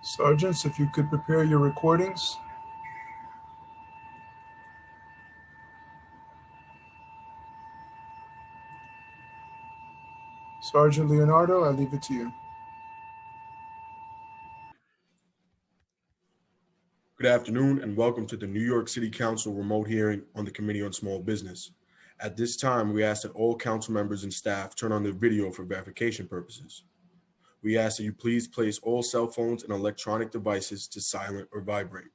Sergeants, if you could prepare your recordings. Sergeant Leonardo, I leave it to you. Good afternoon and welcome to the New York City Council remote hearing on the Committee on Small Business. At this time, we ask that all council members and staff turn on their video for verification purposes. We ask that you please place all cell phones and electronic devices to silent or vibrate.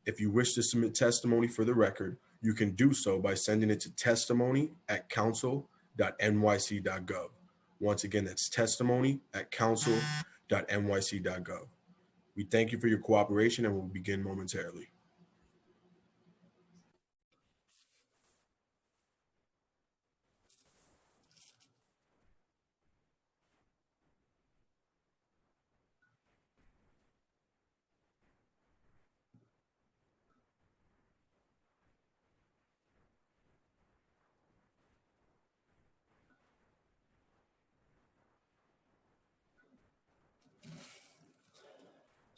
If you wish to submit testimony for the record, you can do so by sending it to testimony@council.nyc.gov. Once again, that's testimony@council.nyc.gov. We thank you for your cooperation and will begin momentarily.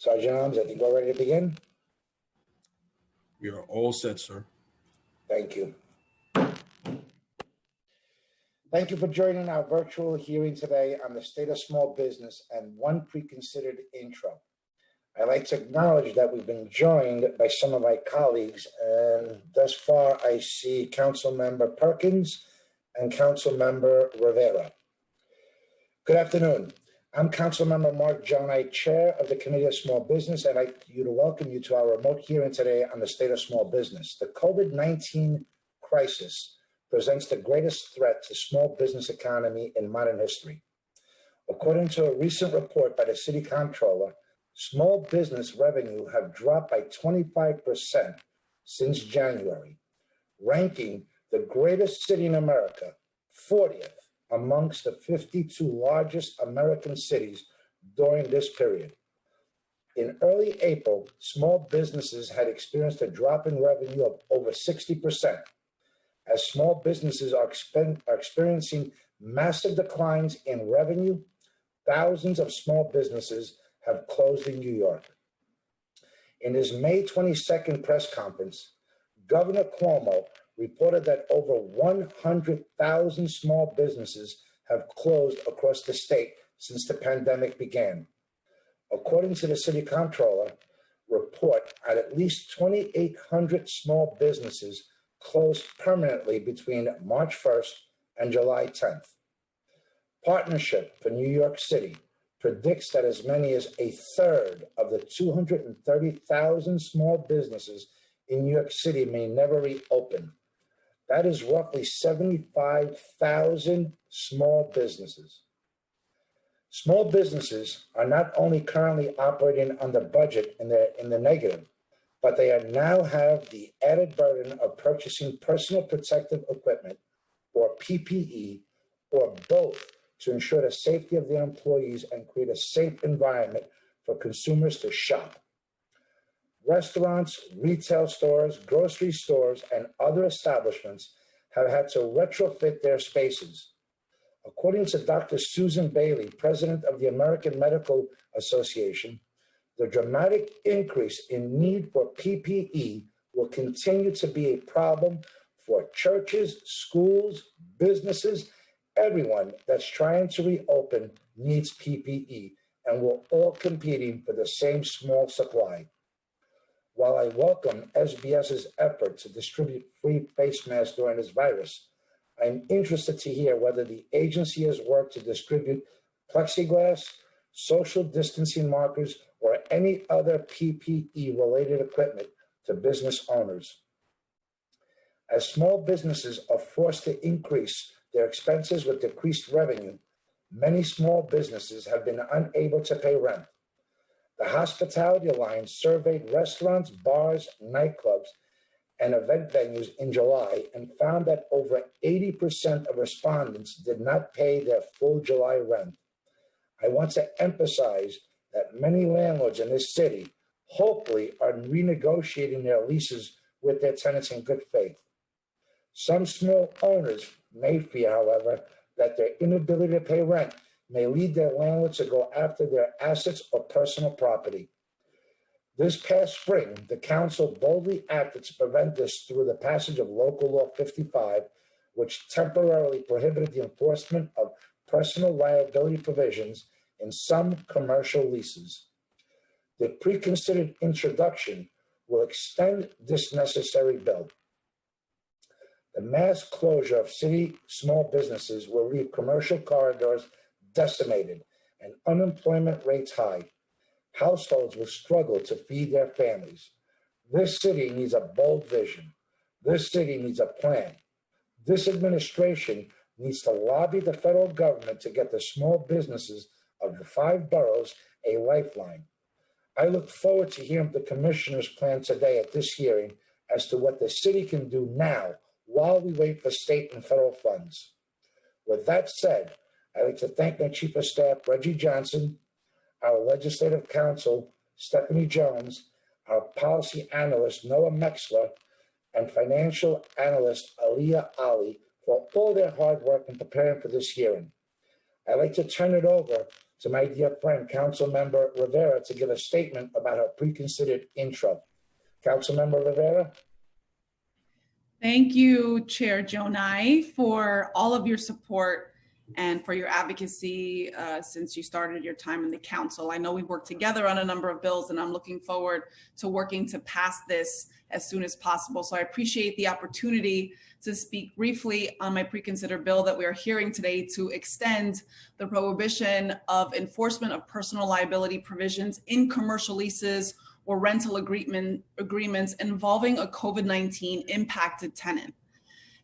Sergeant Arms, I think we're ready to begin. We are all set, sir. Thank you. Thank you for joining our virtual hearing today on the state of small business and one pre-considered intro. I'd like to acknowledge that we've been joined by some of my colleagues, and thus far I see Council Member Perkins and Council Member Rivera. Good afternoon. I'm Councilmember Mark Jonai, Chair of the Committee of Small Business, and I'd like to welcome you to our remote hearing today on the state of small business. The COVID-19 crisis presents the greatest threat to small business economy in modern history. According to a recent report by the City Comptroller, small business revenue have dropped by 25% since January, ranking the greatest city in America 40th amongst the 52 largest American cities during this period. In early April, small businesses had experienced a drop in revenue of over 60%. As small businesses are experiencing massive declines in revenue, thousands of small businesses have closed in New York. In his May 22nd press conference, Governor Cuomo reported that over 100,000 small businesses have closed across the state since the pandemic began. According to the City Comptroller report, at least 2,800 small businesses closed permanently between March 1st and July 10th. Partnership for New York City predicts that as many as a third of the 230,000 small businesses in New York City may never reopen. That is roughly 75,000 small businesses. Small businesses are not only currently operating under budget in the negative, but they now have the added burden of purchasing personal protective equipment, or PPE, or both, to ensure the safety of their employees and create a safe environment for consumers to shop. Restaurants, retail stores, grocery stores, and other establishments have had to retrofit their spaces. According to Dr. Susan Bailey, president of the American Medical Association, the dramatic increase in need for PPE will continue to be a problem for churches, schools, businesses. Everyone that's trying to reopen needs PPE, and we're all competing for the same small supply. While I welcome SBS's effort to distribute free face masks during this virus, I'm interested to hear whether the agency has worked to distribute plexiglass, social distancing markers, or any other PPE-related equipment to business owners. As small businesses are forced to increase their expenses with decreased revenue, many small businesses have been unable to pay rent. The Hospitality Alliance surveyed restaurants, bars, nightclubs, and event venues in July and found that over 80% of respondents did not pay their full July rent. I want to emphasize that many landlords in this city hopefully are renegotiating their leases with their tenants in good faith. Some small owners may fear, however, that their inability to pay rent may lead their landlords to go after their assets or personal property. This past spring, the council boldly acted to prevent this through the passage of Local Law 55, which temporarily prohibited the enforcement of personal liability provisions in some commercial leases. The pre-considered introduction will extend this necessary bill. The mass closure of city small businesses will leave commercial corridors decimated and unemployment rates high. Households will struggle to feed their families. This city needs a bold vision. This city needs a plan. This administration needs to lobby the federal government to get the small businesses of the 5 boroughs a lifeline. I look forward to hearing the commissioner's plan today at this hearing as to what the city can do now while we wait for state and federal funds. With that said, I'd like to thank my Chief of Staff, Reggie Johnson, our Legislative Counsel, Stephanie Jones, our Policy Analyst, Noah Mexler, and Financial Analyst, Aliyah Ali, for all their hard work in preparing for this hearing. I'd like to turn it over to my dear friend, Councilmember Rivera, to give a statement about her pre-considered intro. Councilmember Rivera. Thank you, Chair Jonai, for all of your support and for your advocacy since you started your time in the council. I know we worked together on a number of bills, and I'm looking forward to working to pass this as soon as possible. So I appreciate the opportunity to speak briefly on my pre-considered bill that we are hearing today to extend the prohibition of enforcement of personal liability provisions in commercial leases or rental agreements involving a COVID-19 impacted tenant.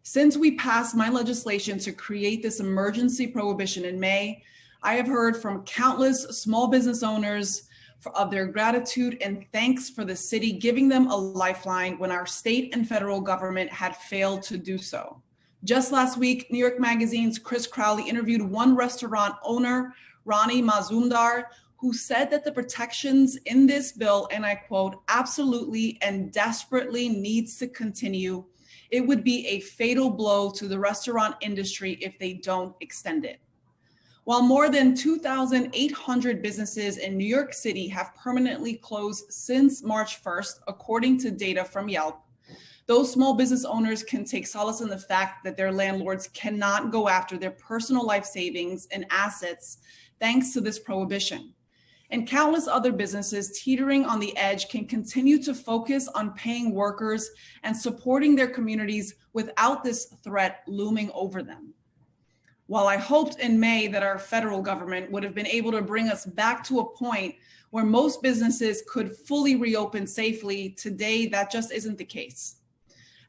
Since we passed my legislation to create this emergency prohibition in May, I have heard from countless small business owners of their gratitude and thanks for the city giving them a lifeline when our state and federal government had failed to do so. Just last week, New York Magazine's Chris Crowley interviewed one restaurant owner, Ronnie Mazumdar, who said that the protections in this bill, and I quote, absolutely and desperately needs to continue. It would be a fatal blow to the restaurant industry if they don't extend it. While more than 2,800 businesses in New York City have permanently closed since March 1st, according to data from Yelp, those small business owners can take solace in the fact that their landlords cannot go after their personal life savings and assets thanks to this prohibition. And countless other businesses teetering on the edge can continue to focus on paying workers and supporting their communities without this threat looming over them. While I hoped in May that our federal government would have been able to bring us back to a point where most businesses could fully reopen safely, today that just isn't the case.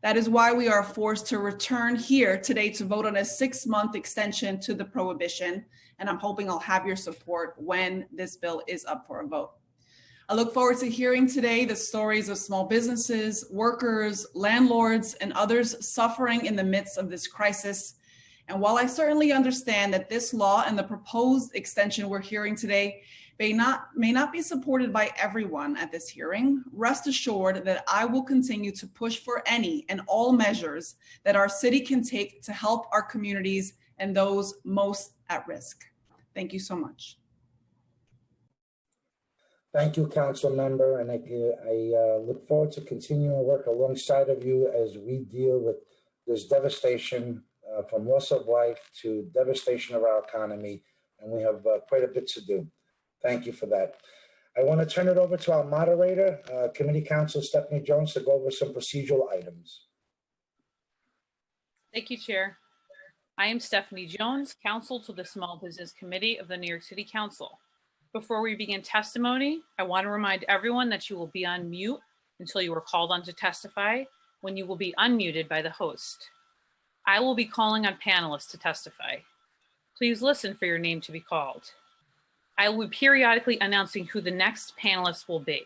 That is why we are forced to return here today to vote on a 6-month extension to the prohibition, and I'm hoping I'll have your support when this bill is up for a vote. I look forward to hearing today the stories of small businesses, workers, landlords, and others suffering in the midst of this crisis. And while I certainly understand that this law and the proposed extension we're hearing today may not be supported by everyone at this hearing, rest assured that I will continue to push for any and all measures that our city can take to help our communities and those most at risk. Thank you so much. Thank you, Council Member, and I look forward to continuing to work alongside of you as we deal with this devastation from loss of life to devastation of our economy, and we have quite a bit to do. Thank you for that. I want to turn it over to our moderator, Committee Counsel Stephanie Jones, to go over some procedural items. Thank you, Chair. I am Stephanie Jones, Counsel to the Small Business Committee of the New York City Council. Before we begin testimony, I want to remind everyone that you will be on mute until you are called on to testify, when you will be unmuted by the host. I will be calling on panelists to testify. Please listen for your name to be called. I will be periodically announcing who the next panelist will be.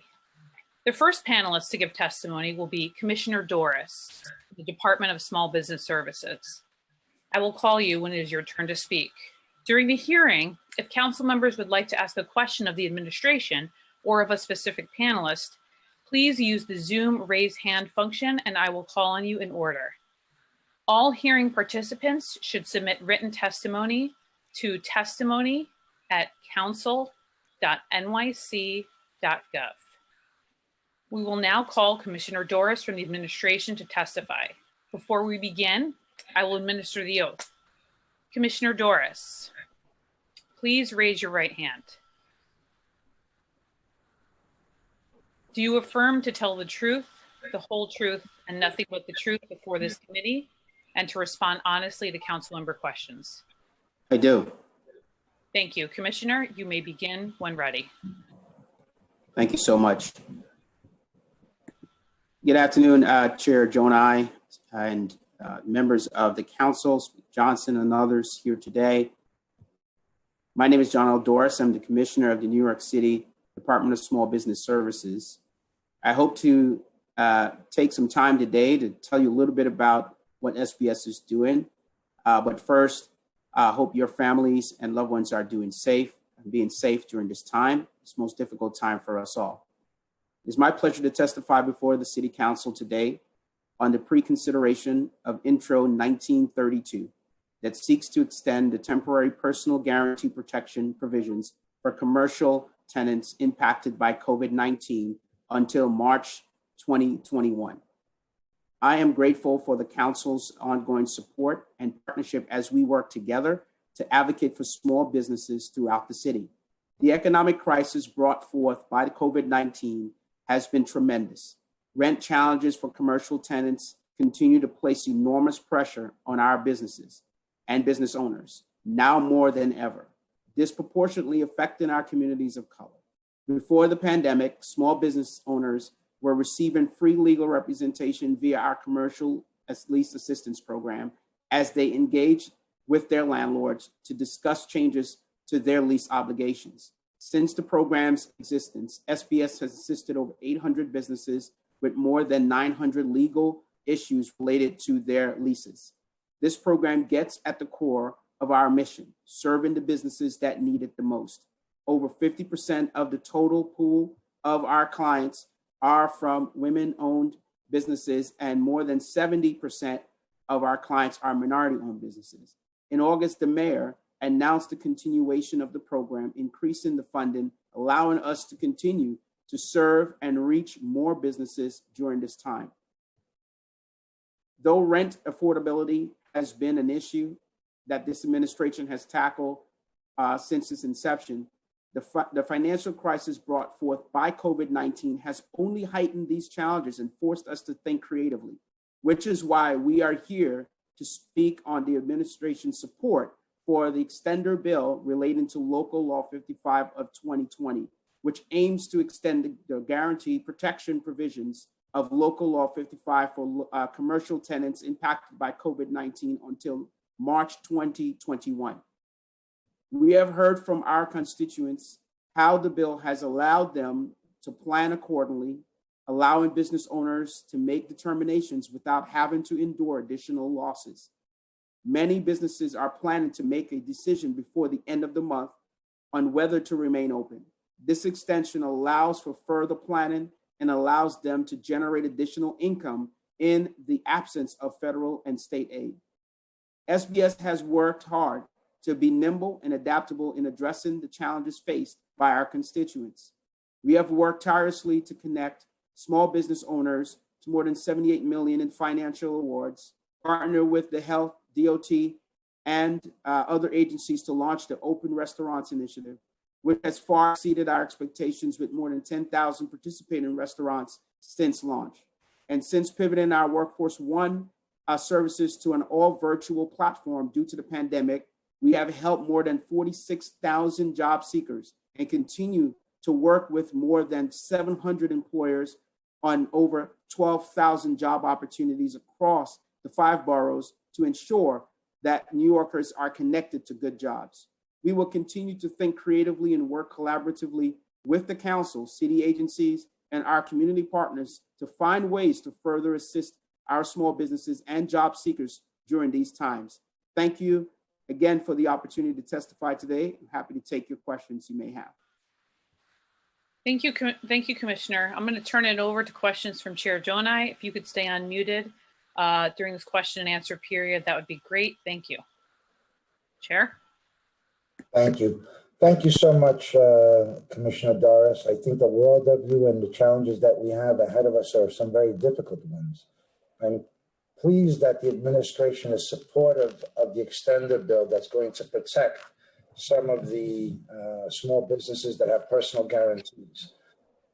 The first panelist to give testimony will be Commissioner Doris, the Department of Small Business Services. I will call you when it is your turn to speak. During the hearing, if council members would like to ask a question of the administration or of a specific panelist, please use the Zoom raise hand function and I will call on you in order. All hearing participants should submit written testimony to testimony at council.nyc.gov. We will now call Commissioner Doris from the administration to testify. Before we begin, I will administer the oath. Commissioner Doris, please raise your right hand. Do you affirm to tell the truth, the whole truth, and nothing but the truth before this committee, and to respond honestly to council member questions? I do. Thank you. Commissioner, you may begin when ready. Thank you so much. Good afternoon, Chair Jonai and members of the council, Johnson and others here today. My name is John L. Doris. I'm the Commissioner of the New York City Department of Small Business Services. I hope to take some time today to tell you a little bit about what SBS is doing. But first, I hope your families and loved ones are doing safe and being safe during this time, this most difficult time for us all. It's my pleasure to testify before the City Council today on the pre-consideration of Intro 1932 that seeks to extend the temporary personal guarantee protection provisions for commercial tenants impacted by COVID-19 until March 2021. I am grateful for the Council's ongoing support and partnership as we work together to advocate for small businesses throughout the city. The economic crisis brought forth by the COVID-19 has been tremendous. Rent challenges for commercial tenants continue to place enormous pressure on our businesses and business owners, now more than ever, disproportionately affecting our communities of color. Before the pandemic, small business owners were receiving free legal representation via our commercial lease assistance program as they engaged with their landlords to discuss changes to their lease obligations. Since the program's existence, SBS has assisted over 800 businesses with more than 900 legal issues related to their leases. This program gets at the core of our mission, serving the businesses that need it the most. Over 50% of the total pool of our clients are from women-owned businesses, and more than 70% of our clients are minority-owned businesses. In August, the mayor announced the continuation of the program, increasing the funding, allowing us to continue to serve and reach more businesses during this time. Though rent affordability has been an issue that this administration has tackled since its inception, the financial crisis brought forth by COVID-19 has only heightened these challenges and forced us to think creatively, which is why we are here to speak on the administration's support for the extender bill relating to Local Law 55 of 2020, which aims to extend the guarantee protection provisions of Local Law 55 for commercial tenants impacted by COVID-19 until March 2021. We have heard from our constituents how the bill has allowed them to plan accordingly, allowing business owners to make determinations without having to endure additional losses. Many businesses are planning to make a decision before the end of the month on whether to remain open. This extension allows for further planning and allows them to generate additional income in the absence of federal and state aid. SBS has worked hard to be nimble and adaptable in addressing the challenges faced by our constituents. We have worked tirelessly to connect small business owners to more than $78 million in financial awards, partner with the Health, DOT, and other agencies to launch the Open Restaurants Initiative, which has far exceeded our expectations with more than 10,000 participating restaurants since launch. And since pivoting our Workforce One services to an all virtual platform due to the pandemic, we have helped more than 46,000 job seekers and continue to work with more than 700 employers on over 12,000 job opportunities across the 5 boroughs to ensure that New Yorkers are connected to good jobs. We will continue to think creatively and work collaboratively with the council, city agencies, and our community partners to find ways to further assist our small businesses and job seekers during these times. Thank you again for the opportunity to testify today. I'm happy to take your questions you may have. Thank you, Commissioner. I'm going to turn it over to questions from Chair Jonai. If you could stay unmuted during this question and answer period, that would be great. Thank you. Chair? Thank you. Thank you so much, Commissioner Doris. I think the world of you and the challenges that we have ahead of us are some very difficult ones. I'm pleased that the administration is supportive of the extended bill that's going to protect some of the small businesses that have personal guarantees.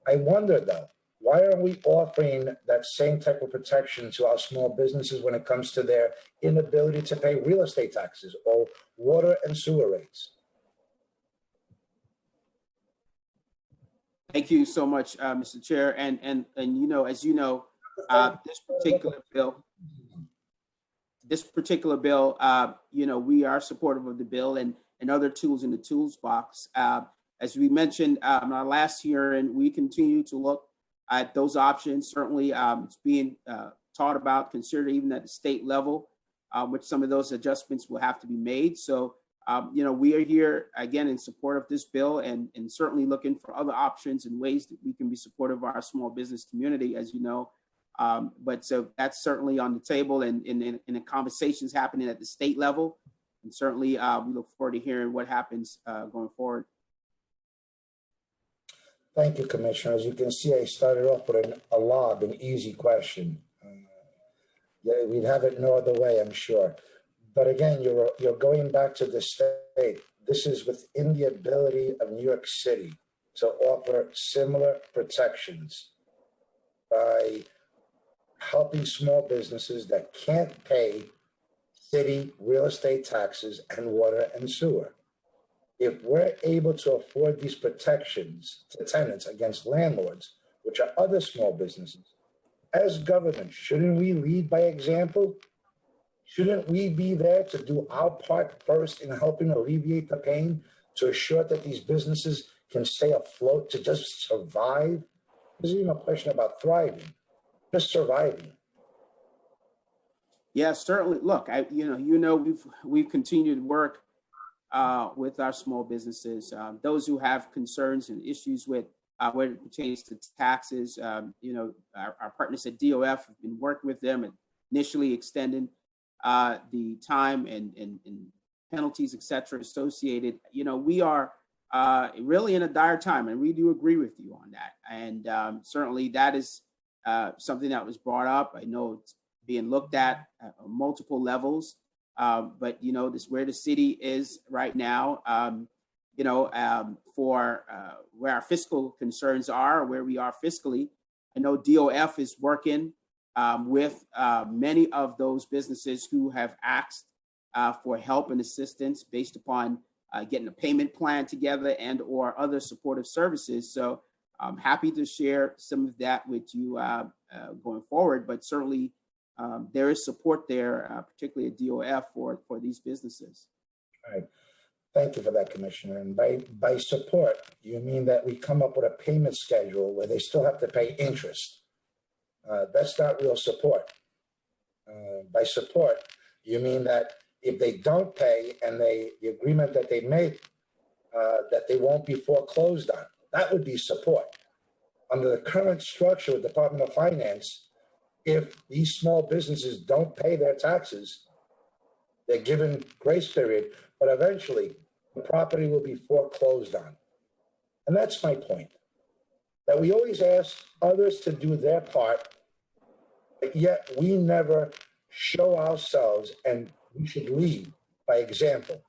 I wonder though, why are we offering that same type of protection to our small businesses when it comes to their inability to pay real estate taxes or water and sewer rates? Thank you so much, Mr. Chair. And you know, as you know, this particular bill, you know, we are supportive of the bill and other tools in the tools box. As we mentioned in our last hearing, we continue to look at those options. Certainly, it's being taught about, considered even at the state level, which some of those adjustments will have to be made. So, you know, we are here again in support of this bill and certainly looking for other options and ways that we can be supportive of our small business community, as you know. But so that's certainly on the table and in the conversations happening at the state level. And certainly we look forward to hearing what happens going forward. Thank you, Commissioner. As you can see, I started off with an easy question. Yeah, we'd have it no other way, I'm sure. But again, you're going back to the state. This is within the ability of New York City to offer similar protections by helping small businesses that can't pay city real estate taxes and water and sewer. If we're able to afford these protections to tenants against landlords, which are other small businesses, as government, shouldn't we lead by example? Shouldn't we be there to do our part first in helping alleviate the pain to assure that these businesses can stay afloat, to just survive? This isn't a question about thriving, just surviving. Yeah, certainly. Look, you know, we've continued to work with our small businesses, those who have concerns and issues with when it pertains to taxes. You know, our partners at DOF have been working with them and initially extending the time and penalties, et cetera, associated. You know, we are really in a dire time, and we do agree with you on that. And certainly that is something that was brought up. I know it's being looked at multiple levels, but you know, this where the city is right now. You know, for where our fiscal concerns are, where we are fiscally. I know DOF is working with many of those businesses who have asked for help and assistance based upon getting a payment plan together and or other supportive services. So I'm happy to share some of that with you going forward, but certainly there is support there, particularly at DOF for these businesses. All right. Thank you for that, Commissioner. And by support, you mean that we come up with a payment schedule where they still have to pay interest. That's not real support. By support, you mean that if they don't pay and the agreement that they make, that they won't be foreclosed on. That would be support. Under the current structure of the Department of Finance, if these small businesses don't pay their taxes, they're given grace period, but eventually the property will be foreclosed on. And that's my point, that we always ask others to do their part, but yet we never show ourselves, and we should lead by example.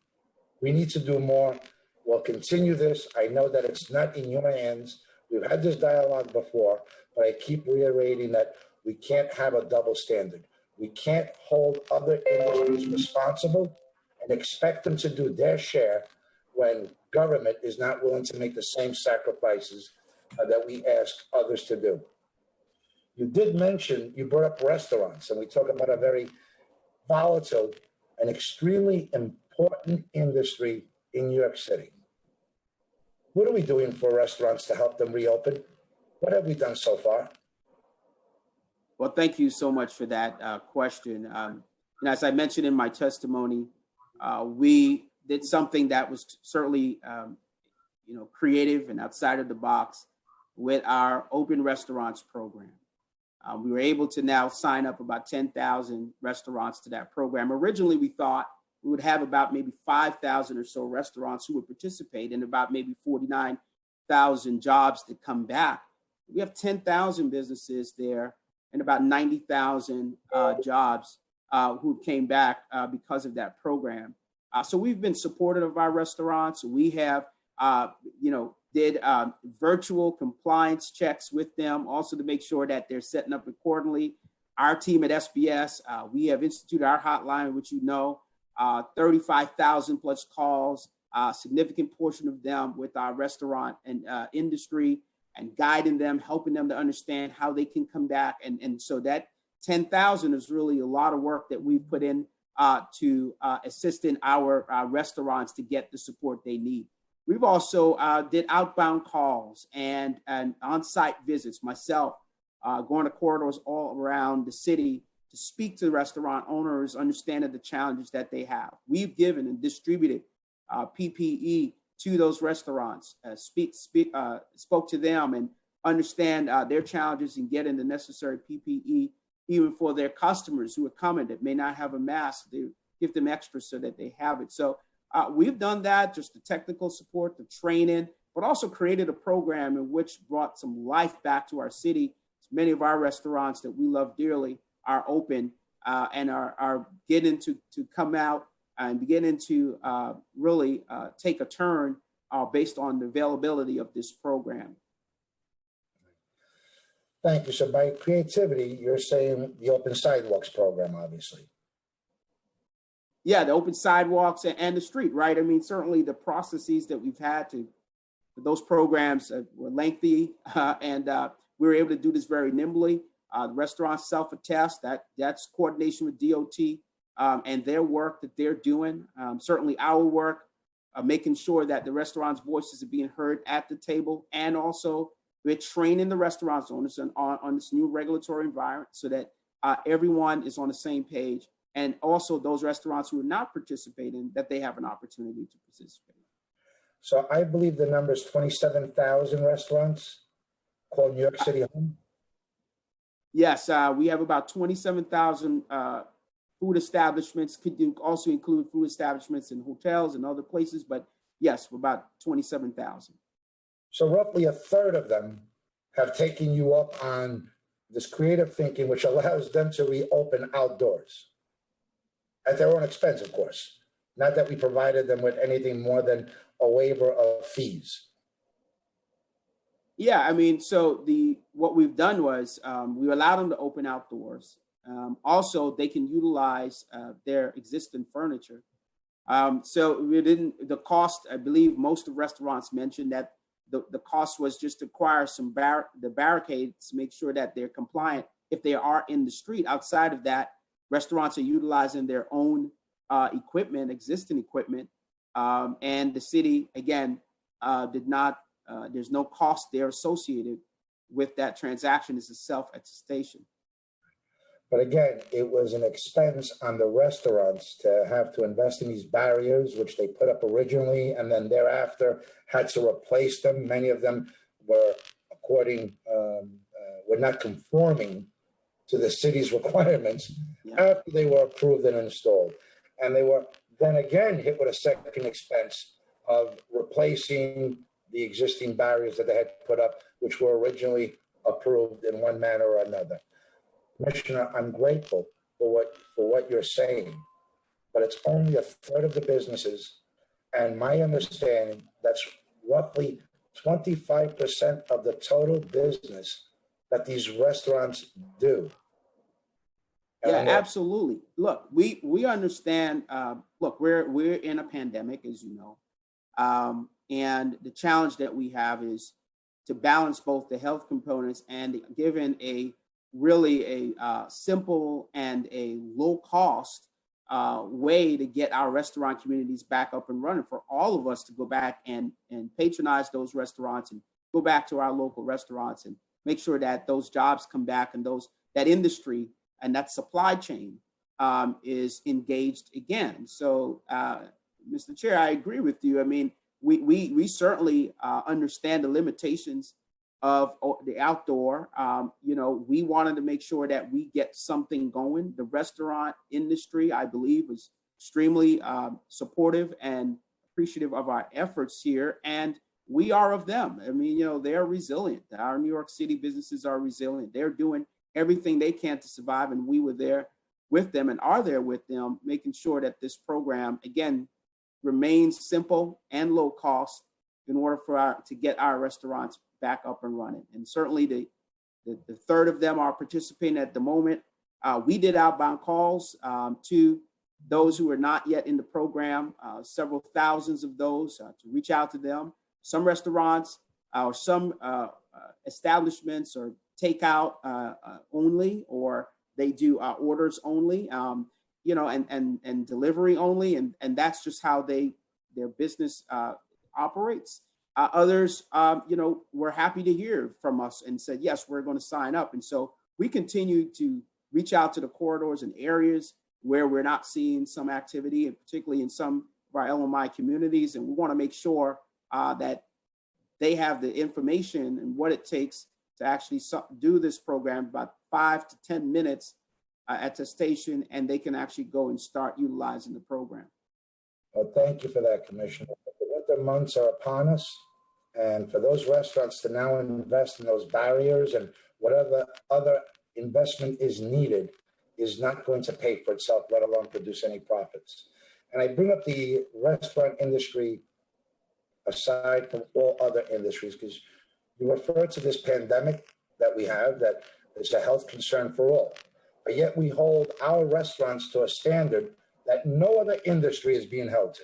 We need to do more. We'll continue this. I know that it's not in your hands. We've had this dialogue before, but I keep reiterating that we can't have a double standard. We can't hold other industries responsible and expect them to do their share when government is not willing to make the same sacrifices that we ask others to do. You did mention, you brought up restaurants, and we talk about a very volatile and extremely important industry in New York City. What are we doing for restaurants to help them reopen? What have we done so far? Well, thank you so much for that question. And as I mentioned in my testimony, we did something that was certainly, you know, creative and outside of the box with our open restaurants program. We were able to now sign up about 10,000 restaurants to that program. Originally, we thought we would have about maybe 5,000 or so restaurants who would participate and about maybe 49,000 jobs that come back. We have 10,000 businesses there and about 90,000 jobs who came back because of that program. So we've been supportive of our restaurants. We have, did virtual compliance checks with them, also to make sure that they're setting up accordingly. Our team at SBS, we have instituted our hotline, which 35,000 plus calls, significant portion of them with our restaurant and industry, and guiding them, helping them to understand how they can come back. And so that 10,000 is really a lot of work that we've put in to assisting our restaurants to get the support they need. We've also did outbound calls and on-site visits, myself, going to corridors all around the city to speak to the restaurant owners, understanding the challenges that they have. We've given and distributed PPE to those restaurants, spoke to them and understand their challenges in getting the necessary PPE, even for their customers who are coming that may not have a mask. They give them extra so that they have it. So we've done that, just the technical support, the training, but also created a program in which brought some life back to our city. Many of our restaurants that we love dearly are open and are getting to come out and beginning to really take a turn based on the availability of this program. Thank you. So by creativity, you're saying the Open Sidewalks program, obviously. Yeah, the open sidewalks and the street, right? I mean, certainly the processes that we've had to those programs were lengthy, and we were able to do this very nimbly. The restaurants self-attest, that's coordination with DOT and their work that they're doing. Certainly our work, making sure that the restaurants' voices are being heard at the table, and also we're training the restaurants owners on this new regulatory environment so that everyone is on the same page. And also those restaurants who are not participating, that they have an opportunity to participate. So I believe the number is 27,000 restaurants called New York City Home. Yes, we have about 27,000 food establishments. Could also include food establishments in hotels and other places, but yes, we're about 27,000. So roughly a third of them have taken you up on this creative thinking, which allows them to reopen outdoors at their own expense, of course. Not that we provided them with anything more than a waiver of fees. Yeah, I mean, so what we've done was we allowed them to open outdoors. Also, they can utilize their existing furniture. So we didn't, the cost, I believe most of restaurants mentioned that the cost was just to acquire the barricades to make sure that they're compliant if they are in the street. Outside of that, restaurants are utilizing their own equipment, existing equipment, and the city, again, did not, there's no cost there associated with that transaction. It's a self-attestation. But again, it was an expense on the restaurants to have to invest in these barriers, which they put up originally, and then thereafter had to replace them. Many of them were, were not conforming to the city's requirements after they were approved and installed. And they were then again hit with a second expense of replacing the existing barriers that they had put up, which were originally approved in one manner or another. Commissioner, I'm grateful for what you're saying, but it's only a third of the businesses, and my understanding that's roughly 25% of the total business that these restaurants do. Yeah, absolutely. Look, we understand. Look, we're in a pandemic, as you know, and the challenge that we have is to balance both the health components and given a really a simple and a low cost way to get our restaurant communities back up and running, for all of us to go back and patronize those restaurants and go back to our local restaurants and make sure that those jobs come back and that industry and that supply chain is engaged again. So, Mr. Chair, I agree with you. I mean, we certainly understand the limitations of the outdoor. We wanted to make sure that we get something going. The restaurant industry, I believe, was extremely supportive and appreciative of our efforts here, and we are of them. I mean, they're resilient. Our New York City businesses are resilient. They're doing everything they can to survive, and we were there with them and are there with them, making sure that this program, again, remains simple and low cost in order to get our restaurants back up and running. And certainly the third of them are participating at the moment. We did outbound calls to those who are not yet in the program, several thousands of those, to reach out to them. Some restaurants or some establishments are takeout only, or they do orders only, and delivery only, and that's just how their business operates. Others, were happy to hear from us and said, yes, we're going to sign up. And so we continue to reach out to the corridors and areas where we're not seeing some activity, and particularly in some of our LMI communities. And we want to make sure that they have the information and what it takes to actually do this program, about 5 to 10 minutes at the station, and they can actually go and start utilizing the program. Well, thank you for that, Commissioner. The winter months are upon us, and for those restaurants to now invest in those barriers and whatever other investment is needed is not going to pay for itself, let alone produce any profits. And I bring up the restaurant industry aside from all other industries, because you refer to this pandemic that we have, that is a health concern for all. But yet we hold our restaurants to a standard that no other industry is being held to.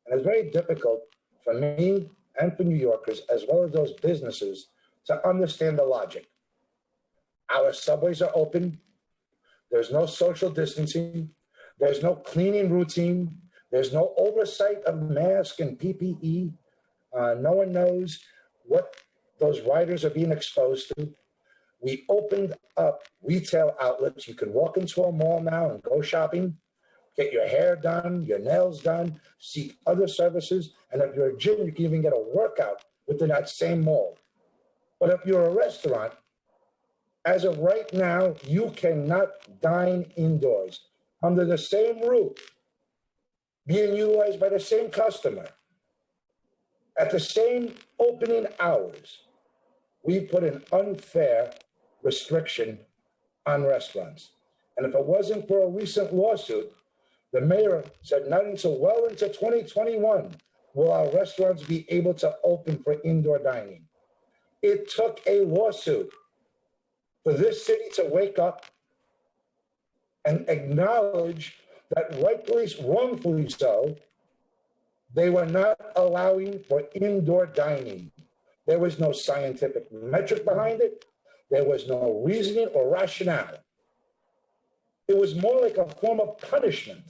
And it's very difficult for me and for New Yorkers, as well as those businesses, to understand the logic. Our subways are open. There's no social distancing. There's no cleaning routine. There's no oversight of mask and PPE. No one knows what those riders are being exposed to. We opened up retail outlets. You can walk into a mall now and go shopping, get your hair done, your nails done, seek other services. And if you're a gym, you can even get a workout within that same mall. But if you're a restaurant, as of right now, you cannot dine indoors under the same roof, being utilized by the same customer, at the same opening hours. We put an unfair restriction on restaurants. And if it wasn't for a recent lawsuit, the mayor said not until well into 2021 will our restaurants be able to open for indoor dining. It took a lawsuit for this city to wake up and acknowledge that wrongfully so, they were not allowing for indoor dining. There was no scientific metric behind it. There was no reasoning or rationale. It was more like a form of punishment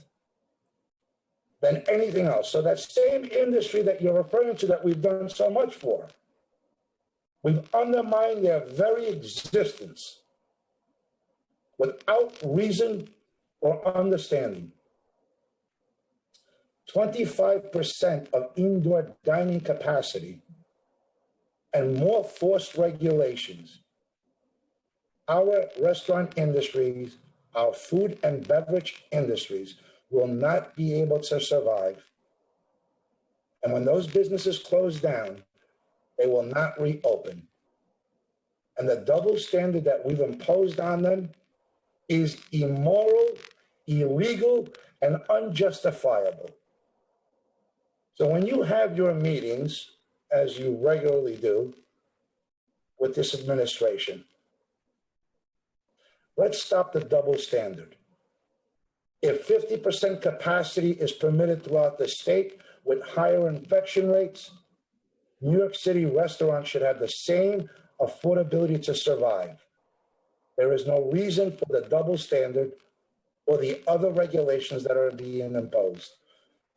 than anything else. So that same industry that you're referring to that we've done so much for, we've undermined their very existence without reason or understanding. 25% of indoor dining capacity and more forced regulations. Our restaurant industries, our food and beverage industries will not be able to survive. And when those businesses close down, they will not reopen. And the double standard that we've imposed on them is immoral, illegal, and unjustifiable. So when you have your meetings, as you regularly do with this administration, let's stop the double standard. If 50% capacity is permitted throughout the state with higher infection rates, New York City restaurants should have the same affordability to survive. There is no reason for the double standard or the other regulations that are being imposed.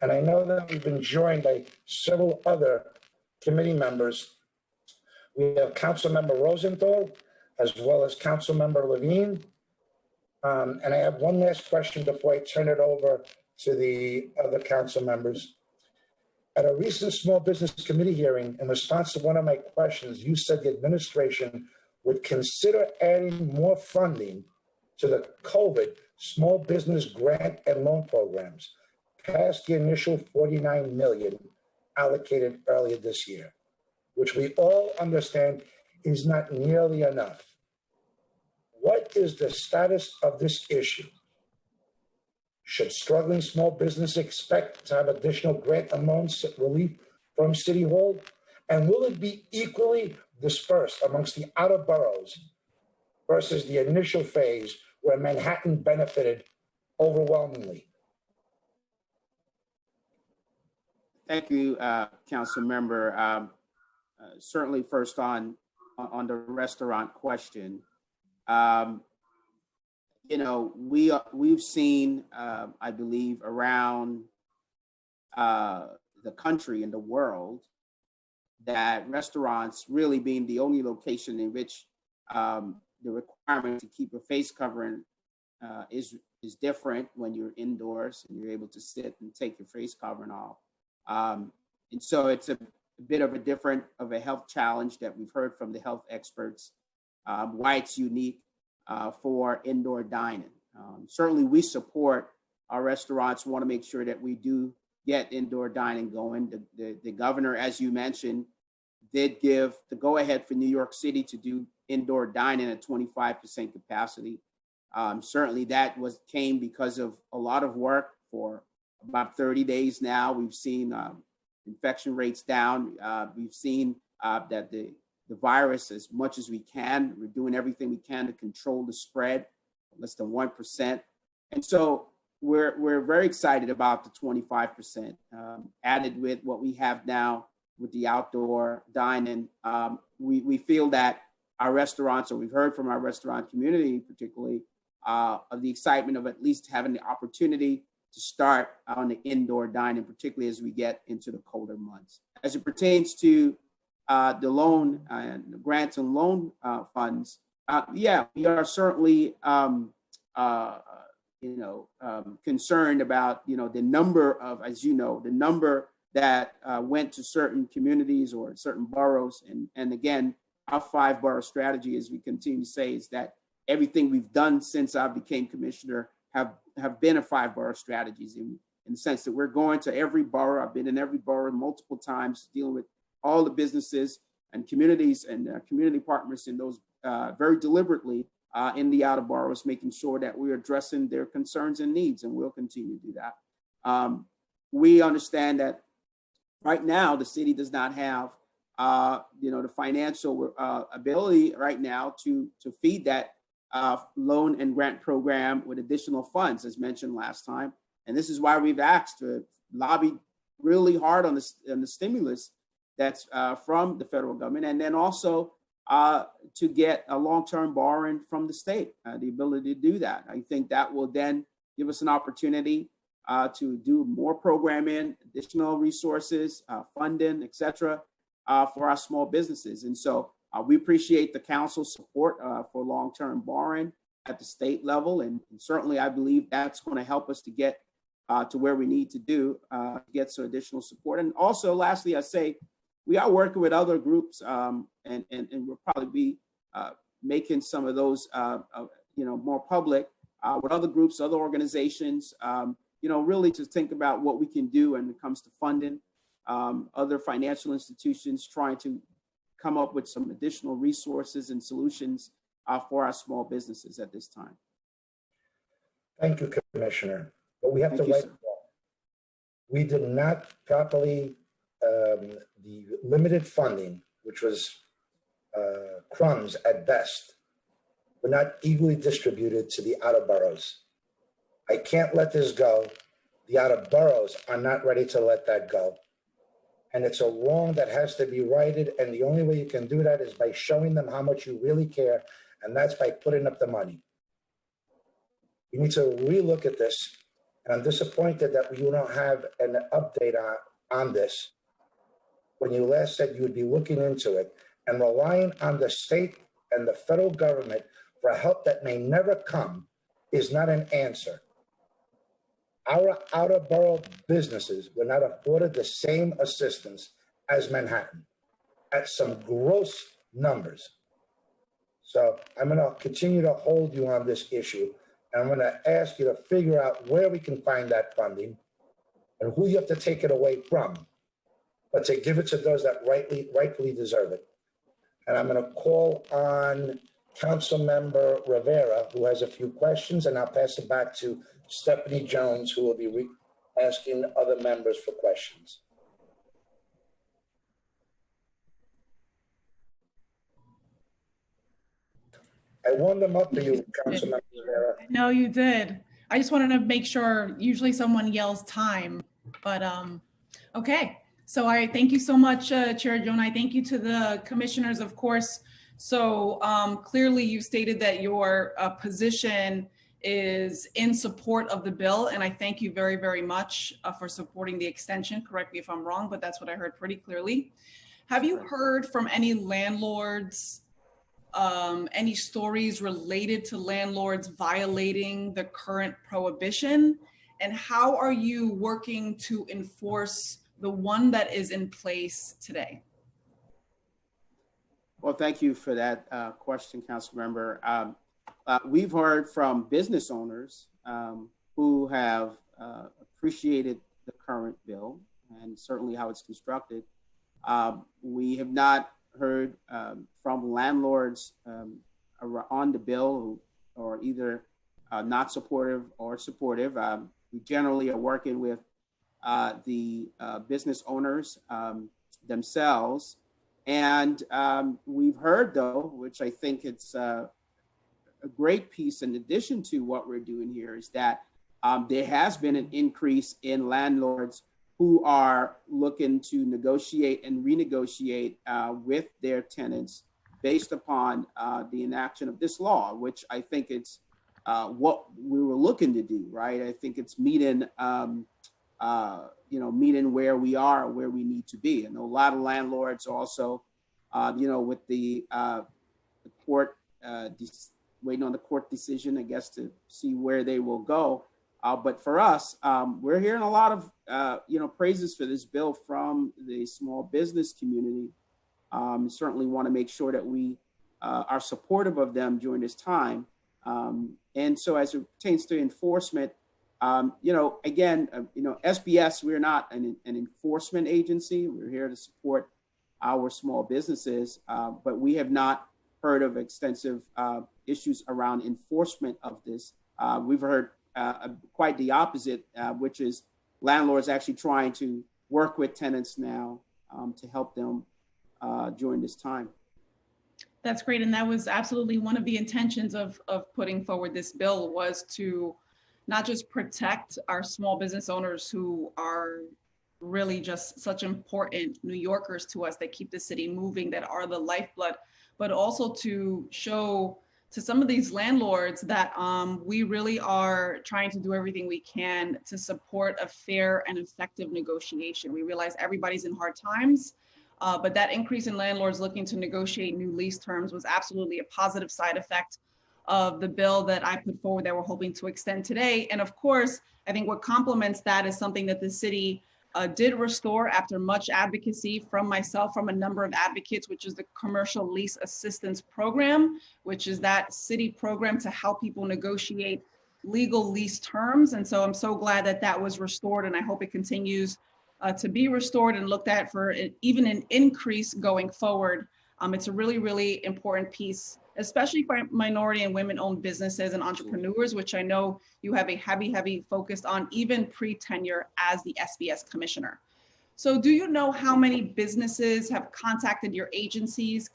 And I know that we've been joined by several other committee members. We have Councilmember Rosenthal, as well as Councilmember Levine. And I have one last question before I turn it over to the other council members. At a recent Small Business Committee hearing, in response to one of my questions, you said the administration would consider adding more funding to the COVID small business grant and loan programs past the initial 49 million allocated earlier this year, which we all understand is not nearly enough. What is the status of this issue? Should struggling small business expect to have additional grant and loan relief from City Hall? And will it be equally dispersed amongst the outer boroughs versus the initial phase where Manhattan benefited overwhelmingly? Thank you, Council Member. Certainly, first on the restaurant question, we've seen, I believe, around the country and the world that restaurants really being the only location in which the requirement to keep a face covering is different when you're indoors and you're able to sit and take your face covering off. And so it's a bit of a health challenge that we've heard from the health experts, why it's unique for indoor dining. Certainly we support our restaurants, want to make sure that we do get indoor dining going. The governor, as you mentioned, did give the go-ahead for New York City to do indoor dining at 25% capacity. Certainly that came because of a lot of work for about 30 days now. We've seen infection rates down. We've seen that the virus, as much as we can, we're doing everything we can to control the spread, less than 1%. And so we're very excited about the 25% added with what we have now with the outdoor dining. We feel that our restaurants, or we've heard from our restaurant community particularly, of the excitement of at least having the opportunity to start on the indoor dining, particularly as we get into the colder months. As it pertains to the loan and the grants and loan funds, we are certainly concerned about the number of, as you know, the number that went to certain communities or certain boroughs. And again, our 5-borough strategy, as we continue to say, is that everything we've done since I became commissioner have been a 5-borough strategies in the sense that we're going to every borough. I've been in every borough multiple times, dealing with all the businesses and communities and community partners in those very deliberately in the outer boroughs, making sure that we're addressing their concerns and needs, and we'll continue to do that. We understand that right now the city does not have the financial ability right now to feed that loan and grant program with additional funds, as mentioned last time. And this is why we've asked to lobby really hard on the stimulus that's from the federal government, and then also to get a long-term borrowing from the state, the ability to do that. I think that will then give us an opportunity to do more programming, additional resources, funding, et cetera, for our small businesses. And so we appreciate the council's support for long-term borrowing at the state level. And certainly I believe that's going to help us to get to where we need to get some additional support. And also, lastly, I say, we are working with other groups, and we'll probably be making some of those, more public with other groups, other organizations, really to think about what we can do when it comes to funding, other financial institutions trying to come up with some additional resources and solutions for our small businesses at this time. Thank you, Commissioner. But we have to write it down. We did not properly, the limited funding, which was crumbs at best, were not equally distributed to the outer boroughs. I can't let this go. The outer boroughs are not ready to let that go. And it's a wrong that has to be righted. And the only way you can do that is by showing them how much you really care. And that's by putting up the money. You need to relook at this. And I'm disappointed that you don't have an update on this when you last said you would be looking into it, and relying on the state and the federal government for help that may never come is not an answer. Our outer borough businesses were not afforded the same assistance as Manhattan at some gross numbers. So I'm going to continue to hold you on this issue. And I'm going to ask you to figure out where we can find that funding and who you have to take it away from, but to give it to those that rightfully deserve it. And I'm going to call on Councilmember Rivera, who has a few questions, and I'll pass it back to Stephanie Jones, who will be asking other members for questions. I warmed them up for you, Councilmember Rivera. No, you did. I just wanted to make sure, usually someone yells time, but okay. So I thank you so much, Chair Joan. I thank you to the commissioners, of course. So clearly you stated that your position is in support of the bill, and I thank you very, very much for supporting the extension. Correct me if I'm wrong, but that's what I heard pretty clearly. Have you heard from any landlords, any stories related to landlords violating the current prohibition? And how are you working to enforce the one that is in place today? Well, thank you for that question, Councilmember. We've heard from business owners who have appreciated the current bill and certainly how it's constructed. We have not heard from landlords on the bill who are either not supportive or supportive. We generally are working with the business owners themselves. And we've heard, though, which I think it's a great piece in addition to what we're doing here, is that there has been an increase in landlords who are looking to negotiate and renegotiate with their tenants based upon the enaction of this law, which I think it's what we were looking to do, right? I think it's meeting, meeting where we are, where we need to be. And a lot of landlords also, with the court, waiting on the court decision, I guess, to see where they will go. But for us, we're hearing a lot of, praises for this bill from the small business community. Certainly want to make sure that we are supportive of them during this time. And so as it pertains to enforcement, SBS, we're not an enforcement agency. We're here to support our small businesses, but we have not heard of extensive issues around enforcement of this. We've heard quite the opposite, which is landlords actually trying to work with tenants now to help them during this time. That's great. And that was absolutely one of the intentions of putting forward this bill, was to not just protect our small business owners who are really just such important New Yorkers to us that keep the city moving, that are the lifeblood, but also to show to some of these landlords that we really are trying to do everything we can to support a fair and effective negotiation. We realize everybody's in hard times, but that increase in landlords looking to negotiate new lease terms was absolutely a positive side effect of the bill that I put forward that we're hoping to extend today. And of course, I think what complements that is something that the city did restore after much advocacy from myself, from a number of advocates, which is the Commercial Lease Assistance Program, which is that city program to help people negotiate legal lease terms. And so I'm so glad that that was restored, and I hope it continues to be restored and looked at for even an increase going forward. It's a really, really important piece, especially for minority and women-owned businesses and entrepreneurs, which I know you have a heavy focus on, even pre-tenure as the SBS commissioner. So do you know how many businesses have contacted your agencies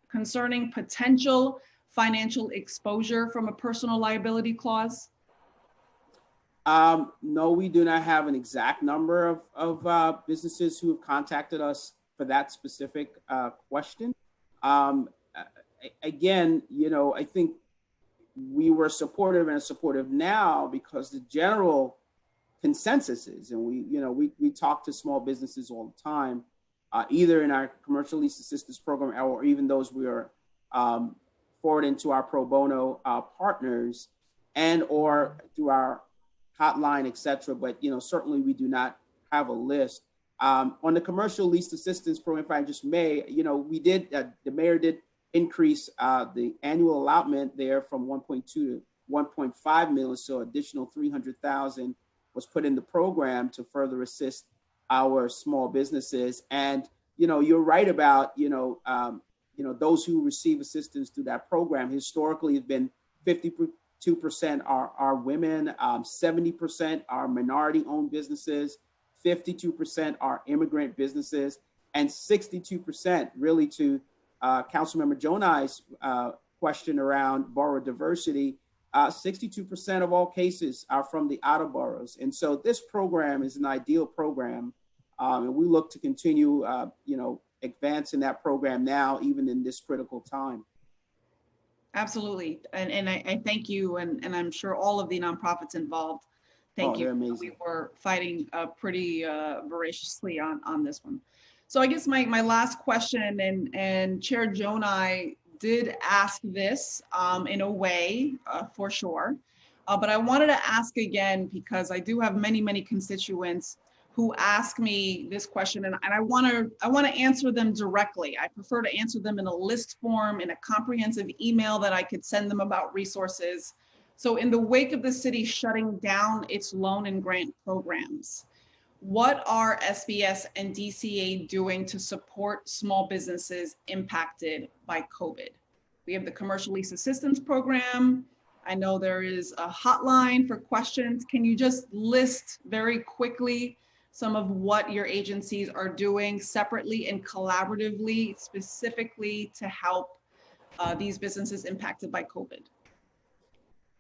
concerning potential financial exposure from a personal liability clause? No, we do not have an exact number of businesses who have contacted us for that specific question. Again, I think we were supportive and supportive now because the general consensus is, and we talk to small businesses all the time, either in our commercial lease assistance program or even those we are forwarding to our pro bono partners and or through our hotline, et cetera. But, certainly we do not have a list. On the commercial lease assistance program, if I just may, we did, the mayor did increase the annual allotment there from 1.2 to 1.5 million. So additional 300,000 was put in the program to further assist our small businesses. And you're right about those who receive assistance through that program historically have been 52% are women, 70% are minority-owned businesses, 52% are immigrant businesses, and 62%, really to Councilmember Jonai's question around borough diversity, 62% of all cases are from the outer boroughs. And so this program is an ideal program, and we look to continue, advancing that program now, even in this critical time. Absolutely. And I thank you, and I'm sure all of the nonprofits involved. Thank you. Amazing. We were fighting pretty voraciously on this one. So I guess my last question, and Chair Jonai did ask this in a way, for sure, but I wanted to ask again because I do have many constituents who ask me this question, and I want to answer them directly. I prefer to answer them in a list form, in a comprehensive email that I could send them about resources. So in the wake of the city shutting down its loan and grant programs, what are SBS and DCA doing to support small businesses impacted by COVID? We have the Commercial Lease Assistance Program. I know there is a hotline for questions. Can you just list very quickly some of what your agencies are doing separately and collaboratively, specifically to help these businesses impacted by COVID?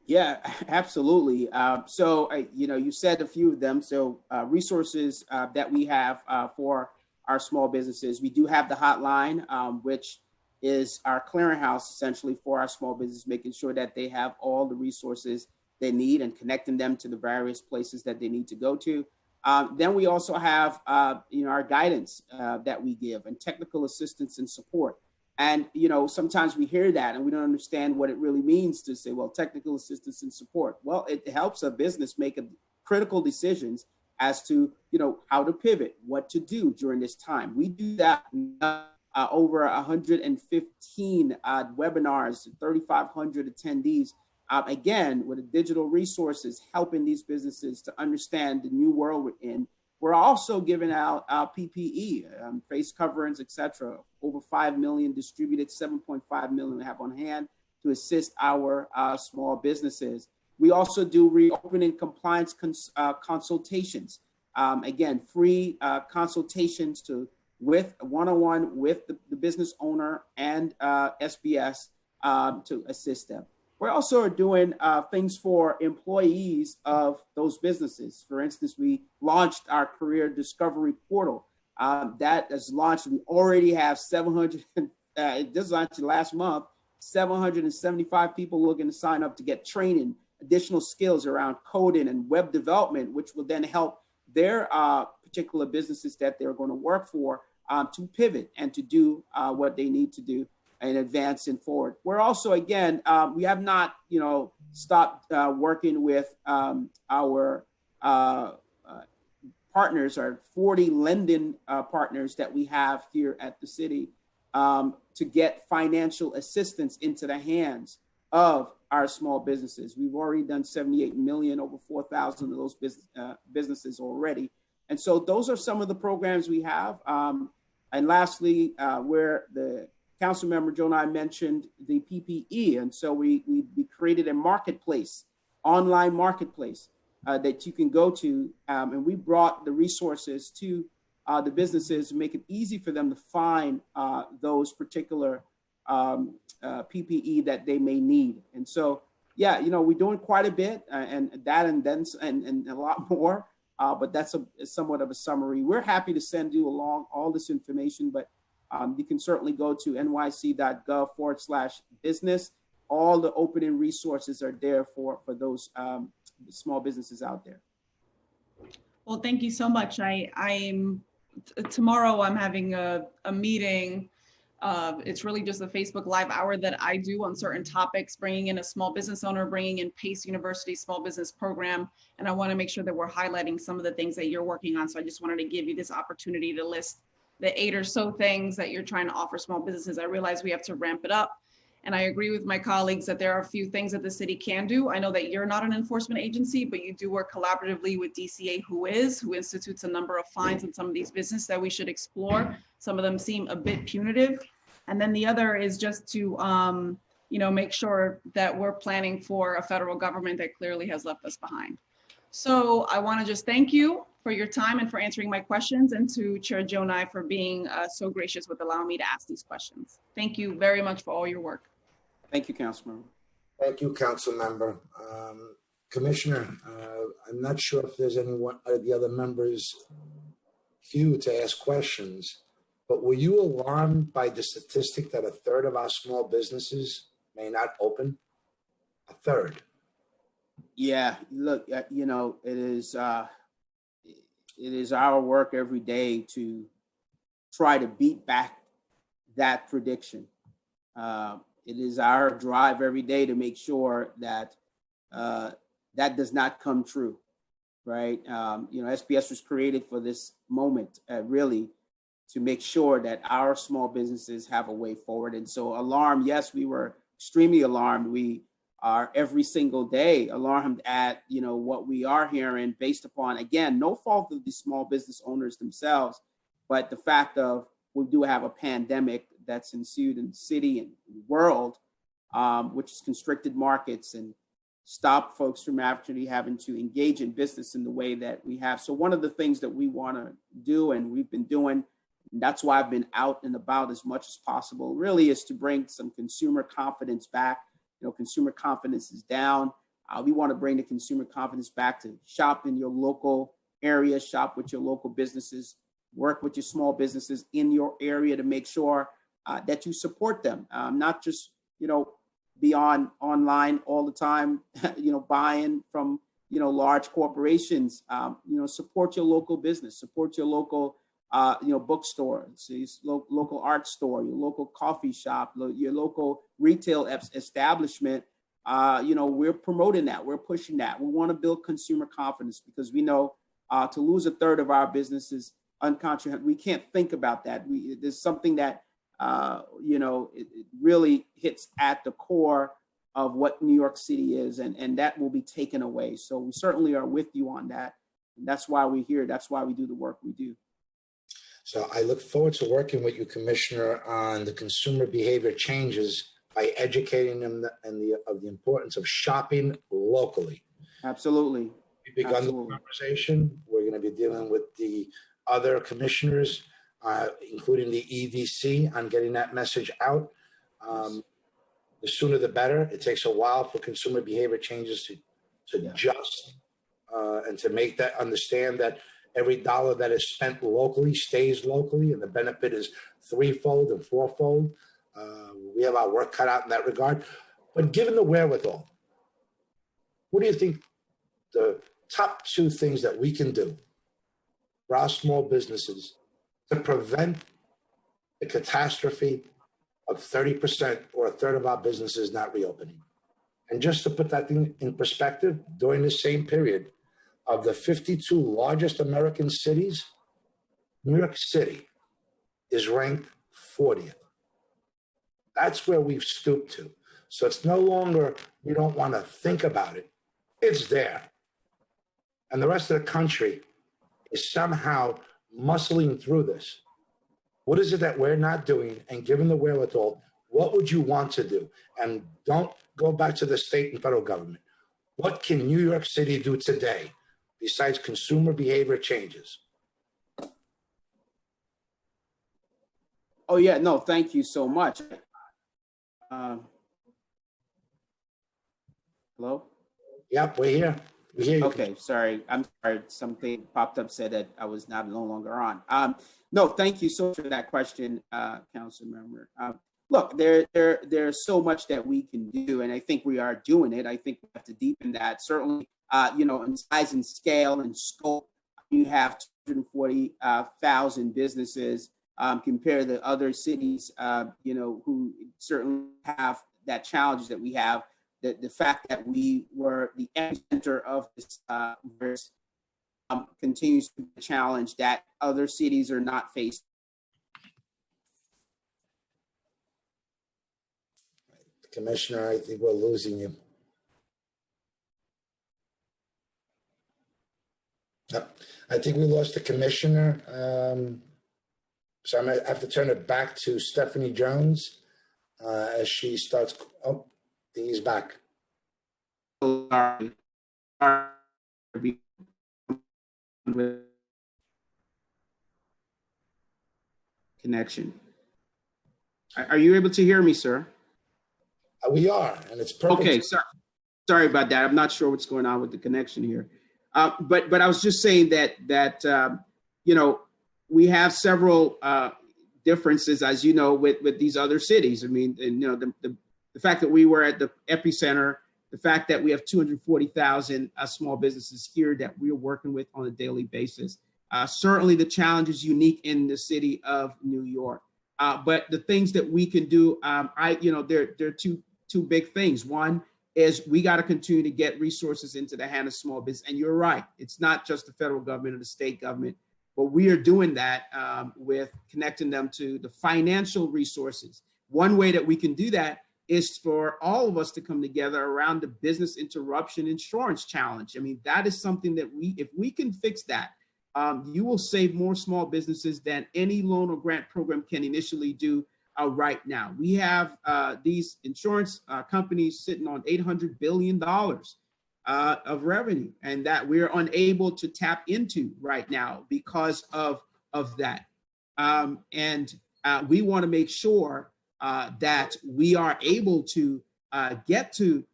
Yeah, absolutely. So, you said a few of them. So resources that we have for our small businesses, we do have the hotline, which is our clearinghouse essentially for our small business, making sure that they have all the resources they need and connecting them to the various places that they need to go to. Then we also have, our guidance that we give and technical assistance and support. And, sometimes we hear that and we don't understand what it really means to say, well, technical assistance and support. Well, it helps a business make critical decisions as to, how to pivot, what to do during this time. We do that. Over 115 webinars, 3,500 attendees. Again, with the digital resources, helping these businesses to understand the new world we're in. We're also giving out PPE, face coverings, etc. Over 5 million distributed, 7.5 million we have on hand to assist our small businesses. We also do reopening compliance consultations. Again, free consultations with one-on-one with the business owner and SBS to assist them. We also are doing things for employees of those businesses. For instance, we launched our career discovery portal. That is launched. We already have 700, it just launched last month, 775 people looking to sign up to get training, additional skills around coding and web development, which will then help their particular businesses that they're going to work for to pivot and to do what they need to do and advancing forward. We're also, again, we have not, stopped working with our partners, our 40 lending partners that we have here at the city to get financial assistance into the hands of our small businesses. We've already done 78 million, over 4,000 of those businesses already. And so those are some of the programs we have. And lastly, where the Councilmember Jonai mentioned the PPE. And so we created a marketplace, online marketplace that you can go to. And we brought the resources to the businesses to make it easy for them to find those particular PPE that they may need. And so, yeah, we're doing quite a bit and a lot more. But that's somewhat of a summary. We're happy to send you along all this information, but you can certainly go to nyc.gov/business. All the opening resources are there for those small businesses out there. Well, thank you so much. Tomorrow I'm having a meeting. It's really just a Facebook Live hour that I do on certain topics, bringing in a small business owner, bringing in Pace University Small Business Program. And I want to make sure that we're highlighting some of the things that you're working on. So I just wanted to give you this opportunity to list the 8 or so things that you're trying to offer small businesses. I realize we have to ramp it up. And I agree with my colleagues that there are a few things that the city can do. I know that you're not an enforcement agency, but you do work collaboratively with DCA, who institutes a number of fines on some of these businesses that we should explore. Some of them seem a bit punitive. And then the other is just to, make sure that we're planning for a federal government that clearly has left us behind. So I want to just thank you for your time and for answering my questions, and to Chair Jonai for being so gracious with allowing me to ask these questions. Thank you very much for all your work. Thank you, Councilmember. Thank you, Council Member. Commissioner, I'm not sure if there's anyone of the other members queue to ask questions, but were you alarmed by the statistic that a third of our small businesses may not open? A third. Yeah, look, it is our work every day to try to beat back that prediction. It is our drive every day to make sure that that does not come true, right? SBS was created for this moment, really, to make sure that our small businesses have a way forward. And so alarmed, yes, we were extremely alarmed. We are every single day alarmed at, what we are hearing based upon, again, no fault of the small business owners themselves, but the fact of we do have a pandemic that's ensued in the city and the world, which is constricted markets and stop folks from actually having to engage in business in the way that we have. So one of the things that we want to do, and we've been doing, and that's why I've been out and about as much as possible, really is to bring some consumer confidence back. Consumer confidence is down. We want to bring the consumer confidence back to shop in your local area, shop with your local businesses, work with your small businesses in your area to make sure that you support them, not just, be online all the time, buying from, large corporations, support your local business, support your local, bookstore, so your local art store, your local coffee shop, your local retail establishment. We're promoting that. We're pushing that. We want to build consumer confidence because we know to lose a third of our businesses unconscionable. We can't think about that. There's something that, it really hits at the core of what New York City is, and that will be taken away. So we certainly are with you on that. And that's why we're here. That's why we do the work we do. So I look forward to working with you, Commissioner, on the consumer behavior changes by educating them of the importance of shopping locally. Absolutely. We've begun the conversation. We're going to be dealing with the other commissioners, including the EDC, on getting that message out. The sooner the better. It takes a while for consumer behavior changes to adjust and to make that understand that every dollar that is spent locally stays locally, and the benefit is threefold and fourfold. We have our work cut out in that regard. But given the wherewithal, what do you think the top two things that we can do for our small businesses to prevent the catastrophe of 30% or a third of our businesses not reopening? And just to put that thing in perspective, during the same period, of the 52 largest American cities, New York City is ranked 40th. That's where we've stooped to. So it's no longer, we don't want to think about it. It's there. And the rest of the country is somehow muscling through this. What is it that we're not doing? And given the wherewithal, what would you want to do? And don't go back to the state and federal government. What can New York City do today besides consumer behavior changes? Oh, yeah, no, thank you so much. Hello? Yep, we're here. We hear you. Okay, sorry. I'm sorry. Something popped up, said that I was no longer on. No, thank you so much for that question, Council Member. Look, there's so much that we can do, and I think we are doing it. I think we have to deepen that. Certainly, in size and scale and scope, you have 240,000 businesses compared to other cities, who certainly have that challenge that we have. The fact that we were the epicenter of this virus continues to be a challenge that other cities are not facing. Commissioner, I think we're losing you. Yep. I think we lost the commissioner. So I'm gonna have to turn it back to Stephanie Jones as she starts. Oh, he's back. Sorry. Connection. Are you able to hear me, sir? We are, and it's perfect. Okay, sorry about that. I'm not sure what's going on with the connection here. But I was just saying that you know, we have several differences, as you know, with these other cities. I mean, and, you know, the fact that we were at the epicenter, the fact that we have 240,000 small businesses here that we are working with on a daily basis. Certainly the challenge is unique in the city of New York. But the things that we can do, there are two big things. One is we got to continue to get resources into the hand of small business. And you're right, it's not just the federal government or the state government, but we are doing that with connecting them to the financial resources. One way that we can do that is for all of us to come together around the business interruption insurance challenge. I mean, that is something that if we can fix that, you will save more small businesses than any loan or grant program can initially do right now. We have these insurance companies sitting on $800 billion of revenue, and that we're unable to tap into right now because of that. We want to make sure that we are able to get to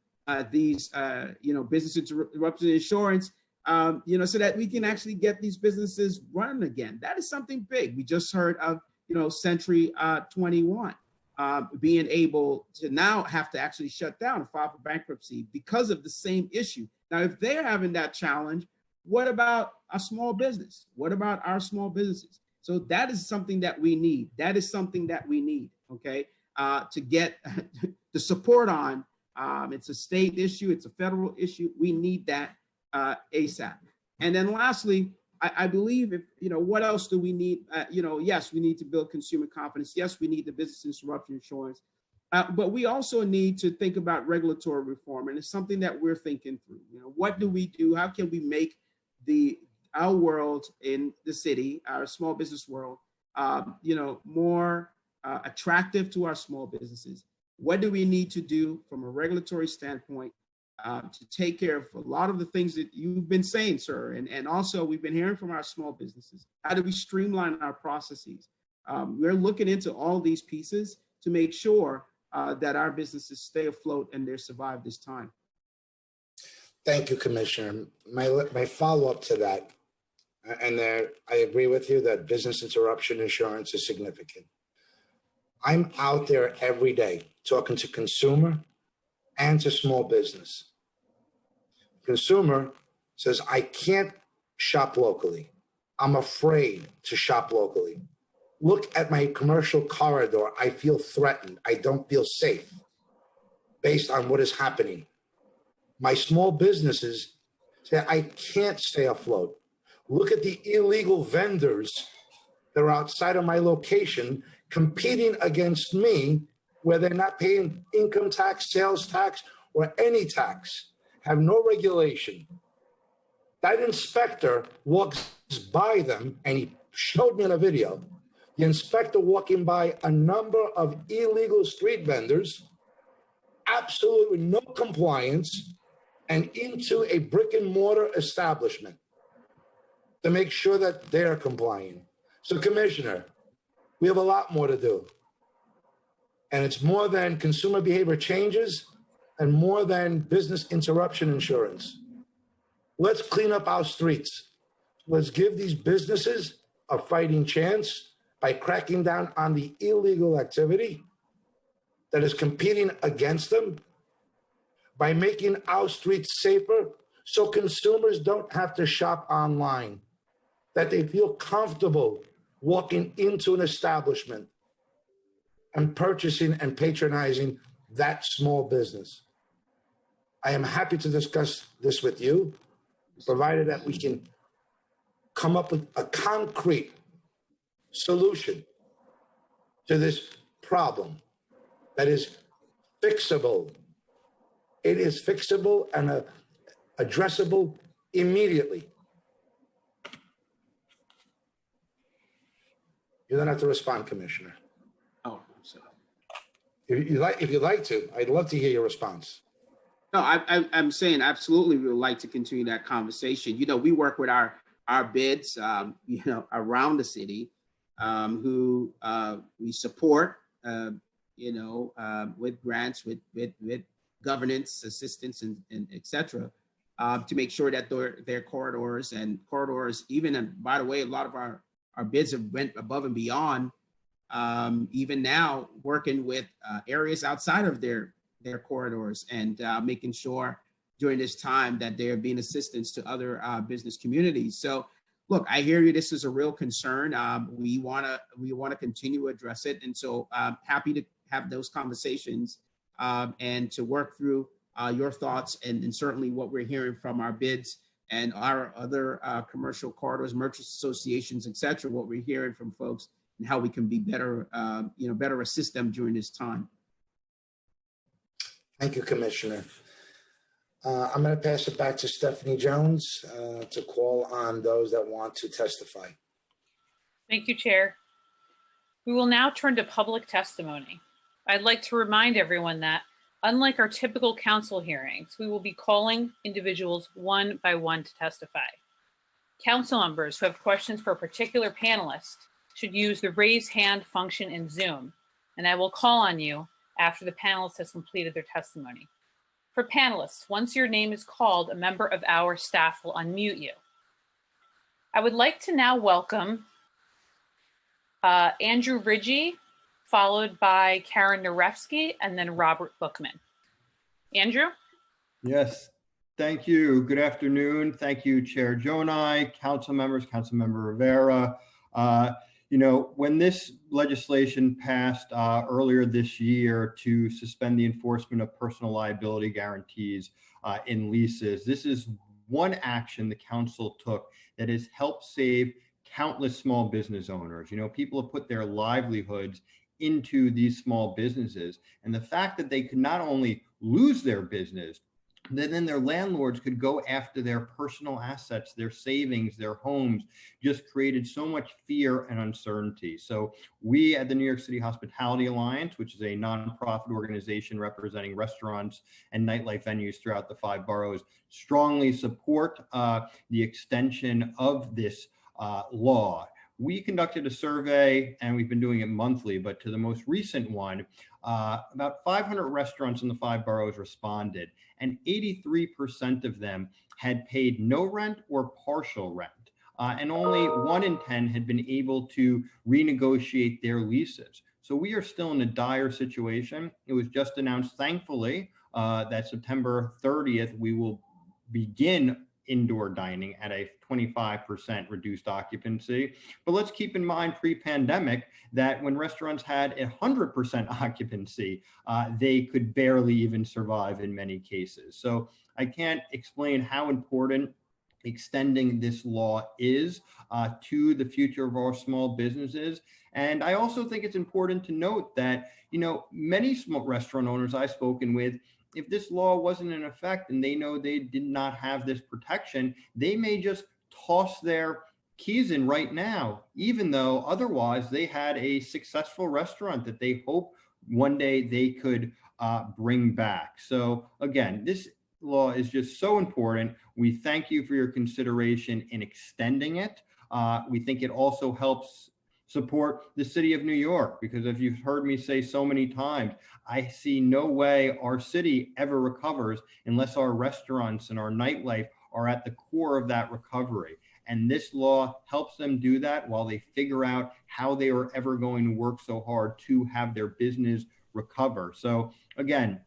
these, business interruption insurance, so that we can actually get these businesses running again. That is something big. We just heard of, Century 21 being able to now have to actually shut down and file for bankruptcy because of the same issue. Now, if they're having that challenge, what about a small business? What about our small businesses? So that is something that we need. Okay, to get the support on. It's a state issue. It's a federal issue. We need that ASAP. And then lastly, I believe what else do we need? Yes, we need to build consumer confidence. Yes, we need the business interruption insurance, but we also need to think about regulatory reform. And it's something that we're thinking through. What do we do? How can we make our world in the city, our small business world, more attractive to our small businesses? What do we need to do from a regulatory standpoint to take care of a lot of the things that you've been saying, sir? And also we've been hearing from our small businesses. How do we streamline our processes? We're looking into all these pieces to make sure that our businesses stay afloat and they survive this time. Thank you, Commissioner. My follow-up to that, and there, I agree with you that business interruption insurance is significant. I'm out there every day talking to consumer and to small business. Consumer says, I can't shop locally. I'm afraid to shop locally. Look at my commercial corridor. I feel threatened. I don't feel safe based on what is happening. My small businesses say, I can't stay afloat. Look at the illegal vendors that are outside of my location competing against me, where they're not paying income tax, sales tax, or any tax, have no regulation. That inspector walks by them, and he showed me in a video, the inspector walking by a number of illegal street vendors, absolutely no compliance, and into a brick and mortar establishment to make sure that they're complying. So, Commissioner, we have a lot more to do. And it's more than consumer behavior changes and more than business interruption insurance. Let's clean up our streets. Let's give these businesses a fighting chance by cracking down on the illegal activity that is competing against them, by making our streets safer so consumers don't have to shop online, that they feel comfortable walking into an establishment and purchasing and patronizing that small business. I am happy to discuss this with you, provided that we can come up with a concrete solution to this problem that is fixable. It is fixable and addressable immediately. You don't have to respond, Commissioner. Oh, I'm sorry. If you'd like to, I'd love to hear your response. No, I'm saying absolutely we would like to continue that conversation. You know, we work with our bids, you know, around the city, who we support, you know, with grants, with governance assistance and et cetera, to make sure that their corridors, even, and by the way, a lot of our bids have went above and beyond, even now working with areas outside of their corridors and making sure during this time that they're being assistance to other business communities. So look, I hear you. This is a real concern. We want to continue to address it. And so happy to have those conversations and to work through your thoughts and certainly what we're hearing from our bids and our other commercial corridors, merchants associations, et cetera, what we're hearing from folks and how we can be better, you know, better assist them during this time. Thank you, Commissioner. I'm going to pass it back to Stephanie Jones to call on those that want to testify. Thank you, Chair. We will now turn to public testimony. I'd like to remind everyone that, unlike our typical council hearings, we will be calling individuals one by one to testify. Council members who have questions for a particular panelist should use the raise hand function in Zoom, and I will call on you after the panelist has completed their testimony. For panelists, once your name is called, a member of our staff will unmute you. I would like to now welcome Andrew Ridgey, followed by Karen Narevsky, and then Robert Bookman. Andrew? Yes, thank you. Good afternoon. Thank you, Chair Jonai, council members, Councilmember Rivera. You know, when this legislation passed earlier this year to suspend the enforcement of personal liability guarantees in leases, this is one action the council took that has helped save countless small business owners. You know, people have put their livelihoods into these small businesses. And the fact that they could not only lose their business, then their landlords could go after their personal assets, their savings, their homes, just created so much fear and uncertainty. So we at the New York City Hospitality Alliance, which is a nonprofit organization representing restaurants and nightlife venues throughout the 5 boroughs, strongly support the extension of this law. We conducted a survey, and we've been doing it monthly, but to the most recent one, about 500 restaurants in the 5 boroughs responded, and 83% of them had paid no rent or partial rent. And only 1 in 10 had been able to renegotiate their leases. So we are still in a dire situation. It was just announced, thankfully, that September 30th, we will begin indoor dining at a 25% reduced occupancy. But let's keep in mind pre-pandemic that when restaurants had 100% occupancy, they could barely even survive in many cases. So I can't explain how important extending this law is to the future of our small businesses. And I also think it's important to note that, you know, many small restaurant owners I've spoken with, if this law wasn't in effect and they know they did not have this protection, they may just toss their keys in right now, even though otherwise they had a successful restaurant that they hope one day they could bring back. So again, this law is just so important. We thank you for your consideration in extending it. We think it also helps support the city of New York, because if you've heard me say so many times, I see no way our city ever recovers unless our restaurants and our nightlife are at the core of that recovery. And this law helps them do that while they figure out how they are ever going to work so hard to have their business recover. So again,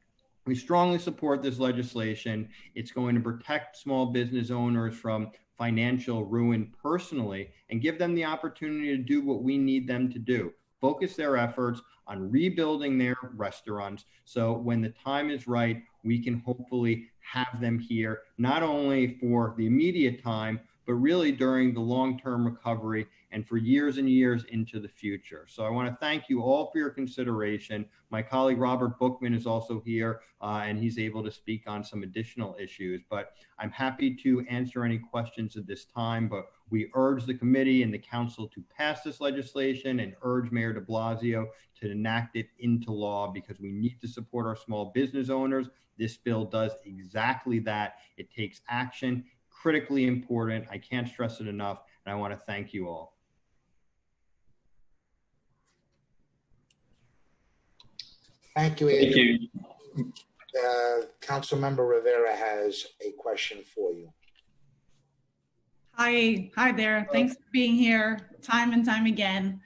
we strongly support this legislation. It's going to protect small business owners from financial ruin personally and give them the opportunity to do what we need them to do. Focus their efforts on rebuilding their restaurants so when the time is right, we can hopefully have them here, not only for the immediate time, but really during the long-term recovery and for years and years into the future. So I want to thank you all for your consideration. My colleague Robert Bookman is also here, and he's able to speak on some additional issues, but I'm happy to answer any questions at this time. But we urge the committee and the council to pass this legislation and urge Mayor de Blasio to enact it into law, because we need to support our small business owners. This bill does exactly that. It takes action, critically important. I can't stress it enough, and I want to thank you all. Thank you, Andrew. Councilmember Rivera has a question for you. Hi there. Thanks for being here time and time again.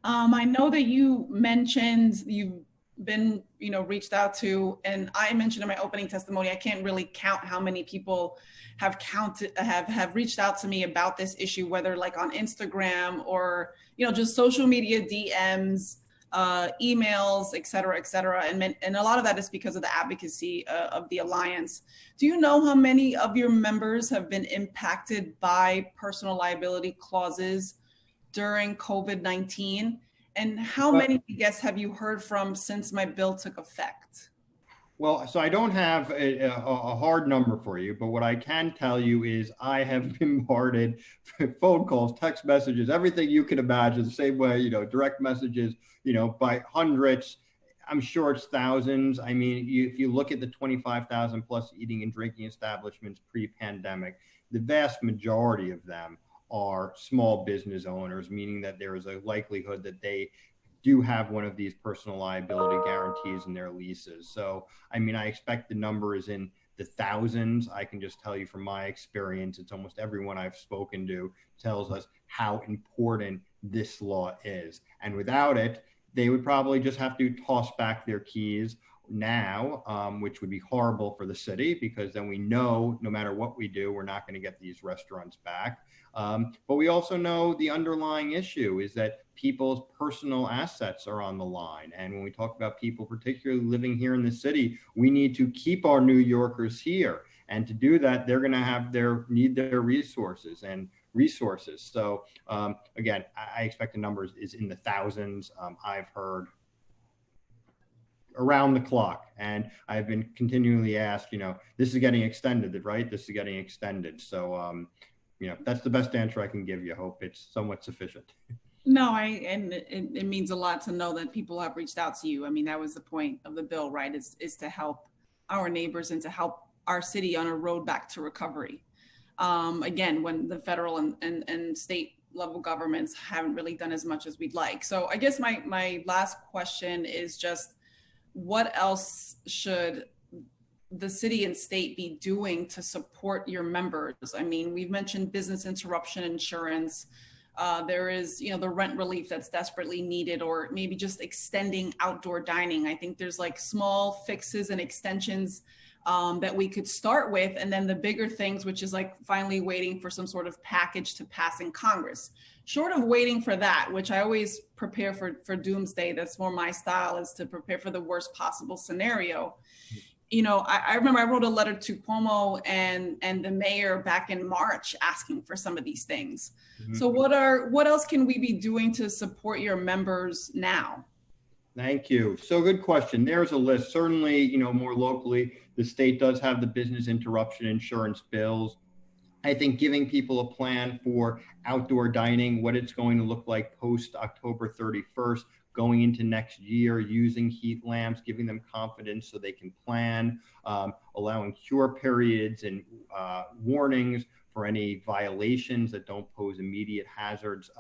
I know that you mentioned you've been, reached out to, and I mentioned in my opening testimony, I can't really count how many people have reached out to me about this issue, whether like on Instagram or, just social media DMs, emails, et cetera, and a lot of that is because of the advocacy of the Alliance. Do you know how many of your members have been impacted by personal liability clauses during COVID-19? And how many guests have you heard from since my bill took effect? Well, so I don't have a hard number for you, but what I can tell you is I have bombarded phone calls, text messages, everything you can imagine, the same way, direct messages, by hundreds. I'm sure it's thousands. I mean, if you look at the 25,000 plus eating and drinking establishments pre-pandemic, the vast majority of them are small business owners, meaning that there is a likelihood that they do have one of these personal liability guarantees in their leases. So, I mean, I expect the number is in the thousands. I can just tell you from my experience, it's almost everyone I've spoken to tells us how important this law is. And without it, they would probably just have to toss back their keys now, which would be horrible for the city, because then we know no matter what we do, we're not going to get these restaurants back. But we also know the underlying issue is that people's personal assets are on the line. And when we talk about people particularly living here in the city, we need to keep our New Yorkers here. And to do that, they're going to need their resources. So again, I expect the numbers is in the thousands. I've heard around the clock, and I've been continually asked, this is getting extended, right? This is getting extended. So, that's the best answer I can give you. I hope it's somewhat sufficient. No, and it means a lot to know that people have reached out to you. I mean, that was the point of the bill, right? Is to help our neighbors and to help our city on a road back to recovery. Again, when the federal and state level governments haven't really done as much as we'd like. So I guess my last question is just, what else should the city and state be doing to support your members? I mean, we've mentioned business interruption insurance. There is, the rent relief that's desperately needed, or maybe just extending outdoor dining. I think there's like small fixes and extensions that we could start with. And then the bigger things, which is like finally waiting for some sort of package to pass in Congress. Short of waiting for that, which I always prepare for doomsday, that's more my style, is to prepare for the worst possible scenario. I remember I wrote a letter to Cuomo and the mayor back in March asking for some of these things. Mm-hmm. So what else can we be doing to support your members now? Thank you. So good question. There's a list. Certainly, more locally, the state does have the business interruption insurance bills. I think giving people a plan for outdoor dining, what it's going to look like post October 31st, going into next year, using heat lamps, giving them confidence so they can plan, allowing cure periods and warnings for any violations that don't pose immediate hazards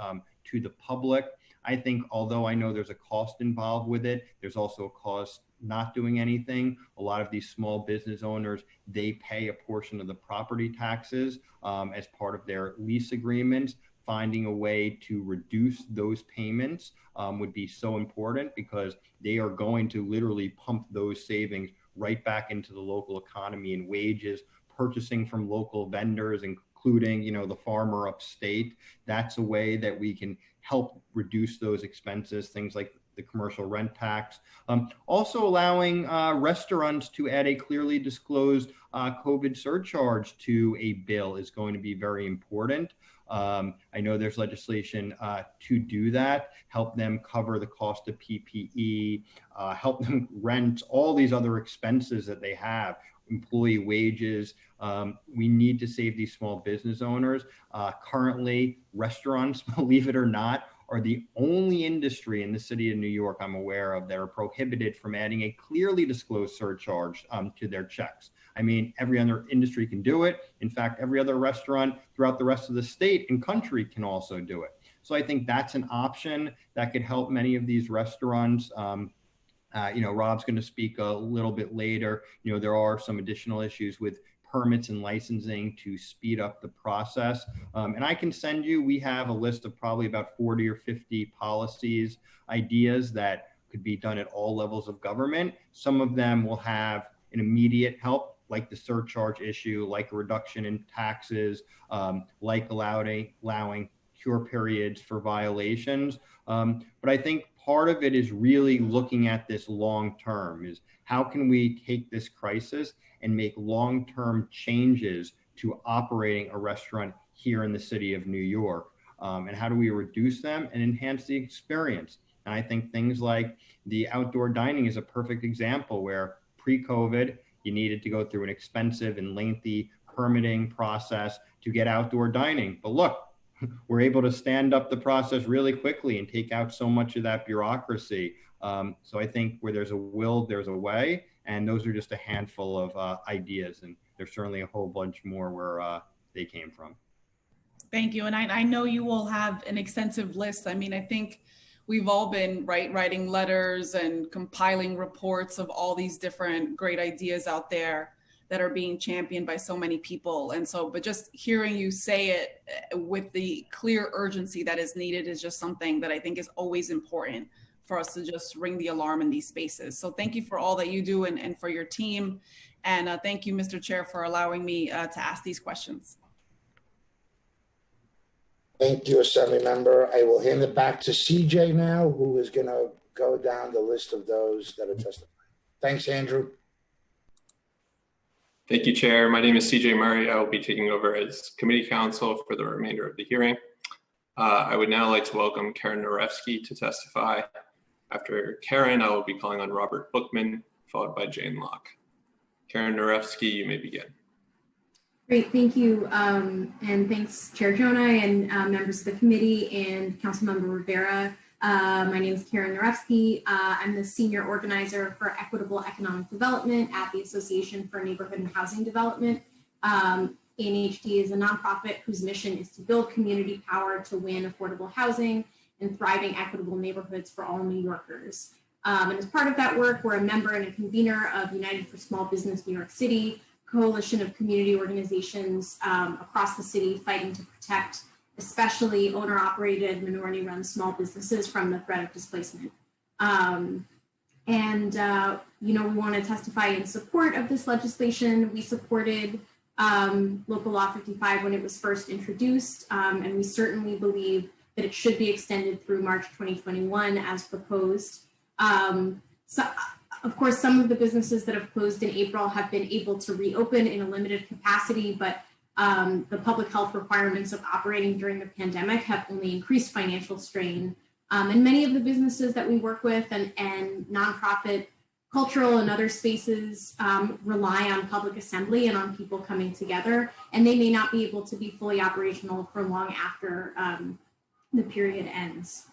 to the public. I think, although I know there's a cost involved with it, there's also a cost not doing anything. A lot of these small business owners, they pay a portion of the property taxes as part of their lease agreements. Finding a way to reduce those payments would be so important, because they are going to literally pump those savings right back into the local economy and wages, purchasing from local vendors, including, the farmer upstate. That's a way that we can help reduce those expenses, things like the commercial rent tax. Also allowing restaurants to add a clearly disclosed COVID surcharge to a bill is going to be very important. I know there's legislation to do that, help them cover the cost of PPE, help them rent all these other expenses that they have, employee wages. We need to save these small business owners. Currently, restaurants, believe it or not, are the only industry in the city of New York I'm aware of that are prohibited from adding a clearly disclosed surcharge to their checks. I mean, every other industry can do it. In fact, every other restaurant throughout the rest of the state and country can also do it. So I think that's an option that could help many of these restaurants. Rob's going to speak a little bit later. There are some additional issues with permits and licensing to speed up the process. And I can send you, we have a list of probably about 40 or 50 policies, ideas that could be done at all levels of government. Some of them will have an immediate help, like the surcharge issue, like a reduction in taxes, like allowing cure periods for violations. But I think part of it is really looking at this long term, is how can we take this crisis and make long-term changes to operating a restaurant here in the city of New York? And how do we reduce them and enhance the experience? And I think things like the outdoor dining is a perfect example where pre-COVID, you needed to go through an expensive and lengthy permitting process to get outdoor dining. But look, we're able to stand up the process really quickly and take out so much of that bureaucracy. So I think where there's a will, there's a way. And those are just a handful of ideas. And there's certainly a whole bunch more where they came from. Thank you. And I know you will have an extensive list. I mean, I think we've all been writing letters and compiling reports of all these different great ideas out there that are being championed by so many people. And so, but just hearing you say it with the clear urgency that is needed is just something that I think is always important for us to just ring the alarm in these spaces. So thank you for all that you do and for your team. And thank you, Mr. Chair, for allowing me to ask these questions. Thank you, Assembly Member. I will hand it back to CJ now, who is going to go down the list of those that are testifying. Thanks, Andrew. Thank you, Chair. My name is CJ Murray. I will be taking over as committee counsel for the remainder of the hearing. I would now like to welcome Karen Narevsky to testify. After Karen, I will be calling on Robert Bookman, followed by Jane Locke. Karen Narevsky, you may begin. Great, thank you. And thanks, Chair Jonai and members of the committee and Councilmember Rivera. My name is Karen Narevsky. I'm the senior organizer for equitable economic development at the Association for Neighborhood and Housing Development. ANHD is a nonprofit whose mission is to build community power to win affordable housing and thriving equitable neighborhoods for all New Yorkers. And as part of that work, we're a member and a convener of United for Small Business New York City, coalition of community organizations across the city fighting to protect especially owner-operated, minority-run small businesses from the threat of displacement. We want to testify in support of this legislation. We supported Local Law 55 when it was first introduced, and we certainly believe that it should be extended through March 2021 as proposed. Of course, some of the businesses that have closed in April have been able to reopen in a limited capacity, but the public health requirements of operating during the pandemic have only increased financial strain. And many of the businesses that we work with and nonprofit, cultural and other spaces rely on public assembly and on people coming together, and they may not be able to be fully operational for long after the period ends.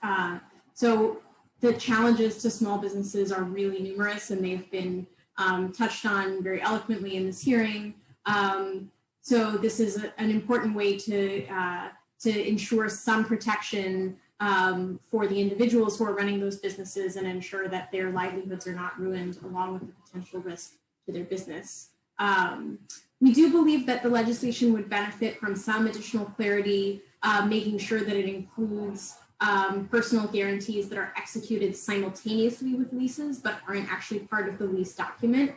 So the challenges to small businesses are really numerous, and they've been touched on very eloquently in this hearing. So this is an important way to ensure some protection for the individuals who are running those businesses and ensure that their livelihoods are not ruined along with the potential risk to their business. We do believe that the legislation would benefit from some additional clarity, making sure that it includes personal guarantees that are executed simultaneously with leases but aren't actually part of the lease document.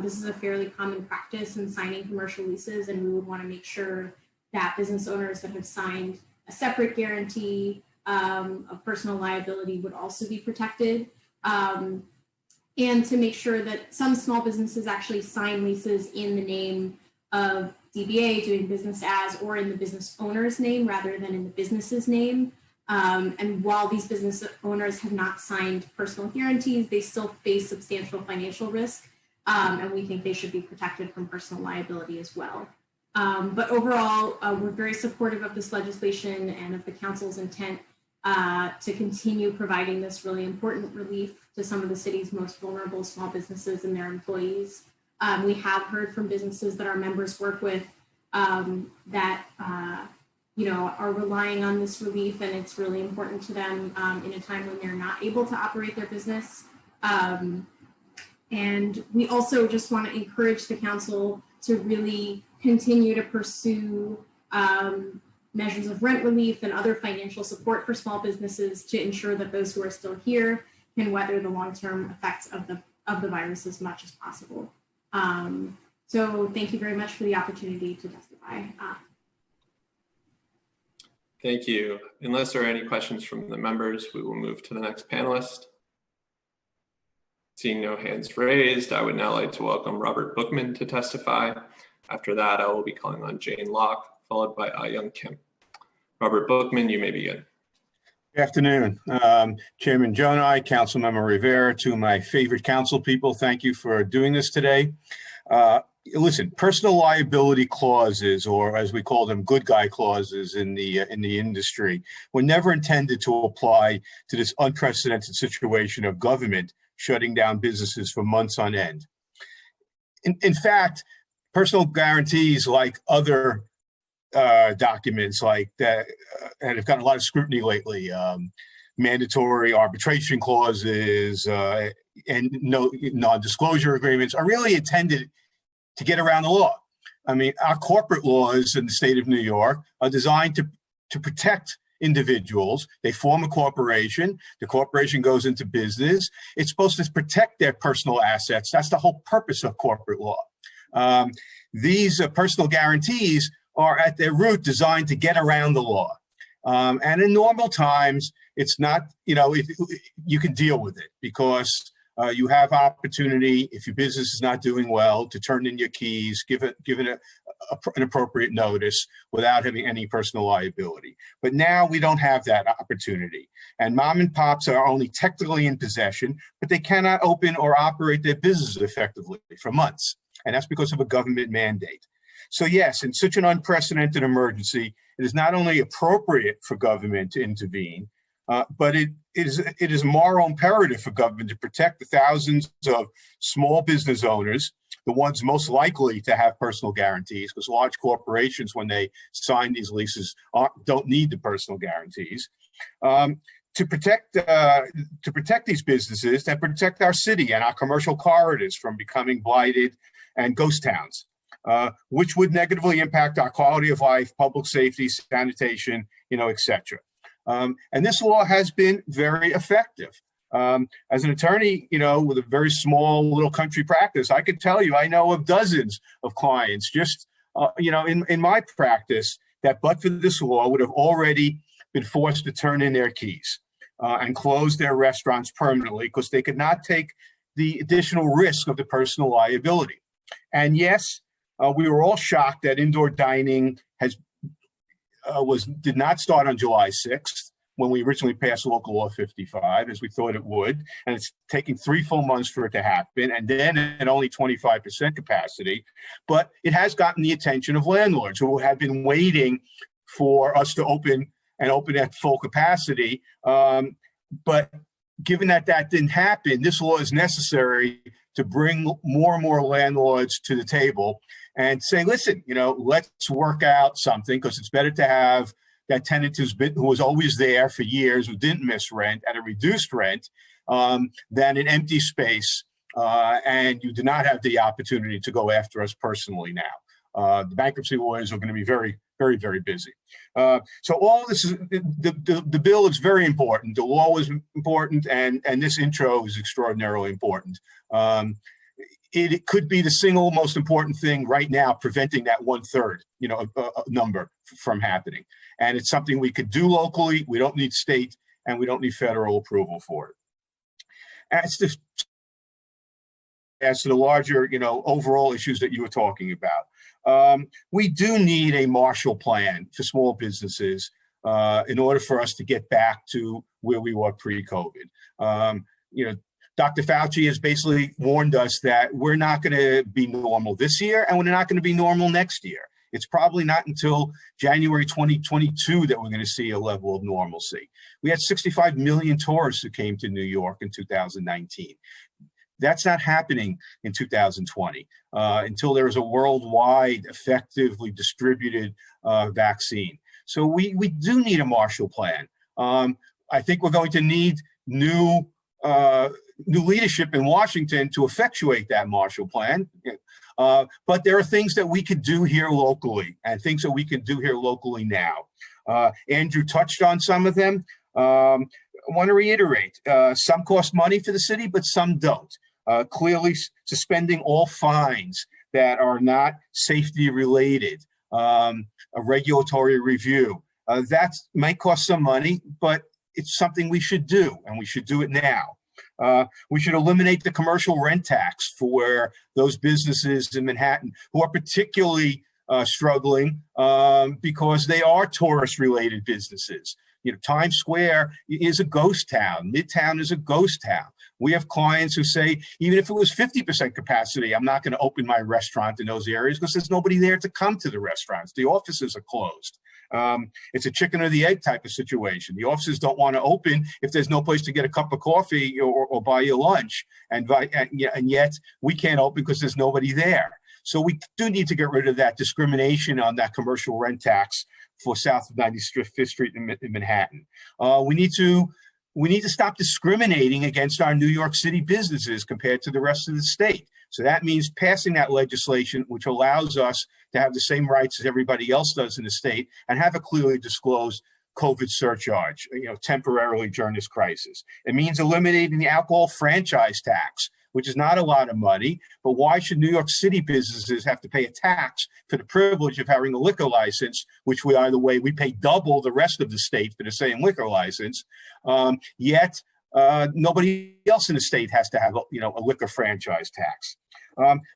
This is a fairly common practice in signing commercial leases, and we would want to make sure that business owners that have signed a separate guarantee of personal liability would also be protected. And to make sure that some small businesses actually sign leases in the name of DBA, doing business as, or in the business owner's name rather than in the business's name. And while these business owners have not signed personal guarantees, they still face substantial financial risk. And we think they should be protected from personal liability as well. But overall, we're very supportive of this legislation and of the council's intent to continue providing this really important relief to some of the city's most vulnerable small businesses and their employees. We have heard from businesses that our members work with that are relying on this relief, and it's really important to them in a time when they're not able to operate their business. And we also just want to encourage the council to really continue to pursue measures of rent relief and other financial support for small businesses to ensure that those who are still here can weather the long-term effects of the virus as much as possible. So thank you very much for the opportunity to testify. Thank you. Unless there are any questions from the members, we will move to the next panelist. Seeing no hands raised, I would now like to welcome Robert Bookman to testify. After that, I will be calling on Jane Locke, followed by Young Kim. Robert Bookman, you may begin. Good afternoon, Chairman Jonai, Councilmember Rivera, to my favorite council people. Thank you for doing this today. Listen, personal liability clauses, or as we call them, good guy clauses in the industry, were never intended to apply to this unprecedented situation of government shutting down businesses for months on end. In fact, personal guarantees, like other documents like that, and have gotten a lot of scrutiny lately, mandatory arbitration clauses and no non-disclosure agreements, are really intended to get around the law. I mean, our corporate laws in the state of New York are designed to protect individuals. They form a corporation. The corporation goes into business. It's supposed to protect their personal assets. That's the whole purpose of corporate law. These personal guarantees are at their root designed to get around the law. And in normal times, it's not, you can deal with it because you have opportunity, if your business is not doing well, to turn in your keys, give it an appropriate notice without having any personal liability. But now we don't have that opportunity. And mom and pops are only technically in possession, but they cannot open or operate their businesses effectively for months. And that's because of a government mandate. So yes, in such an unprecedented emergency, it is not only appropriate for government to intervene, but it is a moral imperative for government to protect the thousands of small business owners, the ones most likely to have personal guarantees, because large corporations, when they sign these leases, don't need the personal guarantees. To protect these businesses, that protect our city and our commercial corridors from becoming blighted and ghost towns, which would negatively impact our quality of life, public safety, sanitation, et cetera. And this law has been very effective. As an attorney, with a very small little country practice, I could tell you, I know of dozens of clients just, in my practice that but for this law would have already been forced to turn in their keys and close their restaurants permanently because they could not take the additional risk of the personal liability. And yes, we were all shocked that indoor dining did not start on July 6th when we originally passed Local Law 55, as we thought it would. And it's taking 3 full months for it to happen, and then at only 25% capacity. But it has gotten the attention of landlords who had been waiting for us to open at full capacity. But given that didn't happen, this law is necessary to bring more and more landlords to the table and say, listen, let's work out something, because it's better to have that tenant who was always there for years, who didn't miss rent at a reduced rent, than an empty space, and you do not have the opportunity to go after us personally now. The bankruptcy lawyers are going to be very, very, very busy. So all this is, the bill is very important. The law is important, and this intro is extraordinarily important. it could be the single most important thing right now, preventing that 1/3, number from happening. And it's something we could do locally. We don't need state and we don't need federal approval for it. As to the larger, overall issues that you were talking about, we do need a Marshall Plan for small businesses in order for us to get back to where we were pre-COVID. Dr. Fauci has basically warned us that we're not going to be normal this year and we're not going to be normal next year. It's probably not until January 2022 that we're going to see a level of normalcy. We had 65 million tourists who came to New York in 2019. That's not happening in 2020 until there is a worldwide, effectively distributed vaccine. So we do need a Marshall Plan. I think we're going to need new leadership in Washington to effectuate that Marshall Plan. But there are things that we could do here locally and things that we can do here locally now. Andrew touched on some of them. I want to reiterate, some cost money for the city, but some don't. Clearly suspending all fines that are not safety related, a regulatory review, that might cost some money, but it's something we should do, and we should do it now. We should eliminate the commercial rent tax for those businesses in Manhattan who are particularly struggling because they are tourist-related businesses. Times Square is a ghost town. Midtown is a ghost town. We have clients who say, even if it was 50% capacity, I'm not going to open my restaurant in those areas because there's nobody there to come to the restaurants. The offices are closed. It's a chicken or the egg type of situation. The offices don't want to open if there's no place to get a cup of coffee or buy you lunch. And yet we can't open because there's nobody there. So we do need to get rid of that discrimination on that commercial rent tax for South of 95th Street in Manhattan. We need to stop discriminating against our New York City businesses compared to the rest of the state. So that means passing that legislation, which allows us to have the same rights as everybody else does in the state and have a clearly disclosed COVID surcharge, temporarily during this crisis. It means eliminating the alcohol franchise tax, which is not a lot of money, but why should New York City businesses have to pay a tax for the privilege of having a liquor license, which by the way, we pay double the rest of the state for the same liquor license, yet nobody else in the state has to have a liquor franchise tax.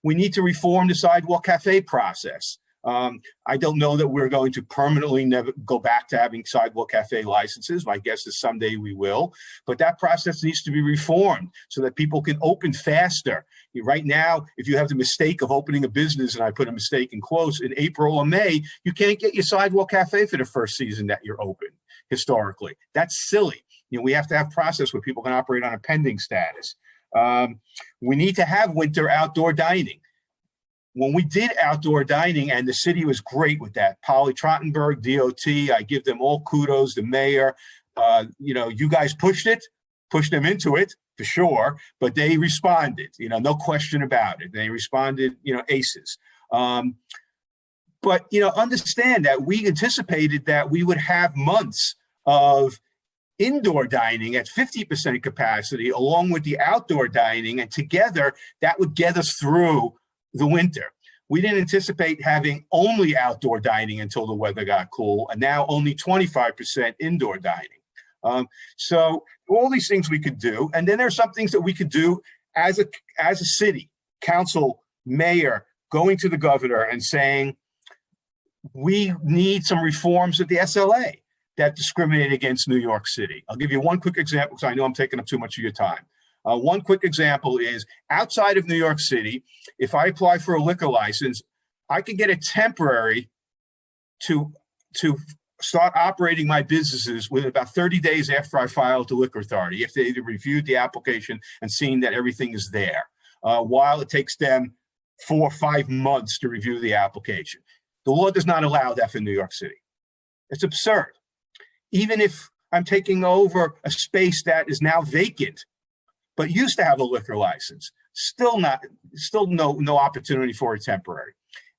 We need to reform the sidewalk cafe process. I don't know that we're going to permanently never go back to having sidewalk cafe licenses. My guess is someday we will, but that process needs to be reformed so that people can open faster. Right now, if you have the mistake of opening a business, and I put a mistake in quotes, in April or May, you can't get your sidewalk cafe for the first season that you're open, historically. That's silly. We have to have process where people can operate on a pending status. We need to have winter outdoor dining. When we did outdoor dining, and the city was great with that, Polly Trottenberg, DOT, I give them all kudos, the mayor, you guys pushed them into it for sure, but they responded, no question about it. They responded, aces. But, understand that we anticipated that we would have months of indoor dining at 50% capacity along with the outdoor dining, and together that would get us through the winter. We didn't anticipate having only outdoor dining until the weather got cool, and now only 25% indoor dining. So all these things we could do, and then there's some things that we could do as a city, council, mayor, going to the governor and saying, we need some reforms at the SLA that discriminate against New York City. I'll give you one quick example because I know I'm taking up too much of your time. One quick example is outside of New York City, if I apply for a liquor license, I can get a temporary to start operating my businesses within about 30 days after I file with the Liquor Authority, if they reviewed the application and seen that everything is there, while it takes them 4 or 5 months to review the application. The law does not allow that for New York City. It's absurd. Even if I'm taking over a space that is now vacant, but used to have a liquor license, still no opportunity for a temporary.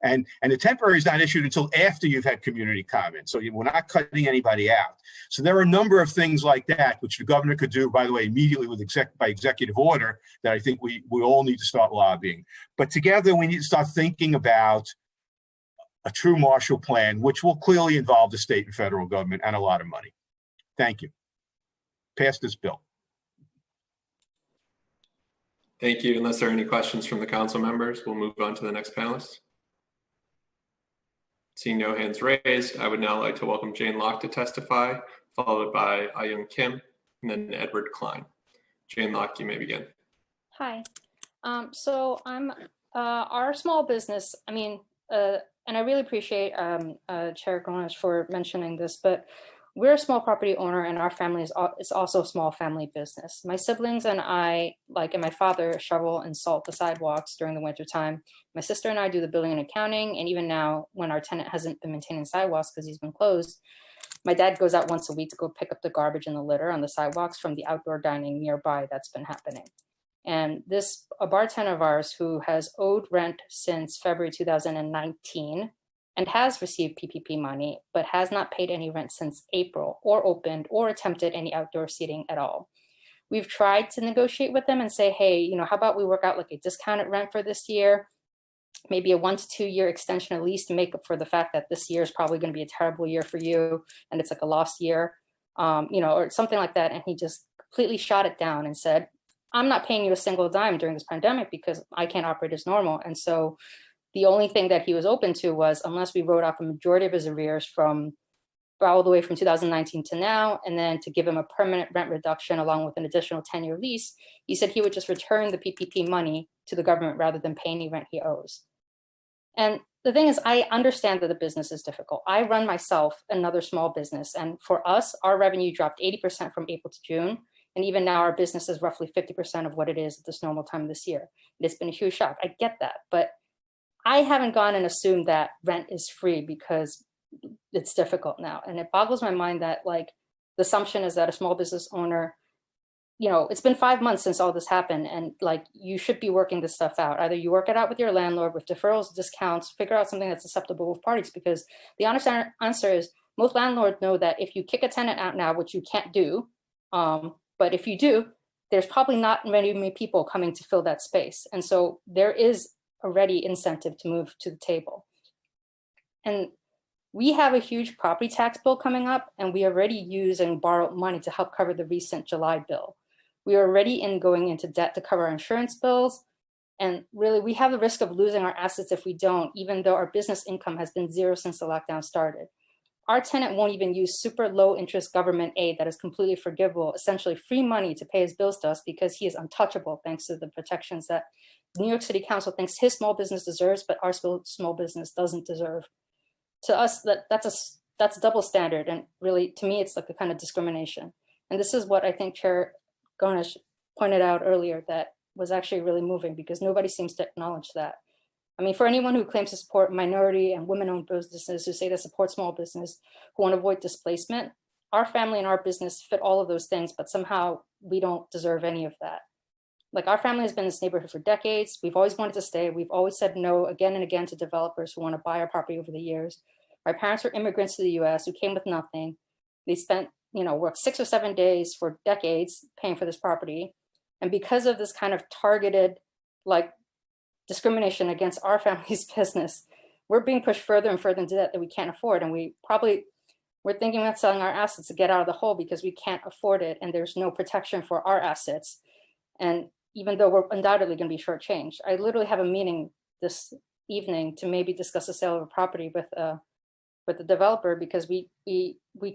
And the temporary is not issued until after you've had community comment. So we're not cutting anybody out. So there are a number of things like that, which the governor could do, by the way, immediately with by executive order, that I think we all need to start lobbying. But together we need to start thinking about a true Marshall Plan, which will clearly involve the state and federal government and a lot of money. Thank you. Pass this bill. Thank you. Unless there are any questions from the council members, we'll move on to the next panelist. Seeing no hands raised, I would now like to welcome Jane Locke to testify, followed by Ayun Kim, and then Edward Klein. Jane Locke, you may begin. Hi. So I'm our small business. And I really appreciate Chair Gomes for mentioning this, but we're a small property owner, and our family is also a small family business. My siblings and I, and my father, shovel and salt the sidewalks during the winter time. My sister and I do the billing and accounting, and even now, when our tenant hasn't been maintaining sidewalks because he's been closed, my dad goes out once a week to go pick up the garbage and the litter on the sidewalks from the outdoor dining nearby that's been happening. And a bartender of ours who has owed rent since February 2019 and has received PPP money, but has not paid any rent since April, or opened or attempted any outdoor seating at all. We've tried to negotiate with them and say, hey, how about we work out like a discounted rent for this year, maybe a 1 to 2 year extension at least, to make up for the fact that this year is probably going to be a terrible year for you and it's like a lost year, or something like that. And he just completely shot it down and said, I'm not paying you a single dime during this pandemic because I can't operate as normal. And so the only thing that he was open to was, unless we wrote off a majority of his arrears from all the way from 2019 to now, and then to give him a permanent rent reduction along with an additional 10-year lease, he said he would just return the PPP money to the government rather than pay any rent he owes. And the thing is, I understand that the business is difficult. I run myself another small business, and for us, our revenue dropped 80% from April to June. And even now our business is roughly 50% of what it is at this normal time this year. It's been a huge shock. I get that, but I haven't gone and assumed that rent is free because it's difficult now. And it boggles my mind that the assumption is that a small business owner, it's been 5 months since all this happened, and you should be working this stuff out. Either you work it out with your landlord with deferrals, discounts, figure out something that's acceptable with parties, because the honest answer is most landlords know that if you kick a tenant out now, which you can't do, but if you do, there's probably not many people coming to fill that space. And so there is already incentive to move to the table. And we have a huge property tax bill coming up, and we already use and borrowed money to help cover the recent July bill. We are already going into debt to cover our insurance bills. And really, we have the risk of losing our assets if we don't, even though our business income has been zero since the lockdown started. Our tenant won't even use super low interest government aid that is completely forgivable, essentially free money to pay his bills to us, because he is untouchable thanks to the protections that the New York City Council thinks his small business deserves, but our small business doesn't deserve. To us, that's double standard. And really, to me, it's like a kind of discrimination. And this is what I think Chair Gomes pointed out earlier that was actually really moving, because nobody seems to acknowledge that. I mean, for anyone who claims to support minority and women-owned businesses, who say they support small business, who want to avoid displacement, our family and our business fit all of those things, but somehow we don't deserve any of that. Our family has been in this neighborhood for decades. We've always wanted to stay. We've always said no again and again to developers who want to buy our property over the years. My parents were immigrants to the US who came with nothing. They spent, worked 6 or 7 days for decades paying for this property. And because of this kind of targeted, discrimination against our family's business, we're being pushed further and further into debt that we can't afford. And we're thinking about selling our assets to get out of the hole because we can't afford it. And there's no protection for our assets. And even though we're undoubtedly going to be shortchanged, I literally have a meeting this evening to maybe discuss the sale of a property with the developer, because we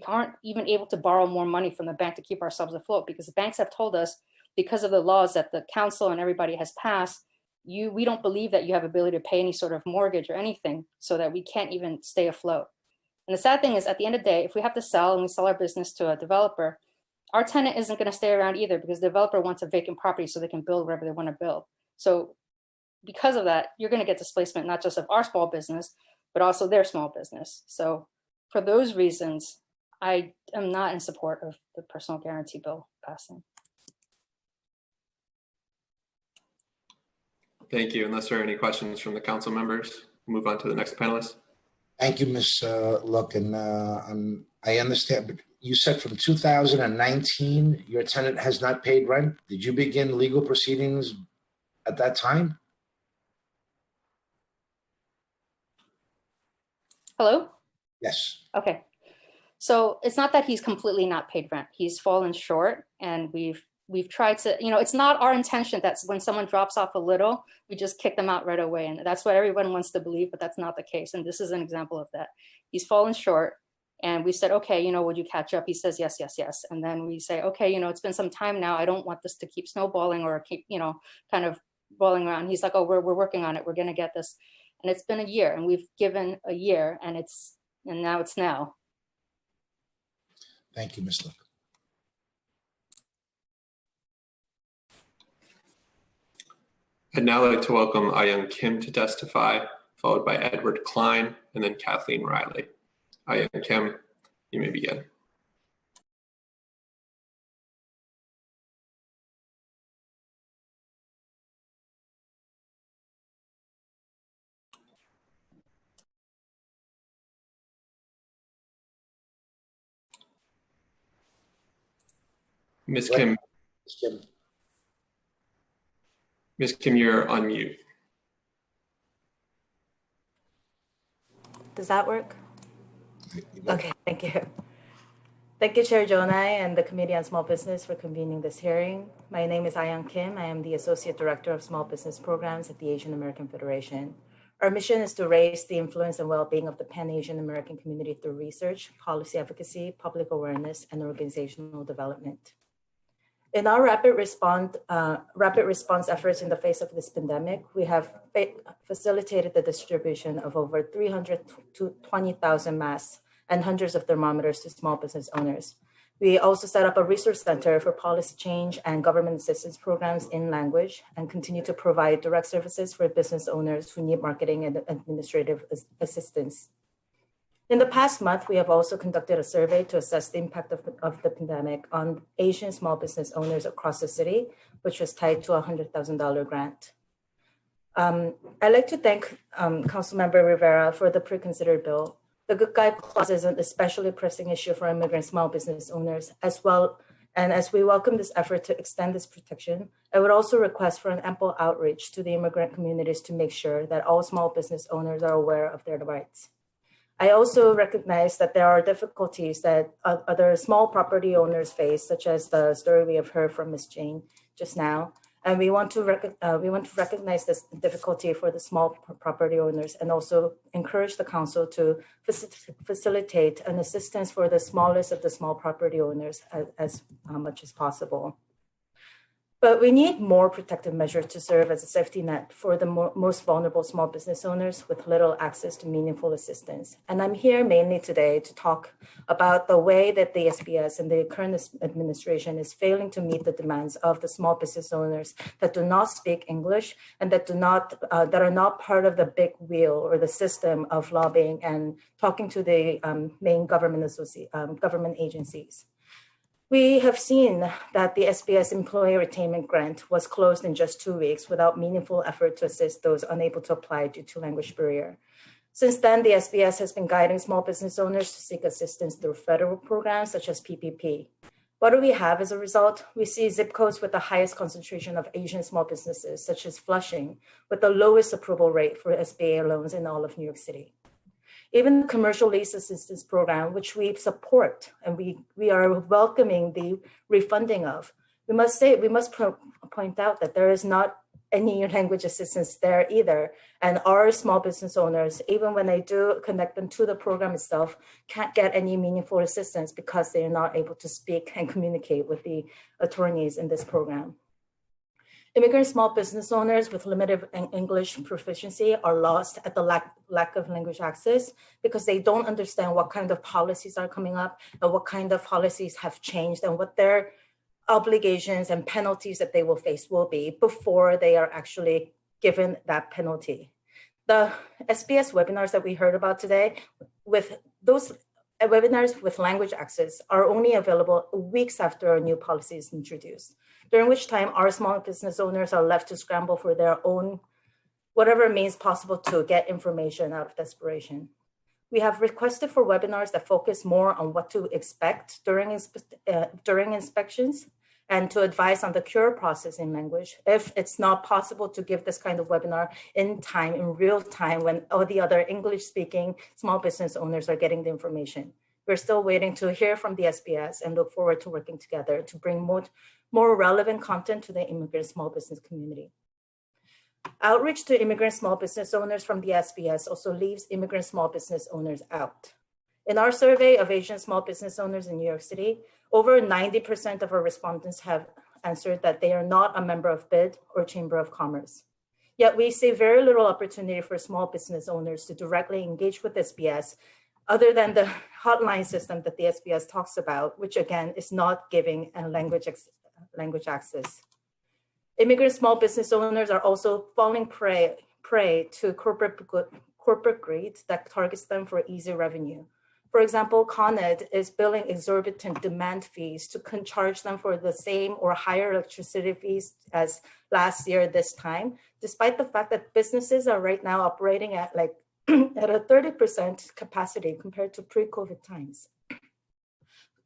aren't even able to borrow more money from the bank to keep ourselves afloat, because the banks have told us, because of the laws that the council and everybody has passed, we don't believe that you have ability to pay any sort of mortgage or anything, so that we can't even stay afloat. And the sad thing is, at the end of the day, if we have to sell and we sell our business to a developer, our tenant isn't going to stay around either, because the developer wants a vacant property so they can build wherever they want to build. So because of that, you're going to get displacement, not just of our small business, but also their small business. So for those reasons, I am not in support of the personal guarantee bill passing. Thank you. Unless there are any questions from the council members, move on to the next panelist. Thank you, Ms. Look, and I understand, but you said from 2019, your tenant has not paid rent. Did you begin legal proceedings at that time? Hello? Yes. Okay. So it's not that he's completely not paid rent. He's fallen short, and we've tried to, it's not our intention that when someone drops off a little, we just kick them out right away. And that's what everyone wants to believe, but that's not the case. And this is an example of that. He's fallen short, and we said, okay, would you catch up? He says, yes, yes, yes. And then we say, okay, it's been some time now. I don't want this to keep snowballing or keep, kind of rolling around. He's like, oh, we're working on it. We're going to get this. And it's been a year, and we've given a year, and now it's now. Thank you, Ms. Look. I'd now like to welcome Ayung Kim to testify, followed by Edward Klein, and then Kathleen Riley. Ayung Kim, you may begin. Ms. Kim. Ms. Kim, you're on mute. Does that work? Okay, thank you. Thank you, Chair Jonai and the Committee on Small Business for convening this hearing. My name is Ayung Kim. I am the Associate Director of Small Business Programs at the Asian American Federation. Our mission is to raise the influence and well-being of the Pan-Asian American community through research, policy advocacy, public awareness, and organizational development. In our rapid response efforts in the face of this pandemic, we have facilitated the distribution of over 320,000 masks and hundreds of thermometers to small business owners. We also set up a resource center for policy change and government assistance programs in language, and continue to provide direct services for business owners who need marketing and administrative assistance. In the past month, we have also conducted a survey to assess the impact of the pandemic on Asian small business owners across the city, which was tied to a $100,000 grant. I'd like to thank Councilmember Rivera for the pre-considered bill. The Good Guy Clause is an especially pressing issue for immigrant small business owners as well. And as we welcome this effort to extend this protection, I would also request for an ample outreach to the immigrant communities to make sure that all small business owners are aware of their rights. I also recognize that there are difficulties that other small property owners face, such as the story we have heard from Ms. Jane just now. And we want to recognize this difficulty for the small property owners, and also encourage the council to facilitate an assistance for the smallest of the small property owners as much as possible. But we need more protective measures to serve as a safety net for the most vulnerable small business owners with little access to meaningful assistance. And I'm here mainly today to talk about the way that the SBS and the current administration is failing to meet the demands of the small business owners that do not speak English and that are not part of the big wheel or the system of lobbying and talking to the main government agencies. We have seen that the SBS Employee Retainment Grant was closed in just 2 weeks without meaningful effort to assist those unable to apply due to language barrier. Since then, the SBS has been guiding small business owners to seek assistance through federal programs such as PPP. What do we have as a result? We see zip codes with the highest concentration of Asian small businesses, such as Flushing, with the lowest approval rate for SBA loans in all of New York City. Even the commercial lease assistance program, which we support and we are welcoming the refunding of, we must point out that there is not any language assistance there either. And our small business owners, even when they do connect them to the program itself, can't get any meaningful assistance because they are not able to speak and communicate with the attorneys in this program. Immigrant small business owners with limited English proficiency are lost at the lack of language access because they don't understand what kind of policies are coming up and what kind of policies have changed and what their obligations and penalties that they will face will be before they are actually given that penalty. The SBS webinars that we heard about today, with those webinars with language access, are only available weeks after a new policy is introduced, during which time our small business owners are left to scramble for their own whatever means possible to get information out of desperation. We have requested for webinars that focus more on what to expect during inspections and to advise on the cure process in language. If it's not possible to give this kind of webinar in time, in real time, when all the other English-speaking small business owners are getting the information. We're still waiting to hear from the SBS and look forward to working together to bring more relevant content to the immigrant small business community. Outreach to immigrant small business owners from the SBS also leaves immigrant small business owners out. In our survey of Asian small business owners in New York City, over 90% of our respondents have answered that they are not a member of BID or Chamber of Commerce. Yet we see very little opportunity for small business owners to directly engage with SBS other than the hotline system that the SBS talks about, which again is not giving a language access. Immigrant small business owners are also falling prey to corporate greed that targets them for easy revenue. For example, Con Ed is billing exorbitant demand fees to charge them for the same or higher electricity fees as last year this time, despite the fact that businesses are right now operating at like at a 30% capacity compared to pre-COVID times.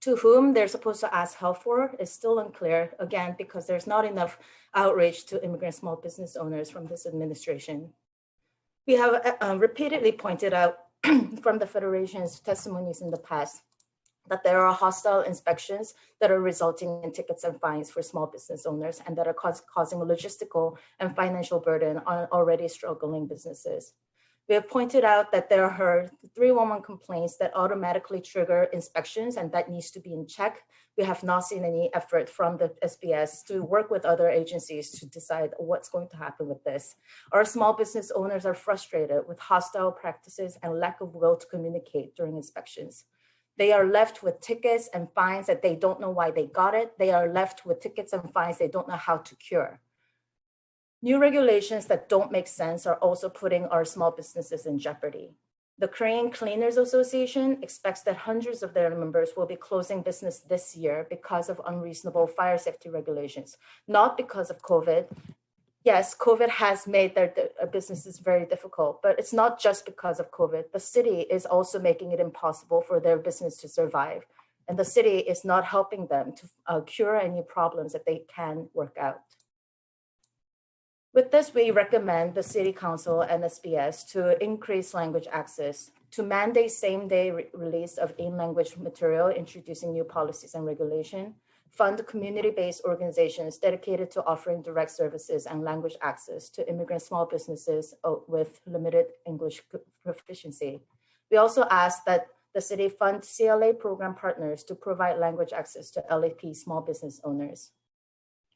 To whom they're supposed to ask help for is still unclear, again, because there's not enough outreach to immigrant small business owners from this administration. We have repeatedly pointed out from the Federation's testimonies in the past that there are hostile inspections that are resulting in tickets and fines for small business owners and that are causing a logistical and financial burden on already struggling businesses. We have pointed out that there are 311 complaints that automatically trigger inspections and that needs to be in check. We have not seen any effort from the SBS to work with other agencies to decide what's going to happen with this. Our small business owners are frustrated with hostile practices and lack of will to communicate during inspections. They are left with tickets and fines that they don't know why they got it. They are left with tickets and fines they don't know how to cure. New regulations that don't make sense are also putting our small businesses in jeopardy. The Korean Cleaners Association expects that hundreds of their members will be closing business this year because of unreasonable fire safety regulations, not because of COVID. Yes, COVID has made their businesses very difficult, but it's not just because of COVID. The city is also making it impossible for their business to survive. And the city is not helping them to cure any problems that they can work out. With this, we recommend the City Council and SBS to increase language access, to mandate same-day release of in-language material, introducing new policies and regulation, fund community-based organizations dedicated to offering direct services and language access to immigrant small businesses with limited English proficiency. We also ask that the city fund CLA program partners to provide language access to LAP small business owners.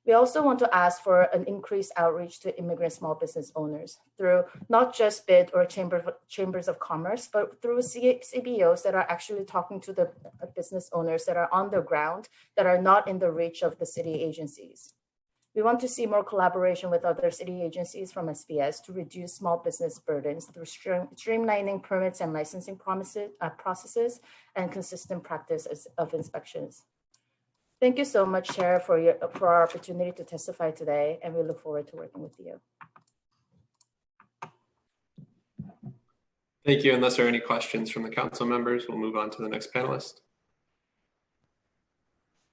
We also want to ask for an increased outreach to immigrant small business owners through not just BID or chambers of commerce, but through CBOs that are actually talking to the business owners that are on the ground, that are not in the reach of the city agencies. We want to see more collaboration with other city agencies from SBS to reduce small business burdens through streamlining permits and licensing processes and consistent practices of inspections. Thank you so much, Chair, for our opportunity to testify today, and we look forward to working with you. Thank you. Unless there are any questions from the council members, we'll move on to the next panelist.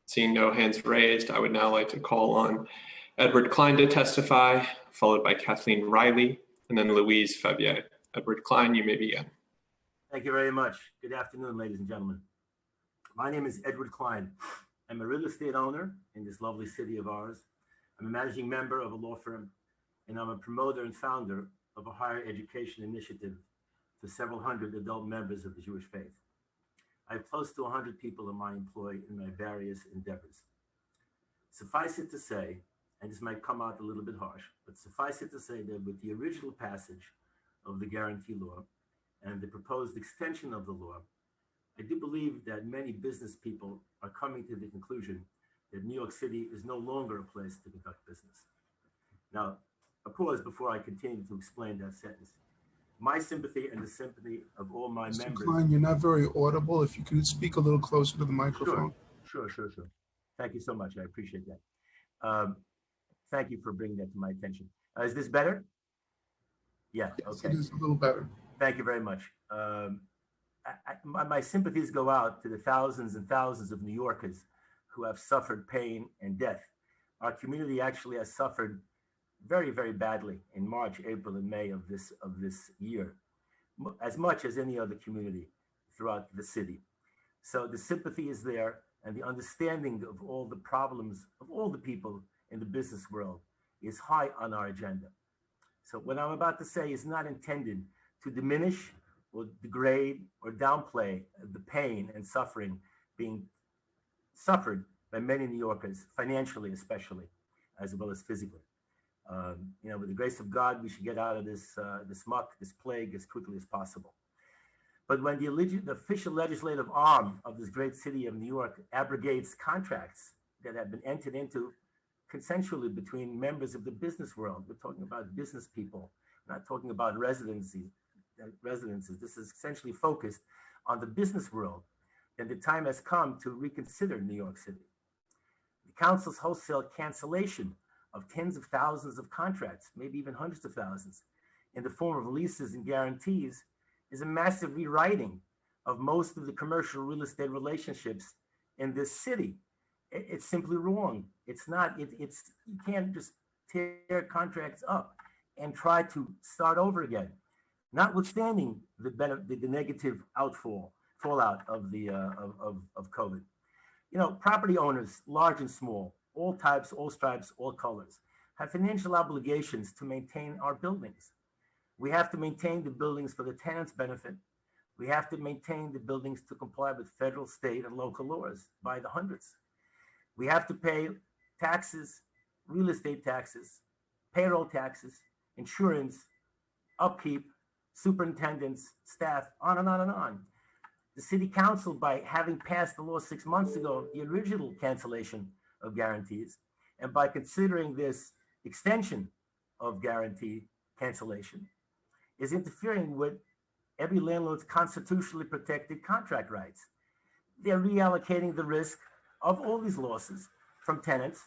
Seeing no hands raised, I would now like to call on Edward Klein to testify, followed by Kathleen Riley, and then Louise Favier. Edward Klein, you may begin. Thank you very much. Good afternoon, ladies and gentlemen. My name is Edward Klein. I'm a real estate owner in this lovely city of ours. I'm a managing member of a law firm, and I'm a promoter and founder of a higher education initiative for several hundred adult members of the Jewish faith. I have close to 100 people in my employ in my various endeavors. Suffice it to say, and this might come out a little bit harsh, but suffice it to say that with the original passage of the guarantee law and the proposed extension of the law, I do believe that many business people are coming to the conclusion that New York City is no longer a place to conduct business. Now, a pause before I continue to explain that sentence. My sympathy and the sympathy of all my Mr. members. Klein, you're not very audible. If you could speak a little closer to the microphone. Sure. Thank you so much. I appreciate that. Thank you for bringing that to my attention. Is this better? Yeah, Yes, okay. it is a little better. Thank you very much. My sympathies go out to the thousands and thousands of New Yorkers who have suffered pain and death. Our community actually has suffered very, very badly in March, April, and May of this year, as much as any other community throughout the city. So the sympathy is there, and the understanding of all the problems of all the people in the business world is high on our agenda. So what I'm about to say is not intended to diminish or degrade or downplay the pain and suffering being suffered by many New Yorkers, financially especially, as well as physically. With the grace of God, we should get out of this muck, this plague, as quickly as possible. But when the official legislative arm of this great city of New York abrogates contracts that have been entered into consensually between members of the business world, we're talking about business people, we're not talking about residences. This is essentially focused on the business world, and the time has come to reconsider New York City. The council's wholesale cancellation of tens of thousands of contracts, maybe even hundreds of thousands, in the form of leases and guarantees is a massive rewriting of most of the commercial real estate relationships in this city. It's simply wrong. It's not, you can't just tear contracts up and try to start over again, notwithstanding the negative fallout of COVID. Property owners, large and small, all types, all stripes, all colors, have financial obligations to maintain our buildings. We have to maintain the buildings for the tenants' benefit. We have to maintain the buildings to comply with federal, state, and local laws by the hundreds. We have to pay taxes, real estate taxes, payroll taxes, insurance, upkeep, superintendents, staff, on and on and on. The city council, by having passed the law 6 months ago, the original cancellation of guarantees, and by considering this extension of guarantee cancellation, is interfering with every landlord's constitutionally protected contract rights. They're reallocating the risk of all these losses from tenants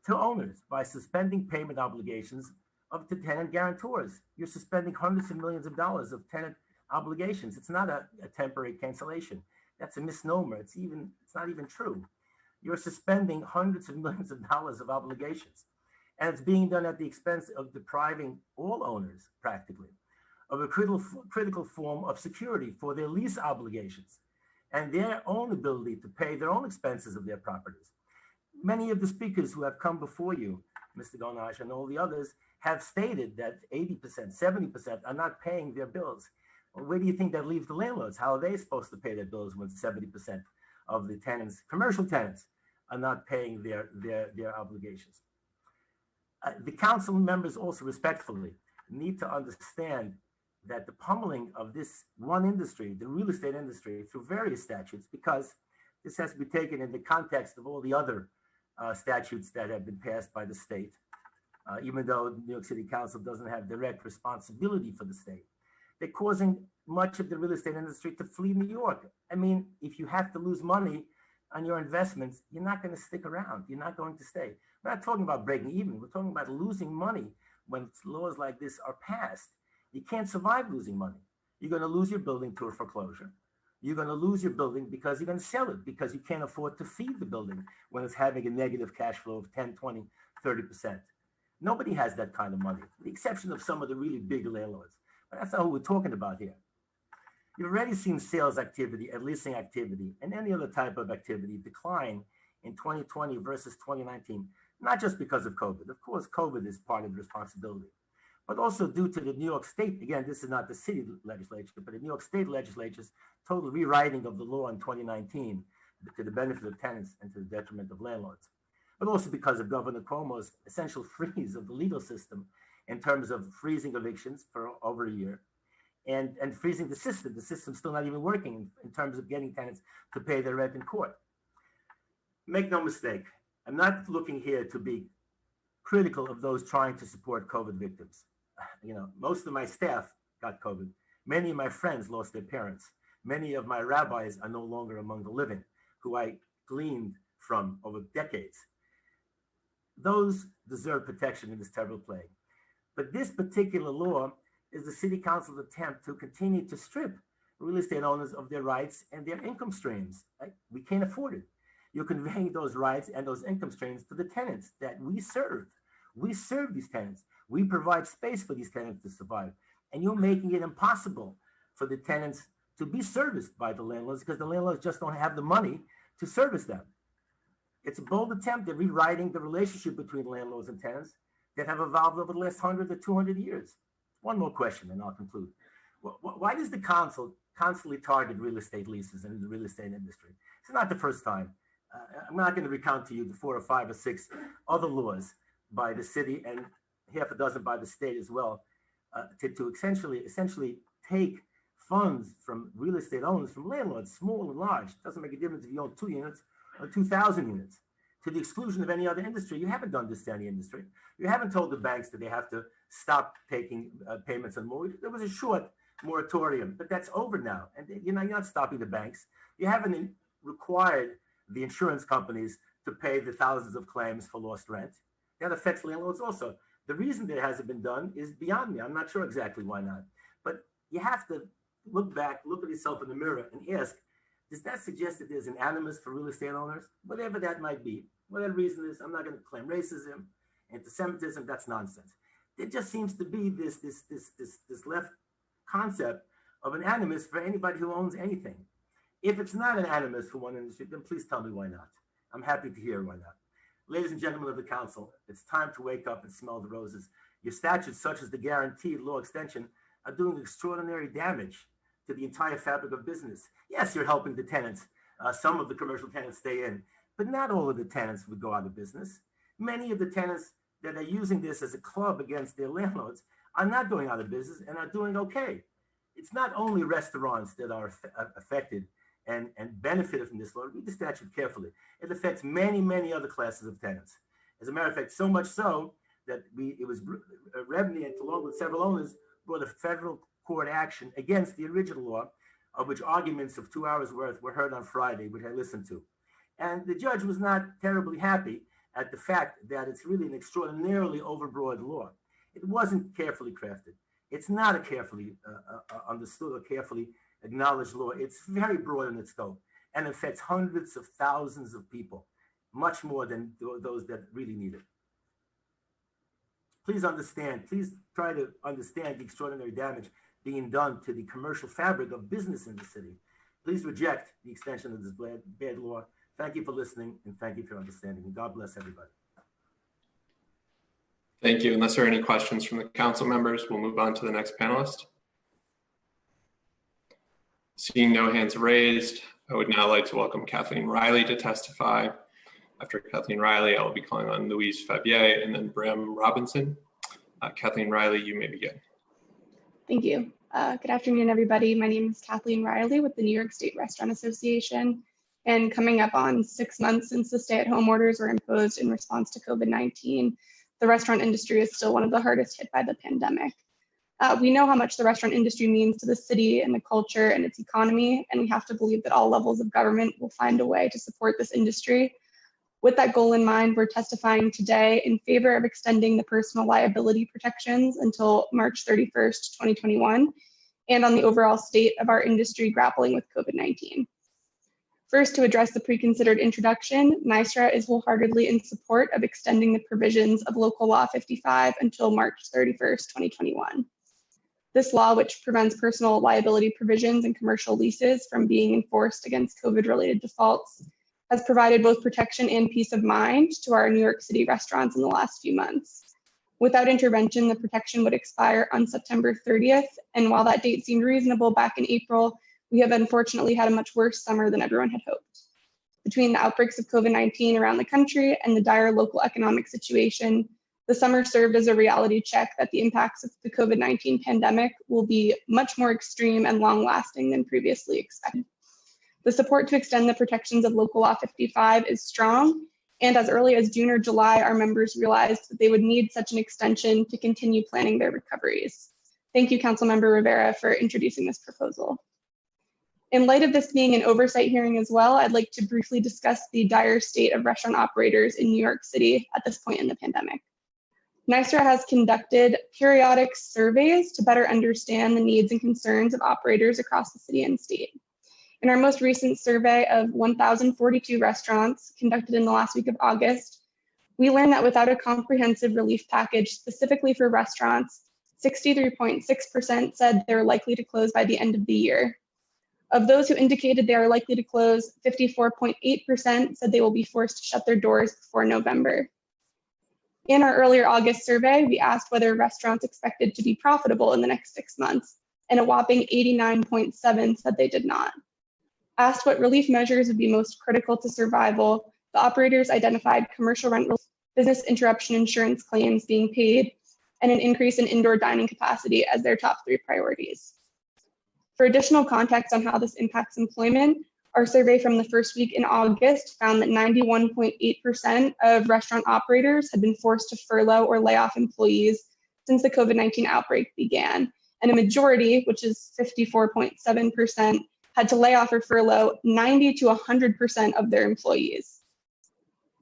to owners by suspending payment obligations of the tenant guarantors. You're suspending hundreds of millions of dollars of tenant obligations. It's not a temporary cancellation. That's a misnomer. It's not even true. You're suspending hundreds of millions of dollars of obligations. And it's being done at the expense of depriving all owners, practically, of a critical form of security for their lease obligations and their own ability to pay their own expenses of their properties. Many of the speakers who have come before you, Mr. Gonaj and all the others, have stated that 80%, 70% are not paying their bills. Well, where do you think that leaves the landlords? How are they supposed to pay their bills when 70% of the tenants, commercial tenants, are not paying their obligations? The council members also respectfully need to understand that the pummeling of this one industry, the real estate industry, through various statutes, because this has to be taken in the context of all the other statutes that have been passed by the state, even though the New York City Council doesn't have direct responsibility for the state. They're causing much of the real estate industry to flee New York. I mean, if you have to lose money on your investments, you're not going to stick around. You're not going to stay. We're not talking about breaking even. We're talking about losing money when laws like this are passed. You can't survive losing money. You're going to lose your building to a foreclosure. You're going to lose your building because you're going to sell it because you can't afford to feed the building when it's having a negative cash flow of 10, 20, 30%. Nobody has that kind of money, with the exception of some of the really big landlords. But that's not who we're talking about here. You've already seen sales activity and leasing activity and any other type of activity decline in 2020 versus 2019, not just because of COVID. Of course, COVID is part of the responsibility, but also due to the New York State, again, this is not the city legislature, but the New York State legislature's total rewriting of the law in 2019 to the benefit of tenants and to the detriment of landlords. But also because of Governor Cuomo's essential freeze of the legal system in terms of freezing evictions for over a year and freezing the system. The system's still not even working in terms of getting tenants to pay their rent in court. Make no mistake, I'm not looking here to be critical of those trying to support COVID victims. Most of my staff got COVID. Many of my friends lost their parents. Many of my rabbis are no longer among the living, who I gleaned from over decades. Those deserve protection in this terrible plague. But this particular law is the city council's attempt to continue to strip real estate owners of their rights and their income streams. Right? We can't afford it. You're conveying those rights and those income streams to the tenants that we serve. We serve these tenants. We provide space for these tenants to survive. And you're making it impossible for the tenants to be serviced by the landlords because the landlords just don't have the money to service them. It's a bold attempt at rewriting the relationship between landlords and tenants that have evolved over the last 100 to 200 years. One more question and I'll conclude. Why does the council constantly target real estate leases and the real estate industry? It's not the first time. I'm not going to recount to you the 4 or 5 or 6 other laws by the city and half a dozen by the state as well to essentially take funds from real estate owners, from landlords, small and large. It doesn't make a difference if you own 2 units or 2,000 units, to the exclusion of any other industry. You haven't done this to any industry. You haven't told the banks that they have to stop taking payments on mortgage. There was a short moratorium, but that's over now. And you're not stopping the banks. You haven't required the insurance companies to pay the thousands of claims for lost rent. That affects landlords also. The reason that it hasn't been done is beyond me. I'm not sure exactly why not. But you have to look back, look at yourself in the mirror and ask, does that suggest that there's an animus for real estate owners? Whatever that might be, whatever reason is, I'm not going to claim racism, anti-Semitism, that's nonsense. There just seems to be this left concept of an animus for anybody who owns anything. If it's not an animus for one industry, then please tell me why not. I'm happy to hear why not. Ladies and gentlemen of the council, it's time to wake up and smell the roses. Your statutes, such as the guaranteed law extension, are doing extraordinary damage to the entire fabric of business. Yes, you're helping the tenants. Some of the commercial tenants stay in, but not all of the tenants would go out of business. Many of the tenants that are using this as a club against their landlords are not going out of business and are doing okay. It's not only restaurants that are affected and benefited from this law. Read the statute carefully. It affects many, many other classes of tenants. As a matter of fact, so much so that it was Rebney, along with several owners, brought a federal court action against the original law, of which arguments of 2 hours worth were heard on Friday, which I listened to. And the judge was not terribly happy at the fact that it's really an extraordinarily overbroad law. It wasn't carefully crafted. It's not a carefully understood or carefully acknowledged law. It's very broad in its scope and affects hundreds of thousands of people, much more than those that really need it. Please understand, please try to understand the extraordinary damage being done to the commercial fabric of business in the city. Please reject the extension of this bad law. Thank you for listening and thank you for your understanding. And God bless everybody. Thank you. Unless there are any questions from the council members, we'll move on to the next panelist. Seeing no hands raised, I would now like to welcome Kathleen Riley to testify. After Kathleen Riley, I will be calling on Louise Fabier and then Bram Robinson. Kathleen Riley, you may begin. Thank you. Good afternoon, everybody. My name is Kathleen Riley with the New York State Restaurant Association. And coming up on 6 months since the stay-at-home orders were imposed in response to COVID-19, the restaurant industry is still one of the hardest hit by the pandemic. We know how much the restaurant industry means to the city and the culture and its economy, and we have to believe that all levels of government will find a way to support this industry. With that goal in mind, we're testifying today in favor of extending the personal liability protections until March 31st, 2021, and on the overall state of our industry grappling with COVID-19. First, to address the pre-considered introduction, NYSRA is wholeheartedly in support of extending the provisions of Local Law 55 until March 31st, 2021. This law, which prevents personal liability provisions in commercial leases from being enforced against COVID-related defaults, has provided both protection and peace of mind to our New York City restaurants in the last few months. Without intervention, the protection would expire on September 30th, and while that date seemed reasonable back in April, we have unfortunately had a much worse summer than everyone had hoped. Between the outbreaks of COVID-19 around the country and the dire local economic situation, the summer served as a reality check that the impacts of the COVID-19 pandemic will be much more extreme and long-lasting than previously expected. The support to extend the protections of Local Law 55 is strong, and as early as June or July, our members realized that they would need such an extension to continue planning their recoveries. Thank you, Councilmember Rivera, for introducing this proposal. In light of this being an oversight hearing as well, I'd like to briefly discuss the dire state of restaurant operators in New York City at this point in the pandemic. NYSERDA has conducted periodic surveys to better understand the needs and concerns of operators across the city and state. In our most recent survey of 1,042 restaurants conducted in the last week of August, we learned that without a comprehensive relief package specifically for restaurants, 63.6% said they were likely to close by the end of the year. Of those who indicated they are likely to close, 54.8% said they will be forced to shut their doors before November. In our earlier August survey, we asked whether restaurants expected to be profitable in the next 6 months, and a whopping 89.7% said they did not. Asked what relief measures would be most critical to survival, the operators identified commercial rent relief, business interruption insurance claims being paid, and an increase in indoor dining capacity as their top 3 priorities. For additional context on how this impacts employment, our survey from the first week in August found that 91.8% of restaurant operators had been forced to furlough or lay off employees since the COVID-19 outbreak began, and a majority, which is 54.7%, had to lay off or furlough 90 to 100% of their employees.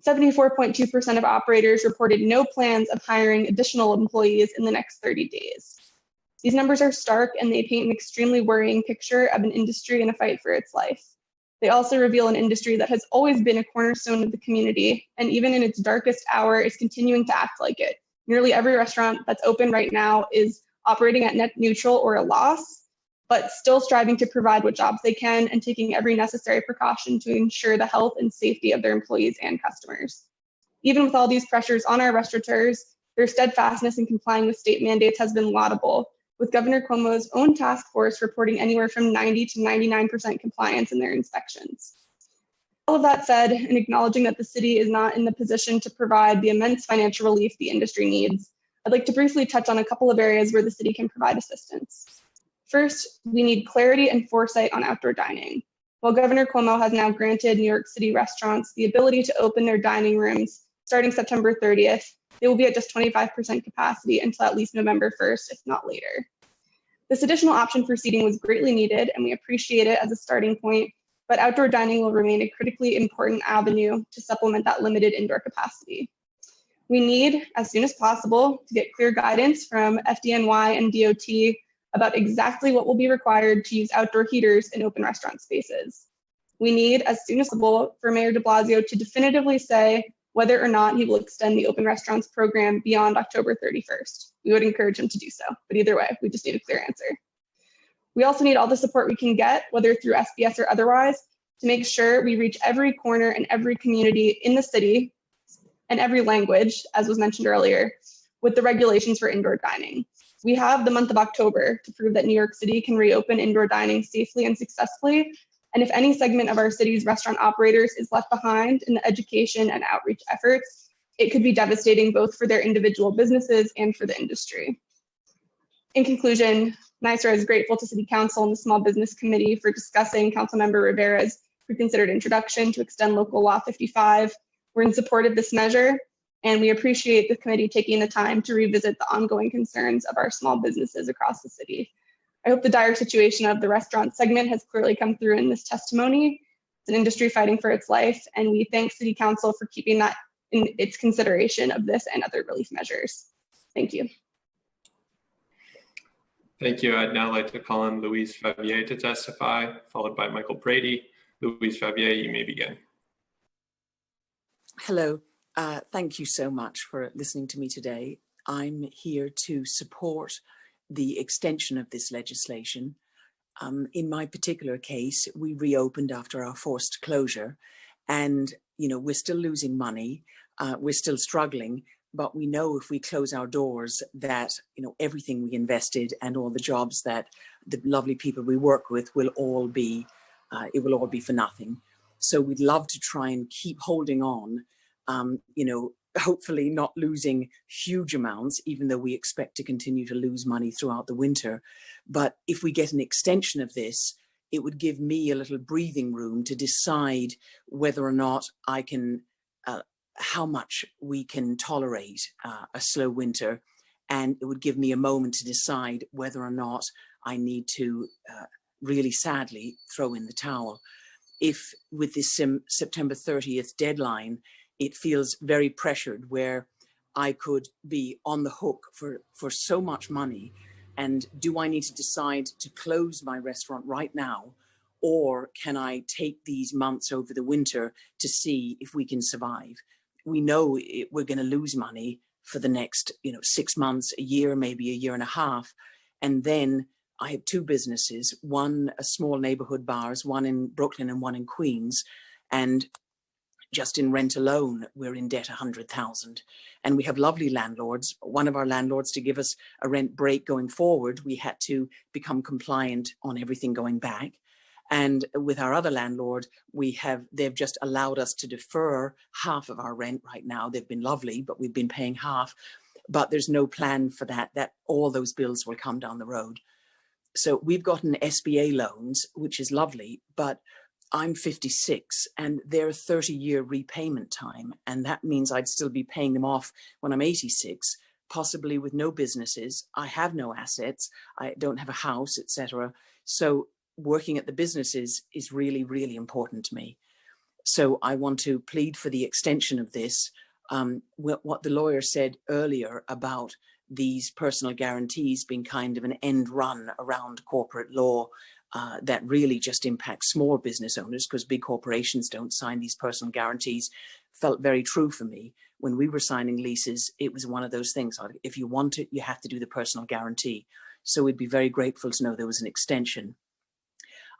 74.2% of operators reported no plans of hiring additional employees in the next 30 days. These numbers are stark, and they paint an extremely worrying picture of an industry in a fight for its life. They also reveal an industry that has always been a cornerstone of the community, and even in its darkest hour is continuing to act like it. Nearly every restaurant that's open right now is operating at net neutral or a loss, but still striving to provide what jobs they can and taking every necessary precaution to ensure the health and safety of their employees and customers. Even with all these pressures on our restaurateurs, their steadfastness in complying with state mandates has been laudable, with Governor Cuomo's own task force reporting anywhere from 90 to 99% compliance in their inspections. All of that said, and acknowledging that the city is not in the position to provide the immense financial relief the industry needs, I'd like to briefly touch on a couple of areas where the city can provide assistance. First, we need clarity and foresight on outdoor dining. While Governor Cuomo has now granted New York City restaurants the ability to open their dining rooms starting September 30th, they will be at just 25% capacity until at least November 1st, if not later. This additional option for seating was greatly needed, and we appreciate it as a starting point, but outdoor dining will remain a critically important avenue to supplement that limited indoor capacity. We need, as soon as possible, to get clear guidance from FDNY and DOT about exactly what will be required to use outdoor heaters in open restaurant spaces. We need, as soon as possible, for Mayor de Blasio to definitively say whether or not he will extend the open restaurants program beyond October 31st. We would encourage him to do so, but either way, we just need a clear answer. We also need all the support we can get, whether through SBS or otherwise, to make sure we reach every corner and every community in the city and every language, as was mentioned earlier, with the regulations for indoor dining. We have the month of October to prove that New York City can reopen indoor dining safely and successfully. And if any segment of our city's restaurant operators is left behind in the education and outreach efforts, it could be devastating both for their individual businesses and for the industry. In conclusion, NYSERDA is grateful to City Council and the Small Business Committee for discussing Councilmember Rivera's reconsidered introduction to extend Local Law 55. We're in support of this measure, and we appreciate the committee taking the time to revisit the ongoing concerns of our small businesses across the city. I hope the dire situation of the restaurant segment has clearly come through in this testimony. It's an industry fighting for its life, and we thank City Council for keeping that in its consideration of this and other relief measures. Thank you. Thank you. I'd now like to call on Louise Favier to testify, followed by Michael Brady. Louise Favier, you may begin. Hello. Thank you so much for listening to me today. I'm here to support the extension of this legislation. In my particular case, we reopened after our forced closure, and we're still losing money. We're still struggling, but we know if we close our doors that everything we invested and all the jobs that the lovely people we work with will all be for nothing. So we'd love to try and keep holding on. Hopefully not losing huge amounts, even though we expect to continue to lose money throughout the winter. But if we get an extension of this, it would give me a little breathing room to decide whether or not I can, how much we can tolerate a slow winter. And it would give me a moment to decide whether or not I need to really sadly throw in the towel. If with this September 30th deadline, it feels very pressured, where I could be on the hook for so much money. And do I need to decide to close my restaurant right now? Or can I take these months over the winter to see if we can survive? We know we're going to lose money for the next, 6 months, a year, maybe a year and a half. And then I have two businesses, one a small neighborhood bars, one in Brooklyn and one in Queens. And just in rent alone, we're in debt 100,000. And we have lovely landlords. One of our landlords, to give us a rent break going forward, we had to become compliant on everything going back. And with our other landlord, they've just allowed us to defer half of our rent right now. They've been lovely, but we've been paying half. But there's no plan for that all those bills will come down the road. So we've gotten SBA loans, which is lovely, but I'm 56 and they're 30-year repayment time. And that means I'd still be paying them off when I'm 86, possibly with no businesses. I have no assets. I don't have a house, etc. So working at the businesses is really, really important to me. So I want to plead for the extension of this. What the lawyer said earlier about these personal guarantees being kind of an end run around corporate law, that really just impacts small business owners because big corporations don't sign these personal guarantees, felt very true for me. When we were signing leases, it was one of those things. If you want it, you have to do the personal guarantee. So we'd be very grateful to know there was an extension.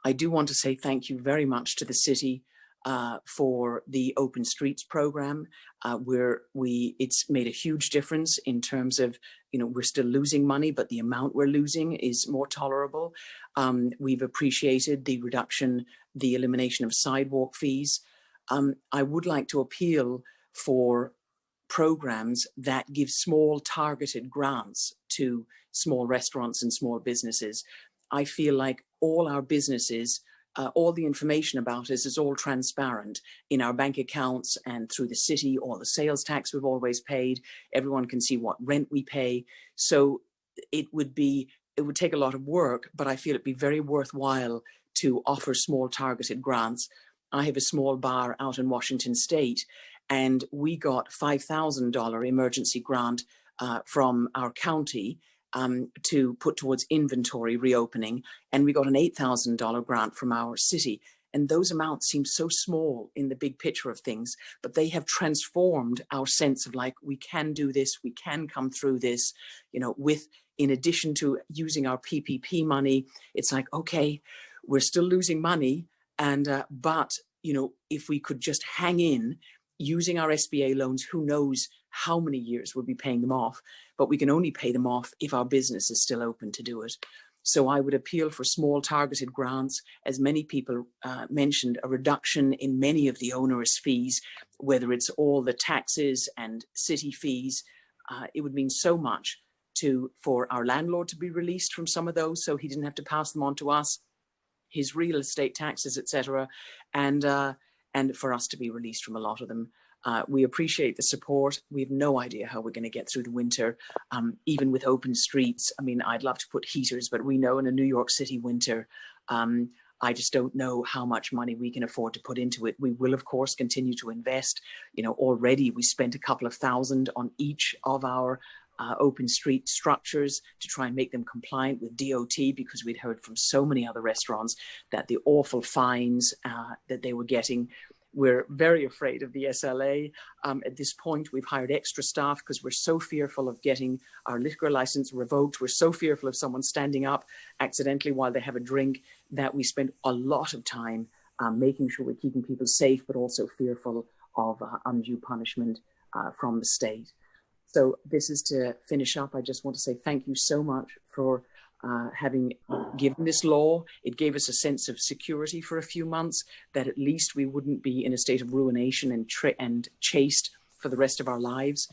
I do want to say thank you very much to the city for the Open Streets program, where it's made a huge difference in terms of, we're still losing money, but the amount we're losing is more tolerable. We've appreciated the elimination of sidewalk fees. I would like to appeal for programs that give small targeted grants to small restaurants and small businesses. I feel like all our businesses, all the information about us is all transparent in our bank accounts and through the city, all the sales tax we've always paid. Everyone can see what rent we pay. So it would take a lot of work, but I feel it'd be very worthwhile to offer small targeted grants. I have a small bar out in Washington State, and we got $5,000 emergency grant from our county to put towards inventory reopening, and we got an $8,000 grant from our city. And those amounts seem so small in the big picture of things, but they have transformed our sense of like, we can do this, we can come through this, in addition to using our PPP money, it's like, okay, we're still losing money. But if we could just hang in using our SBA loans, who knows how many years we'll be paying them off, but we can only pay them off if our business is still open to do it. So I would appeal for small targeted grants. As many people mentioned, a reduction in many of the onerous fees, whether it's all the taxes and city fees. It would mean so much for our landlord to be released from some of those, so he didn't have to pass them on to us, his real estate taxes, etc., and for us to be released from a lot of them. We appreciate the support. We have no idea how we're going to get through the winter, even with open streets. I mean, I'd love to put heaters, but we know in a New York City winter, I just don't know how much money we can afford to put into it. We will, of course, continue to invest. Already we spent a couple of thousand on each of our open street structures to try and make them compliant with DOT, because we'd heard from so many other restaurants that the awful fines that they were getting. We're very afraid of the SLA. At this point, we've hired extra staff because we're so fearful of getting our liquor license revoked. We're so fearful of someone standing up accidentally while they have a drink that we spend a lot of time making sure we're keeping people safe, but also fearful of undue punishment from the state. So this is to finish up. I just want to say thank you so much for having given this law. It gave us a sense of security for a few months, that at least we wouldn't be in a state of ruination and chased for the rest of our lives,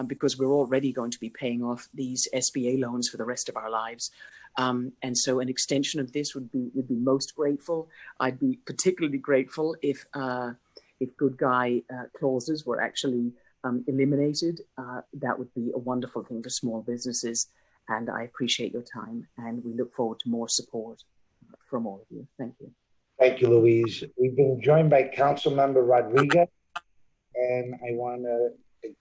because we're already going to be paying off these SBA loans for the rest of our lives. And so an extension of this would be most grateful. I'd be particularly grateful if good guy clauses were actually eliminated. That would be a wonderful thing for small businesses. And I appreciate your time, and we look forward to more support from all of you. Thank you. Thank you, Louise. We've been joined by Councilmember Rodriguez, and I want to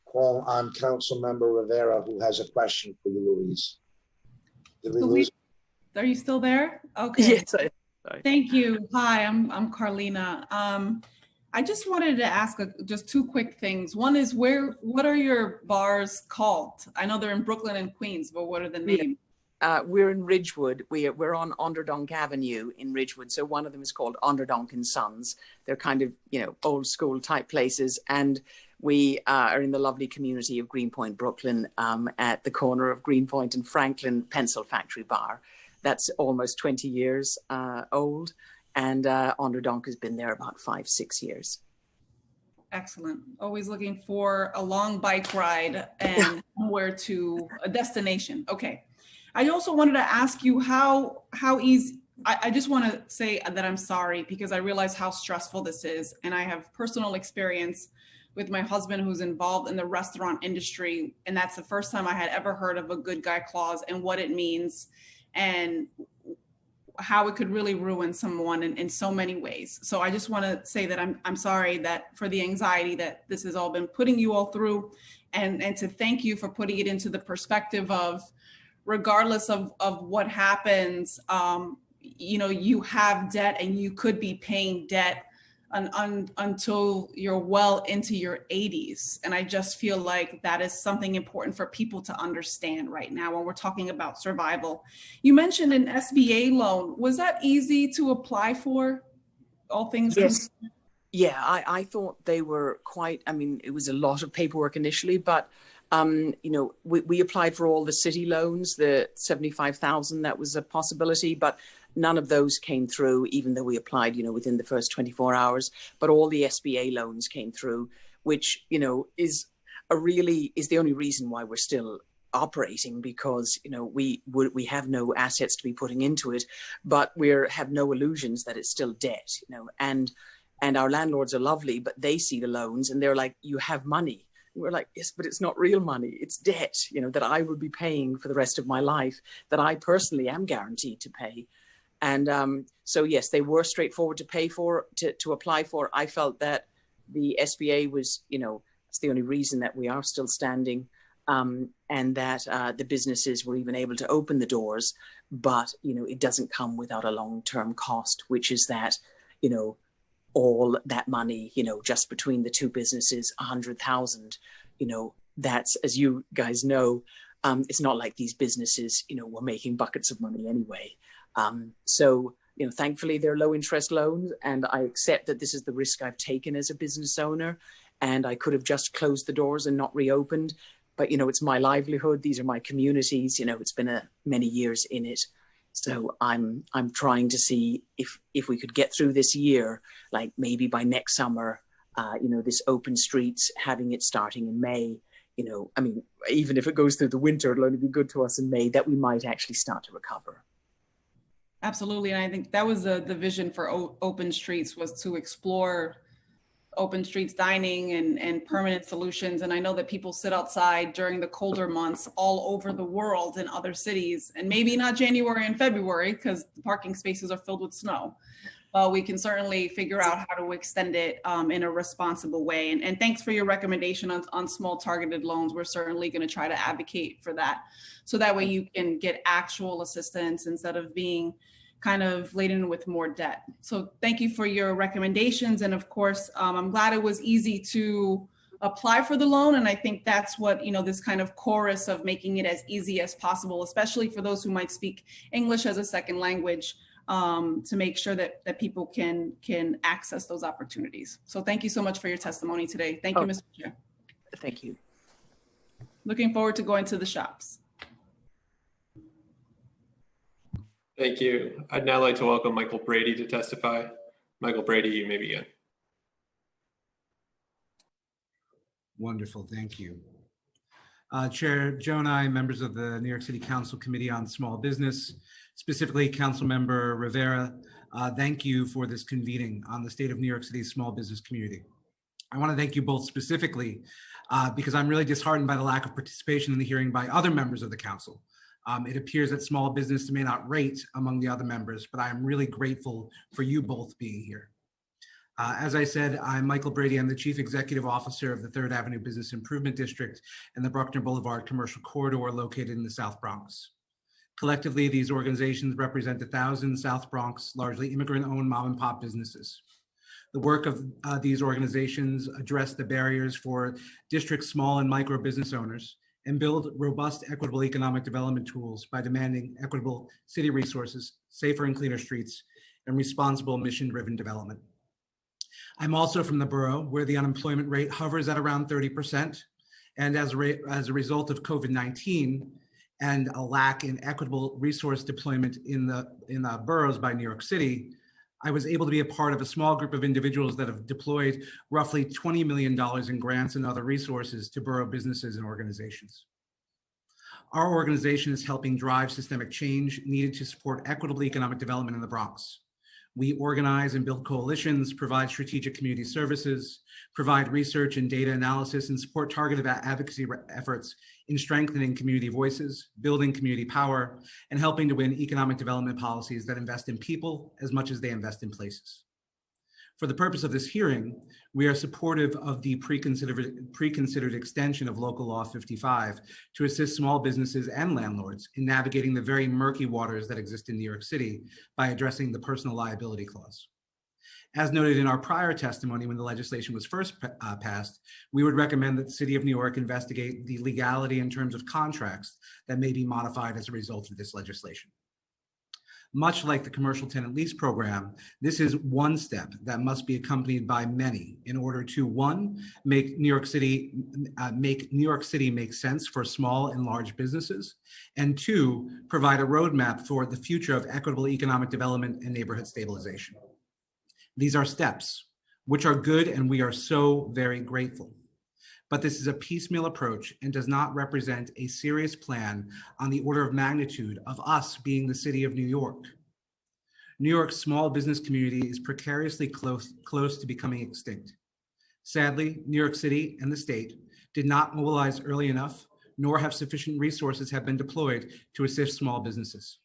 call on Councilmember Rivera, who has a question for you, Louise. Did we lose? Are you still there? Okay. Yes. Thank you. Hi, I'm Carlina. I just wanted to ask just two quick things. One is what are your bars called? I know they're in Brooklyn and Queens, but what are the names? We're in Ridgewood. We're on Onderdonk Avenue in Ridgewood. So one of them is called Onderdonk and Sons. They're kind of, old school type places. And we are in the lovely community of Greenpoint, Brooklyn, at the corner of Greenpoint and Franklin Pencil Factory Bar. That's almost 20 years old. And Onderdonk has been there about 5-6 years. Excellent. Always looking for a long bike ride and somewhere to a destination. Okay. I also wanted to ask you how easy, I just want to say that I'm sorry because I realize how stressful this is. And I have personal experience with my husband who's involved in the restaurant industry. And that's the first time I had ever heard of a good guy clause and what it means and how it could really ruin someone in so many ways. So I just want to say that I'm sorry that for the anxiety that this has all been putting you all through and to thank you for putting it into the perspective of regardless of what happens, you have debt and you could be paying debt until you're well into your 80s. And I just feel like that is something important for people to understand right now when we're talking about survival. You mentioned an SBA loan. Was that easy to apply for? All things Yes. Yeah, I thought they were quite, it was a lot of paperwork initially, but we applied for all the city loans, the 75,000, that was a possibility, but none of those came through, even though we applied, within the first 24 hours, but all the SBA loans came through, which, is the only reason why we're still operating, because, we have no assets to be putting into it, but we have no illusions that it's still debt, and our landlords are lovely, but they see the loans and they're like, you have money. We're like, yes, but it's not real money. It's debt, that I will be paying for the rest of my life, that I personally am guaranteed to pay. And so, yes, they were straightforward to pay for, to apply for. I felt that the SBA was, it's the only reason that we are still standing, and that the businesses were even able to open the doors. But, it doesn't come without a long-term cost, which is that, all that money, just between the two businesses, 100,000, that's, as you guys know, it's not like these businesses, were making buckets of money anyway. So, thankfully they're low interest loans, and I accept that this is the risk I've taken as a business owner, and I could have just closed the doors and not reopened, but, it's my livelihood. These are my communities, it's been many years in it. So I'm trying to see if we could get through this year, like maybe by next summer, this open streets, having it starting in May, even if it goes through the winter, it'll only be good to us in May, that we might actually start to recover. Absolutely. And I think that was the vision for Open Streets, was to explore open streets dining and permanent solutions. And I know that people sit outside during the colder months all over the world in other cities, and maybe not January and February because the parking spaces are filled with snow. We can certainly figure out how to extend it in a responsible way. And thanks for your recommendation on small targeted loans. We're certainly going to try to advocate for that. So that way you can get actual assistance instead of being kind of laden with more debt. So thank you for your recommendations. And of course, I'm glad it was easy to apply for the loan. And I think that's what, this kind of chorus of making it as easy as possible, especially for those who might speak English as a second language, to make sure that people can access those opportunities. So thank you so much for your testimony today. Thank you, Mr. Chair. Thank you. Looking forward to going to the shops. Thank you. I'd now like to welcome Michael Brady to testify. Michael Brady, you may begin. Wonderful, thank you. Chair Jonai, members of the New York City Council Committee on Small Business, specifically Councilmember Rivera, thank you for this convening on the state of New York City's small business community. I want to thank you both specifically because I'm really disheartened by the lack of participation in the hearing by other members of the council. It appears that small business may not rate among the other members, but I am really grateful for you both being here. As I said, I'm Michael Brady. I'm the Chief Executive Officer of the 3rd Avenue Business Improvement District and the Bruckner Boulevard Commercial Corridor located in the South Bronx. Collectively, these organizations represent 1,000 South Bronx, largely immigrant-owned mom and pop businesses. The work of these organizations address the barriers for district small and micro business owners and build robust, equitable economic development tools by demanding equitable city resources, safer and cleaner streets, and responsible mission-driven development. I'm also from the borough where the unemployment rate hovers at around 30%. And as a result of COVID-19 and a lack in equitable resource deployment in the boroughs by New York City, I was able to be a part of a small group of individuals that have deployed roughly $20 million in grants and other resources to borough businesses and organizations. Our organization is helping drive systemic change needed to support equitable economic development in the Bronx. We organize and build coalitions, provide strategic community services, provide research and data analysis, and support targeted advocacy efforts in strengthening community voices, building community power, and helping to win economic development policies that invest in people as much as they invest in places. For the purpose of this hearing, we are supportive of the pre-considered extension of Local Law 55 to assist small businesses and landlords in navigating the very murky waters that exist in New York City by addressing the personal liability clause. As noted in our prior testimony when the legislation was first passed, we would recommend that the City of New York investigate the legality in terms of contracts that may be modified as a result of this legislation. Much like the commercial tenant lease program, this is one step that must be accompanied by many in order to, one, make New York City make sense for small and large businesses, and two, provide a roadmap for the future of equitable economic development and neighborhood stabilization. These are steps, which are good, and we are so very grateful. But this is a piecemeal approach and does not represent a serious plan on the order of magnitude of us being the city of New York. New York's small business community is precariously close to becoming extinct. Sadly, New York City and the state did not mobilize early enough, nor have sufficient resources have been deployed to assist small businesses.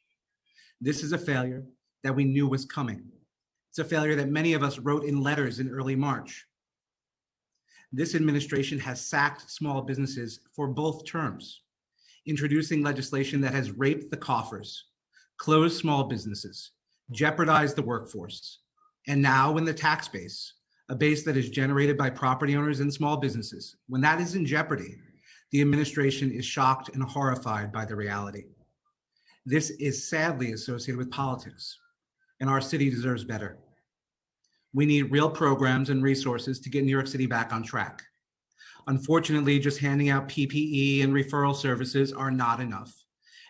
This is a failure that we knew was coming. It's a failure that many of us wrote in letters in early March. This administration has sacked small businesses for both terms, introducing legislation that has raped the coffers, closed small businesses, jeopardized the workforce, and now when the tax base, a base that is generated by property owners and small businesses, when that is in jeopardy, the administration is shocked and horrified by the reality. This is sadly associated with politics, and our city deserves better. We need real programs and resources to get New York City back on track. Unfortunately, just handing out PPE and referral services are not enough.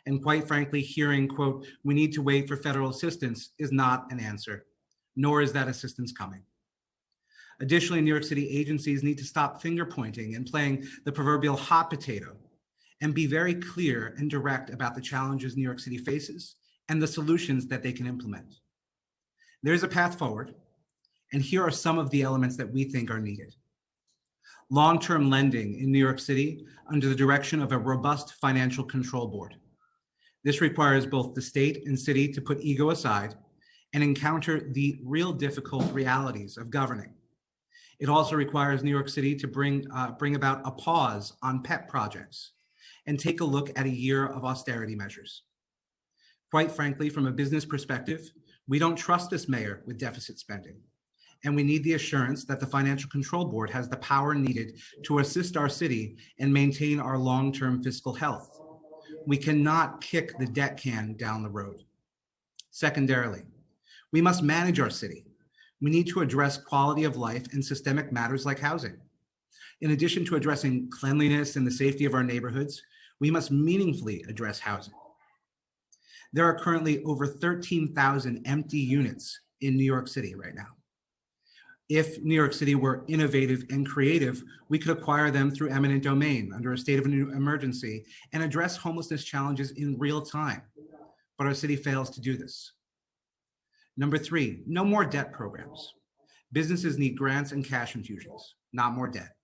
And quite frankly, hearing, quote, "we need to wait for federal assistance" is not an answer, nor is that assistance coming. Additionally, New York City agencies need to stop finger pointing and playing the proverbial hot potato and be very clear and direct about the challenges New York City faces and the solutions that they can implement. There's a path forward. And here are some of the elements that we think are needed. Long-term lending in New York City under the direction of a robust financial control board. This requires both the state and city to put ego aside and encounter the real difficult realities of governing. It also requires New York City to bring about a pause on pet projects and take a look at a year of austerity measures. Quite frankly, from a business perspective, we don't trust this mayor with deficit spending. And we need the assurance that the Financial Control Board has the power needed to assist our city and maintain our long-term fiscal health. We cannot kick the debt can down the road. Secondarily, we must manage our city. We need to address quality of life and systemic matters like housing. In addition to addressing cleanliness and the safety of our neighborhoods, we must meaningfully address housing. There are currently over 13,000 empty units in New York City right now. If New York City were innovative and creative, we could acquire them through eminent domain under a state of emergency and address homelessness challenges in real time. But our city fails to do this. Number three, no more debt programs. Businesses need grants and cash infusions, not more debt.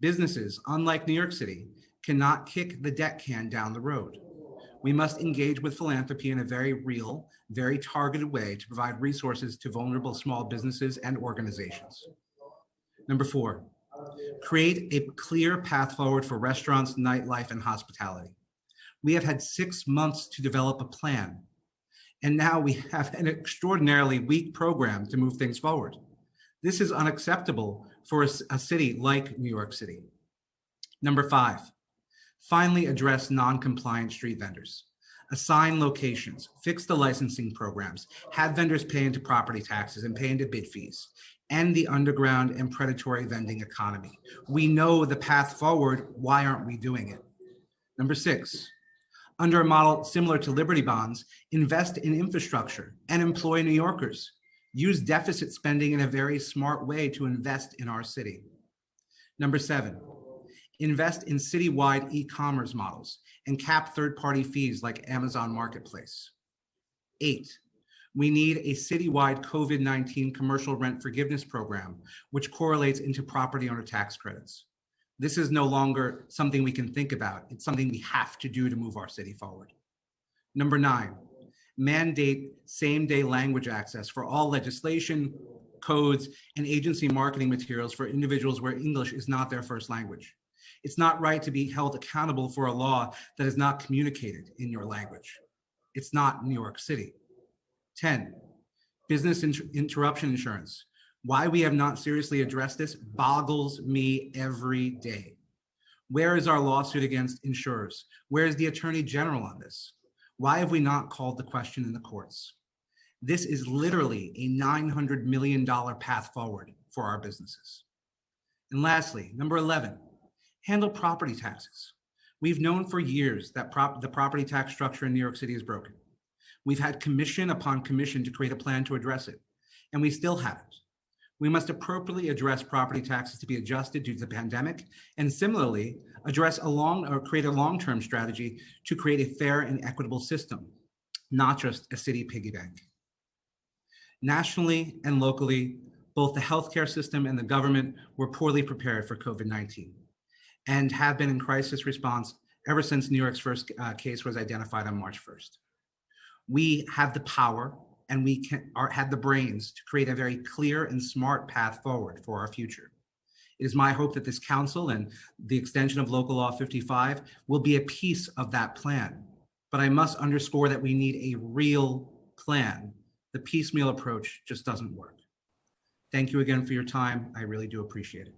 Businesses, unlike New York City, cannot kick the debt can down the road. We must engage with philanthropy in a very real, very targeted way to provide resources to vulnerable small businesses and organizations. Number 4, create a clear path forward for restaurants, nightlife, and hospitality. We have had 6 months to develop a plan, and now we have an extraordinarily weak program to move things forward. This is unacceptable for a city like New York City. Number 5, finally address non-compliant street vendors. Assign locations, fix the licensing programs, have vendors pay into property taxes and pay into bid fees, end the underground and predatory vending economy. We know the path forward. Why aren't we doing it? Number 6, under a model similar to Liberty Bonds, invest in infrastructure and employ New Yorkers. Use deficit spending in a very smart way to invest in our city. Number 7, invest in citywide e-commerce models and cap third-party fees like Amazon Marketplace. 8, we need a citywide COVID-19 commercial rent forgiveness program, which correlates into property owner tax credits. This is no longer something we can think about. It's something we have to do to move our city forward. Number 9, mandate same-day language access for all legislation, codes, and agency marketing materials for individuals where English is not their first language. It's not right to be held accountable for a law that is not communicated in your language. It's not New York City. 10, business interruption insurance. Why we have not seriously addressed this boggles me every day. Where is our lawsuit against insurers? Where is the Attorney General on this? Why have we not called the question in the courts? This is literally a $900 million path forward for our businesses. And lastly, number 11, handle property taxes. We've known for years that the property tax structure in New York City is broken. We've had commission upon commission to create a plan to address it, and we still haven't. We must appropriately address property taxes to be adjusted due to the pandemic, and similarly, create a long-term strategy to create a fair and equitable system, not just a city piggy bank. Nationally and locally, both the healthcare system and the government were poorly prepared for COVID-19 and have been in crisis response ever since New York's first case was identified on March 1st. We have the power and we had the brains to create a very clear and smart path forward for our future. It is my hope that this council and the extension of Local Law 55 will be a piece of that plan. But I must underscore that we need a real plan. The piecemeal approach just doesn't work. Thank you again for your time. I really do appreciate it.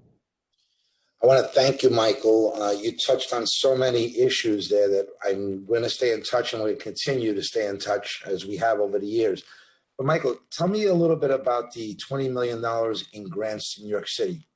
I want to thank you, Michael. You touched on so many issues there that I'm going to stay in touch, and we'll continue to stay in touch as we have over the years. But Michael, tell me a little bit about the $20 million in grants in New York City.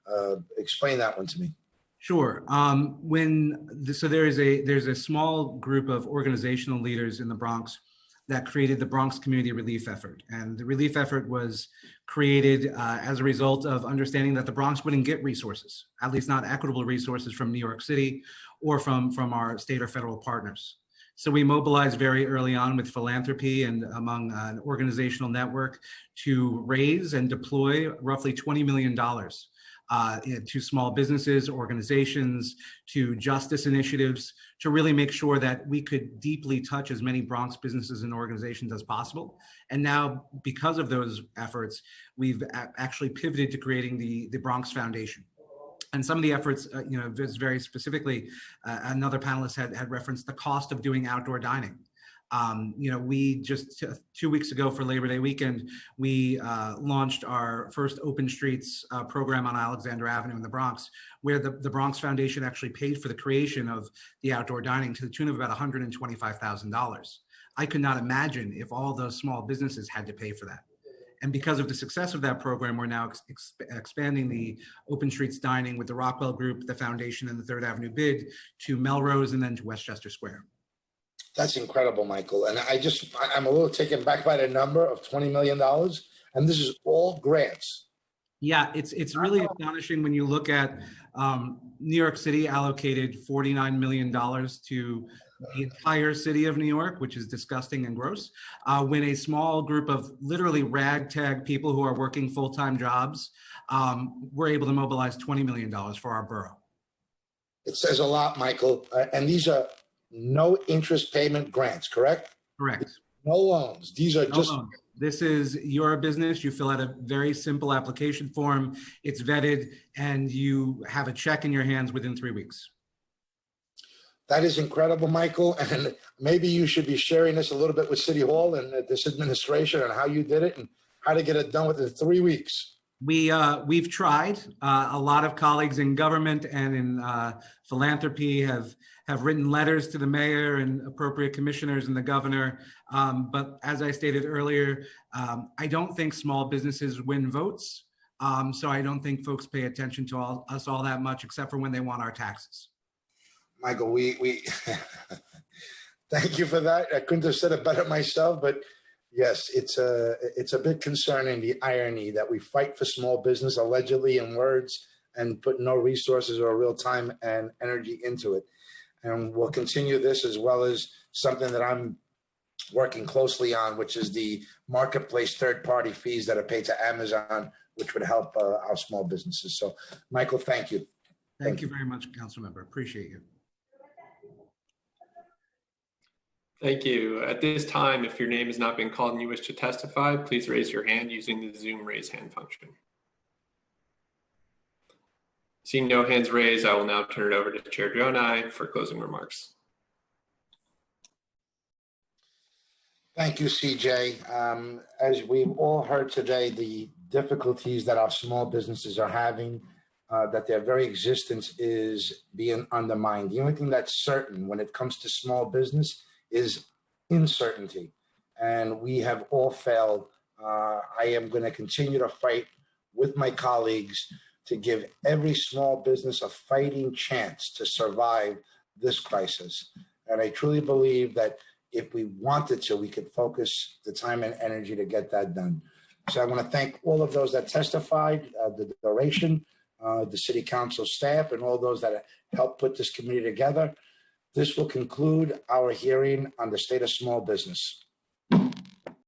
Explain that one to me. Sure. So there's a small group of organizational leaders in the Bronx that created the Bronx Community Relief Effort. And the relief effort was created as a result of understanding that the Bronx wouldn't get resources, at least not equitable resources from New York City or from our state or federal partners. So we mobilized very early on with philanthropy and among an organizational network to raise and deploy roughly $20 million to small businesses, organizations, to justice initiatives, to really make sure that we could deeply touch as many Bronx businesses and organizations as possible. And now, because of those efforts, we've actually pivoted to creating the Bronx Foundation. And some of the efforts, just very specifically, another panelist had referenced the cost of doing outdoor dining. We just 2 weeks ago for Labor Day weekend, we launched our first Open Streets program on Alexander Avenue in the Bronx, where the Bronx Foundation actually paid for the creation of the outdoor dining to the tune of about $125,000. I could not imagine if all those small businesses had to pay for that. And because of the success of that program, we're now expanding the Open Streets Dining with the Rockwell Group, the Foundation, and the Third Avenue Bid to Melrose and then to Westchester Square. That's incredible, Michael. And I'm a little taken back by the number of $20 million. And this is all grants. Yeah, it's really astonishing when you look at New York City allocated $49 million to the entire city of New York, which is disgusting and gross, when a small group of literally ragtag people who are working full-time jobs were able to mobilize $20 million for our borough. It says a lot, Michael. And these are no interest payment grants, correct? Correct. No loans. These are No just loans. This is your business. You fill out a very simple application form. It's vetted, and you have a check in your hands within 3 weeks. That is incredible, Michael. And maybe you should be sharing this a little bit with City Hall and this administration and how you did it and how to get it done within 3 weeks. We've tried. A lot of colleagues in government and in philanthropy have written letters to the mayor and appropriate commissioners and the governor. But as I stated earlier, I don't think small businesses win votes. So I don't think folks pay attention to us all that much, except for when they want our taxes. Michael, we thank you for that. I couldn't have said it better myself, but yes, it's a bit concerning, the irony that we fight for small business allegedly in words and put no resources or real time and energy into it. And we'll continue this, as well as something that I'm working closely on, which is the marketplace third-party fees that are paid to Amazon, which would help our small businesses. So, Michael, thank you. Thank you very much, Council Member. Appreciate you. Thank you. At this time, if your name has not been called and you wish to testify, please raise your hand using the Zoom raise hand function. Seeing no hands raised, I will now turn it over to Chair Jonai for closing remarks. Thank you, CJ. As we've all heard today, the difficulties that our small businesses are having, that their very existence is being undermined. The only thing that's certain when it comes to small business is uncertainty, and we have all failed. I am going to continue to fight with my colleagues to give every small business a fighting chance to survive this crisis. And I truly believe that if we wanted to, we could focus the time and energy to get that done. So I want to thank all of those that testified, the duration, the City Council staff, and all those that helped put this committee together. This will conclude our hearing on the state of small business.